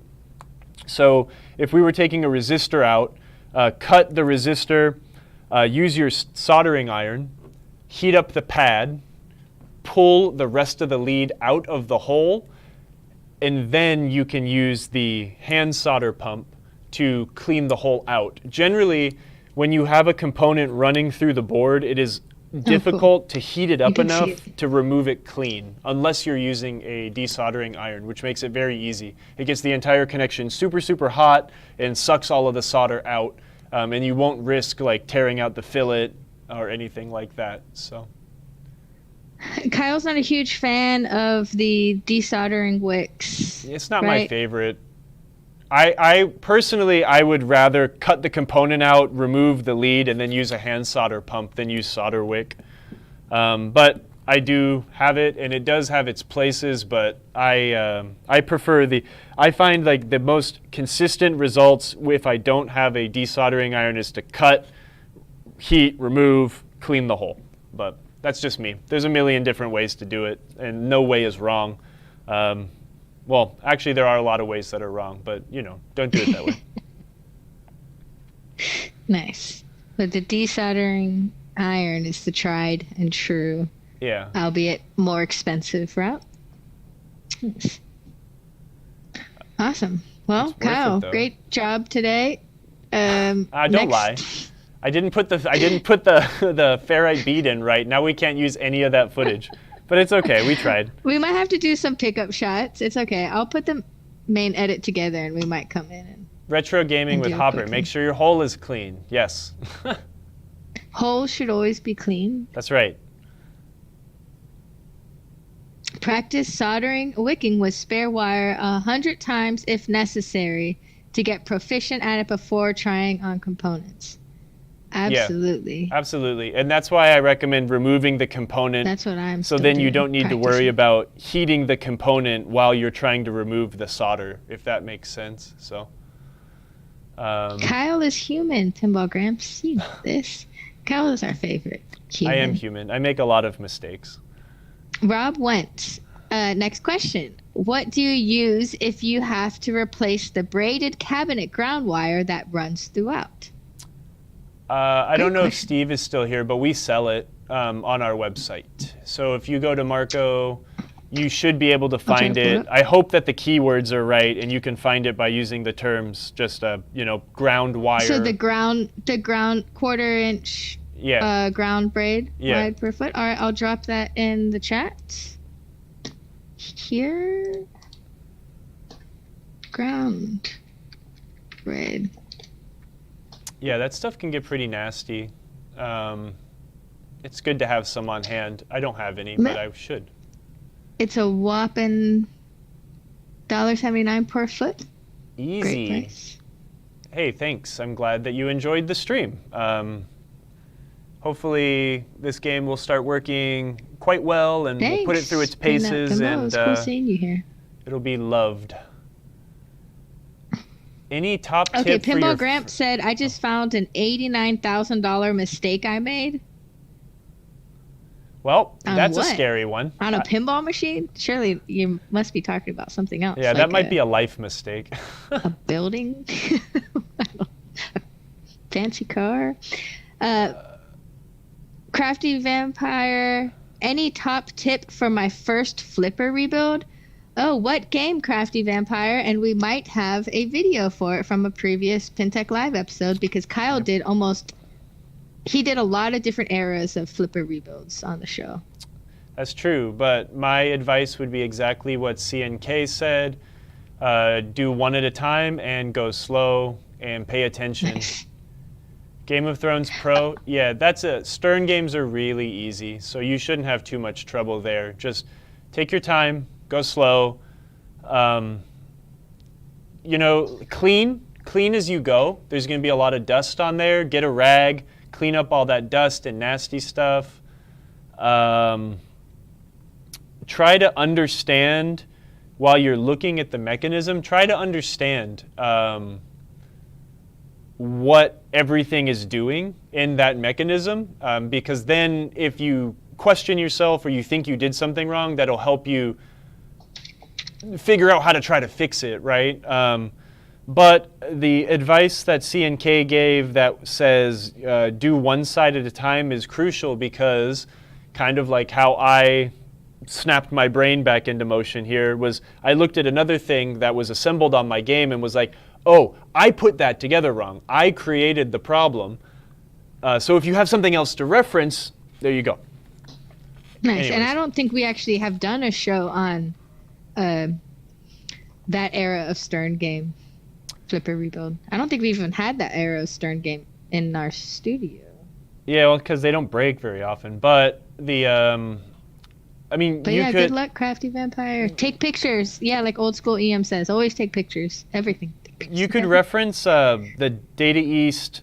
S2: So if we were taking a resistor out, cut the resistor, use your soldering iron, heat up the pad, pull the rest of the lead out of the hole, and then you can use the hand solder pump to clean the hole out. Generally, when you have a component running through the board, it is difficult to heat it up enough to remove it clean, unless you're using a desoldering iron, which makes it very easy. It gets the entire connection super, super hot and sucks all of the solder out, and you won't risk like tearing out the fillet or anything like that. So.
S1: Kyle's not a huge fan of the desoldering wicks.
S2: It's not my favorite. I personally, I would rather cut the component out, remove the lead, and then use a hand solder pump than use solder wick. But I do have it, and it does have its places, but I prefer I find like the most consistent results if I don't have a desoldering iron is to cut, heat, remove, clean the hole. But that's just me. There's a million different ways to do it, and no way is wrong. Well, actually, there are a lot of ways that are wrong, but, don't do it that way.
S1: Nice. But the desoldering iron is the tried and true, albeit more expensive route. Nice. Awesome. Well, Kyle, great job today.
S2: Don't lie. I didn't put the ferrite bead in right. Now we can't use any of that footage. But it's okay. We tried.
S1: We might have to do some pickup shots. It's okay. I'll put the main edit together, and we might come in and
S2: retro gaming with Hopper. Make sure your hole is clean. Yes.
S1: Holes should always be clean.
S2: That's right.
S1: Practice soldering wicking with spare wire 100 times if necessary to get proficient at it before trying on components. Absolutely.
S2: Yeah, absolutely. And that's why I recommend removing the component.
S1: That's what I'm
S2: So
S1: still
S2: then you
S1: doing,
S2: don't need to worry about heating the component while you're trying to remove the solder, if that makes sense. So
S1: Kyle is human, Pinball Gramps. You know this. Kyle is our favorite human.
S2: I am human. I make a lot of mistakes.
S1: Rob Wentz. Next question. What do you use if you have to replace the braided cabinet ground wire that runs throughout?
S2: I don't know if
S1: question.
S2: Steve is still here, but we sell it on our website. So if you go to Marco, you should be able to find
S1: pull it
S2: it.
S1: up.
S2: I hope that the keywords are right, and you can find it by using the terms, just ground wire.
S1: So the ground quarter-inch ground braid wide per foot. All right, I'll drop that in the chat. Here, ground braid.
S2: Yeah, that stuff can get pretty nasty. It's good to have some on hand. I don't have any, but I should.
S1: It's a whopping $1.79 per foot.
S2: Easy.
S1: Great price.
S2: Hey, thanks. I'm glad that you enjoyed the stream. Hopefully this game will start working quite well, and we'll put it through its paces, and
S1: it's cool seeing you here.
S2: it'll be loved. Any top tip
S1: Okay,
S2: for your
S1: Pinball Gramps said, I just found an $89,000 mistake I made.
S2: Well,
S1: On
S2: that's a
S1: what?
S2: scary one.
S1: On a pinball machine? Surely you must be talking about something else.
S2: Yeah, that might be a life mistake.
S1: a building, a fancy car. Crafty Vampire. Any top tip for my first flipper rebuild? Oh, what game, Crafty Vampire? And we might have a video for it from a previous PinTech Live episode, because Kyle did a lot of different eras of flipper rebuilds on the show.
S2: That's true, but my advice would be exactly what CNK said. Do one at a time and go slow and pay attention. Game of Thrones Pro, yeah, Stern games are really easy, so you shouldn't have too much trouble there. Just take your time, go slow. Clean as you go. There's going to be a lot of dust on there. Get a rag, clean up all that dust and nasty stuff. Try to understand while you're looking at the mechanism. Try to understand what everything is doing in that mechanism, because then if you question yourself or you think you did something wrong, that'll help you figure out how to try to fix it, right? But the advice that CNK gave that says do one side at a time is crucial, because kind of like how I snapped my brain back into motion here was I looked at another thing that was assembled on my game and was like, oh, I put that together wrong. I created the problem. So if you have something else to reference, there you go.
S1: Nice.
S2: Anyways.
S1: And I don't think we actually have done a show on that era of Stern game, flipper rebuild. I don't think we even had that era of Stern game in our studio.
S2: Yeah, well, because they don't break very often. But the,
S1: Good luck, Crafty Vampire. Take pictures. Yeah, like old school EM says, always take pictures. Everything. Take pictures.
S2: You could reference the Data East.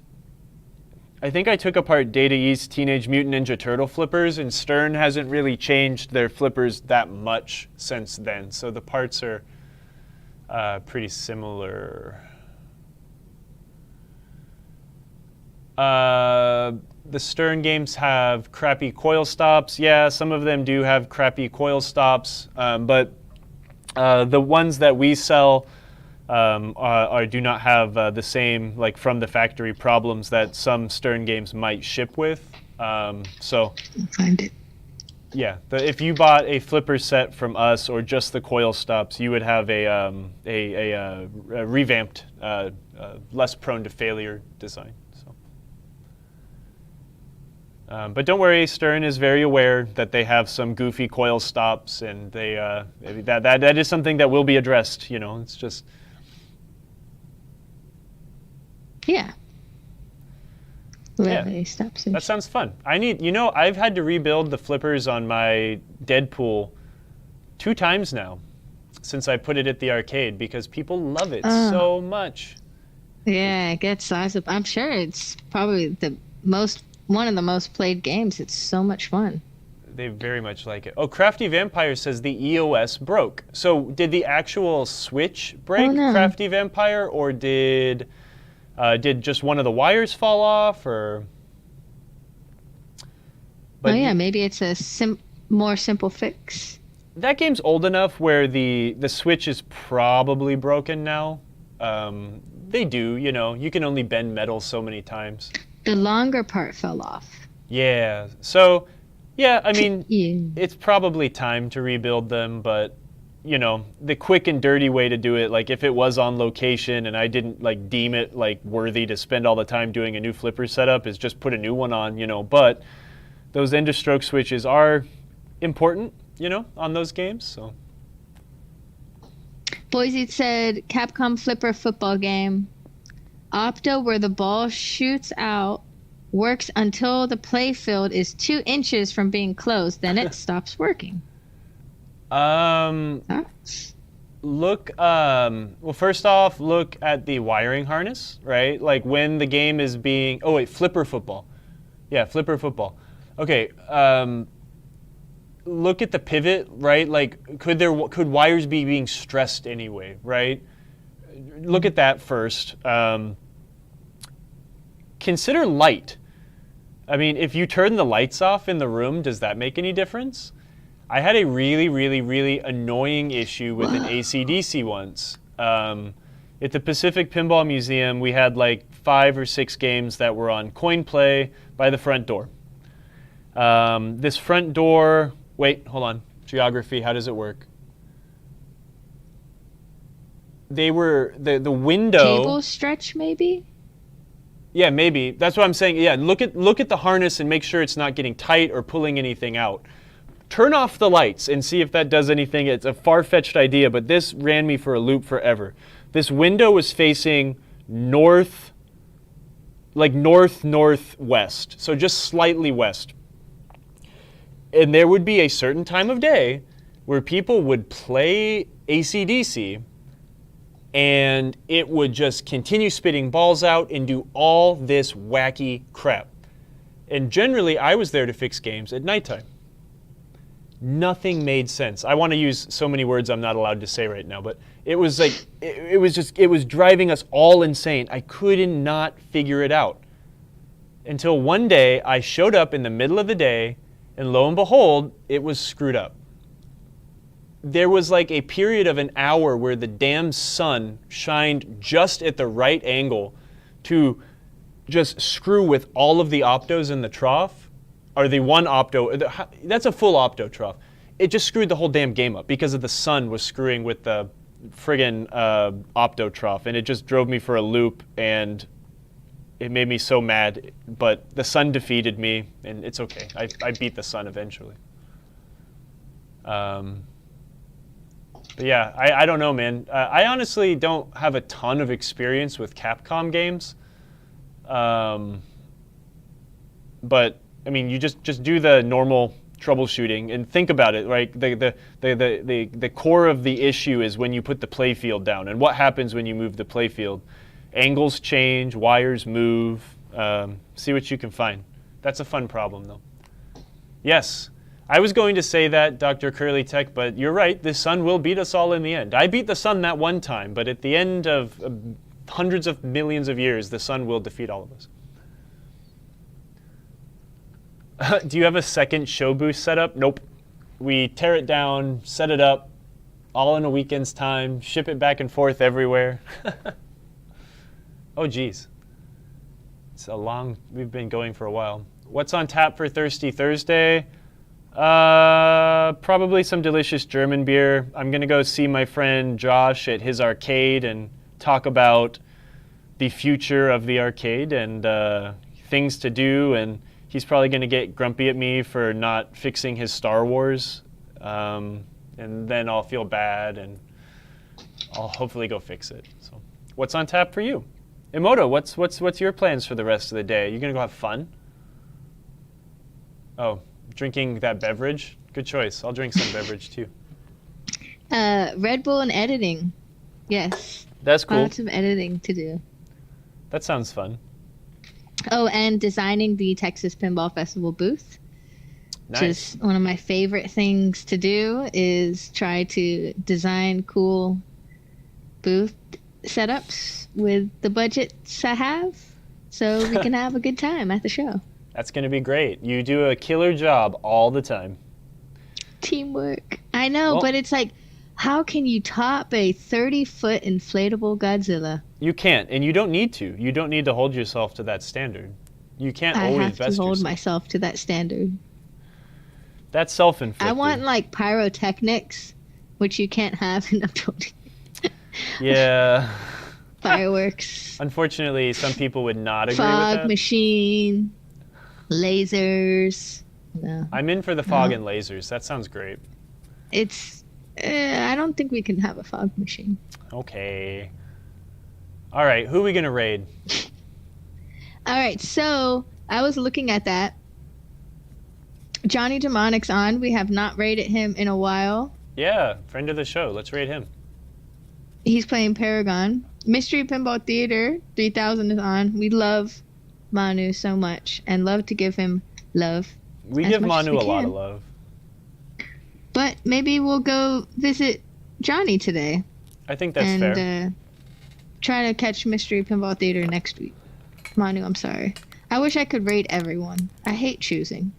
S2: I think I took apart Data East Teenage Mutant Ninja Turtle flippers, and Stern hasn't really changed their flippers that much since then. So the parts are pretty similar. The Stern games have crappy coil stops. Yeah, some of them do have crappy coil stops, but the ones that we sell do not have the same, like from the factory problems that some Stern games might ship with. So
S1: Find it.
S2: yeah, if you bought a flipper set from us or just the coil stops, you would have a revamped, less prone to failure design. But don't worry, Stern is very aware that they have some goofy coil stops, and they that is something that will be addressed. It's just
S1: Yeah. Stops and
S2: that sounds fun. I've had to rebuild the flippers on my Deadpool 2 times now since I put it at the arcade, because people love it so much.
S1: Yeah, it gets sizable. I'm sure it's probably the one of the most played games. It's so much fun.
S2: They very much like it. Oh, Crafty Vampire says the EOS broke. So did the actual Switch break,
S1: no.
S2: Crafty Vampire, or did just one of the wires fall off, or? But
S1: yeah, maybe it's a more simple fix.
S2: That game's old enough where the Switch is probably broken now. They do, you can only bend metal so many times.
S1: The longer part fell off.
S2: Yeah, so, yeah, I mean,
S1: Yeah.
S2: it's probably time to rebuild them, but, the quick and dirty way to do it, like if it was on location and I didn't like deem it like worthy to spend all the time doing a new flipper setup, is just put a new one on, but those end of stroke switches are important, on those games, so.
S1: Boise said Capcom Flipper football game. Opto where the ball shoots out works until the play field is 2 inches from being closed. Then it stops working.
S2: Look, well, first off, look at the wiring harness, right? Like when the game is being, oh wait, flipper football. Yeah, flipper football. Okay, look at the pivot, right? Like could wires be being stressed anyway, right? Look at that first. Consider light. I mean, if you turn the lights off in the room, does that make any difference? I had a really, really, really annoying issue with an AC/DC once. At the Pacific Pinball Museum, we had like 5 or 6 games that were on coin play by the front door. This front door, wait, hold on. Geography, how does it work? They were, the window.
S1: Cable stretch, maybe?
S2: Yeah, maybe. That's what I'm saying. Yeah, look at the harness and make sure it's not getting tight or pulling anything out. Turn off the lights and see if that does anything. It's a far-fetched idea, but this ran me for a loop forever. This window was facing north, like northwest, so just slightly west. And there would be a certain time of day where people would play AC/DC and it would just continue spitting balls out and do all this wacky crap. And generally, I was there to fix games at nighttime. Nothing made sense. I want to use so many words I'm not allowed to say right now, but it was like, it was driving us all insane. I couldn't not figure it out. Until one day, I showed up in the middle of the day, and lo and behold, it was screwed up. There was like a period of an hour where the damn sun shined just at the right angle to just screw with all of the optos in the trough, or the one opto. That's a full opto trough. It just screwed the whole damn game up because of the sun was screwing with the friggin' opto trough, and it just drove me for a loop, and it made me so mad. But the sun defeated me, and it's okay. I beat the sun eventually. But yeah, I don't know, man. I honestly don't have a ton of experience with Capcom games. But I mean, you just do the normal troubleshooting and think about it, right? The core of the issue is when you put the playfield down, and what happens when you move the playfield. Angles change, wires move. See what you can find. That's a fun problem, though. Yes. I was going to say that, Dr. Curly Tech, but you're right. The sun will beat us all in the end. I beat the sun that one time, but at the end of hundreds of millions of years, the sun will defeat all of us. Do you have a second show booth set up? Nope. We tear it down, set it up, all in a weekend's time, ship it back and forth everywhere. Oh, geez. We've been going for a while. What's on tap for Thirsty Thursday? Probably some delicious German beer. I'm going to go see my friend Josh at his arcade and talk about the future of the arcade and things to do. And he's probably going to get grumpy at me for not fixing his Star Wars. And then I'll feel bad and I'll hopefully go fix it. So, what's on tap for you? Emoto, what's your plans for the rest of the day? You going to go have fun? Oh. Drinking that beverage? Good choice. I'll drink some beverage too.
S1: Red Bull and editing. Yes.
S2: That's cool.
S1: Lots of editing to do.
S2: That sounds fun.
S1: Oh, and designing the Texas Pinball Festival booth.
S2: Nice.
S1: Just one of my favorite things to do is try to design cool booth setups with the budgets I have so we can have a good time at the show.
S2: That's going to be great. You do a killer job all the time.
S1: Teamwork. I know,
S2: Well,
S1: but it's like, how can you top a 30-foot inflatable Godzilla?
S2: you can't, and you don't need to. You don't need to hold yourself to that standard. You can't
S1: I
S2: always
S1: have to
S2: best
S1: hold
S2: yourself.
S1: myself to that standard.
S2: That's self-inflicted.
S1: I want like pyrotechnics, which you can't have in Uploading.
S2: Yeah.
S1: Fireworks,
S2: Unfortunately, some people would not agree with
S1: fog
S2: that.
S1: machine, lasers. No,
S2: I'm in for the fog and lasers. That sounds great.
S1: it's. I don't think we can have a fog machine.
S2: Okay. All right, who are we going to raid?
S1: All right, so I was looking at that. Johnny Demonic's on. We have not rated him in a while.
S2: Yeah, friend of the show. Let's raid him.
S1: He's playing Paragon. Mystery Pinball Theater 3000 is on. We love Manu so much and love to give him love.
S2: We
S1: As
S2: give
S1: much as
S2: Manu
S1: we
S2: a lot
S1: can.
S2: of love.
S1: But maybe we'll go visit Johnny today
S2: I think that's
S1: and
S2: fair.
S1: try to catch Mystery Pinball Theater next week. Manu, I'm sorry. I wish I could rate everyone. I hate choosing.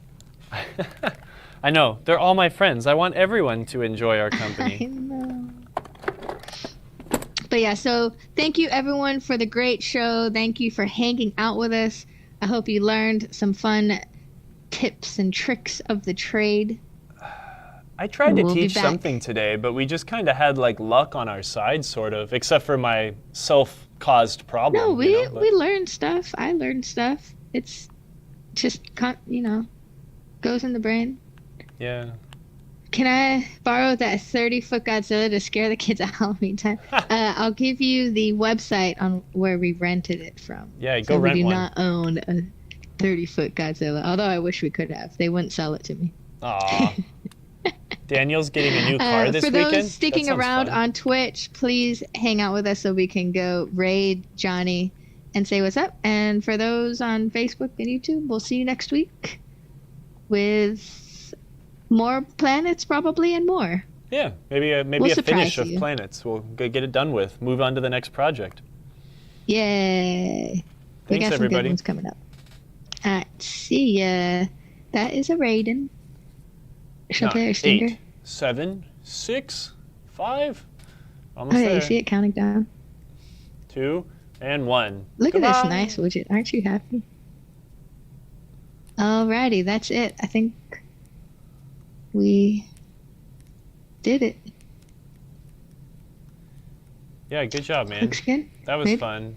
S2: I know. They're all my friends. I want everyone to enjoy our
S1: I
S2: company.
S1: know. But yeah, so thank you everyone for the great show. Thank you for hanging out with us. I hope you learned some fun tips and tricks of the trade.
S2: I tried to
S1: We'll be
S2: teach
S1: back.
S2: something today, but we just kind of had like luck on our side, sort of, except for my self-caused problem.
S1: No, we
S2: you know, but-
S1: we learned stuff. I learned stuff. It's just goes in the brain.
S2: Yeah.
S1: Can I borrow that 30-foot Godzilla to scare the kids at Halloween time? I'll give you the website on where we rented it from.
S2: Yeah,
S1: So
S2: go rent
S1: we do
S2: one.
S1: not own a 30-foot Godzilla, although I wish we could have. They wouldn't sell it to me.
S2: Aw. Daniel's getting a new car this
S1: for
S2: weekend.
S1: those sticking
S2: That sounds
S1: around
S2: fun.
S1: on Twitch, please hang out with us so we can go raid Johnny and say what's up. And for those on Facebook and YouTube, we'll see you next week with more planets probably and more.
S2: Yeah, maybe
S1: We'll
S2: a finish
S1: surprise
S2: of
S1: you.
S2: planets. We'll get it done with. Move on to the next project.
S1: Yay. We
S2: Thanks,
S1: got some
S2: everybody.
S1: good ones coming up. All right, see ya. That is a Raiden. Shall I play our stinger?
S2: 8, 7, 6, 5.
S1: Oh
S2: Almost
S1: yeah,
S2: there.
S1: you see it counting down.
S2: 2 and 1.
S1: Look at this
S2: Goodbye.
S1: nice widget. Aren't you happy? Alrighty, that's it. I think we did it.
S2: Yeah, good job, man.
S1: Looks good.
S2: That was
S1: Maybe.
S2: fun.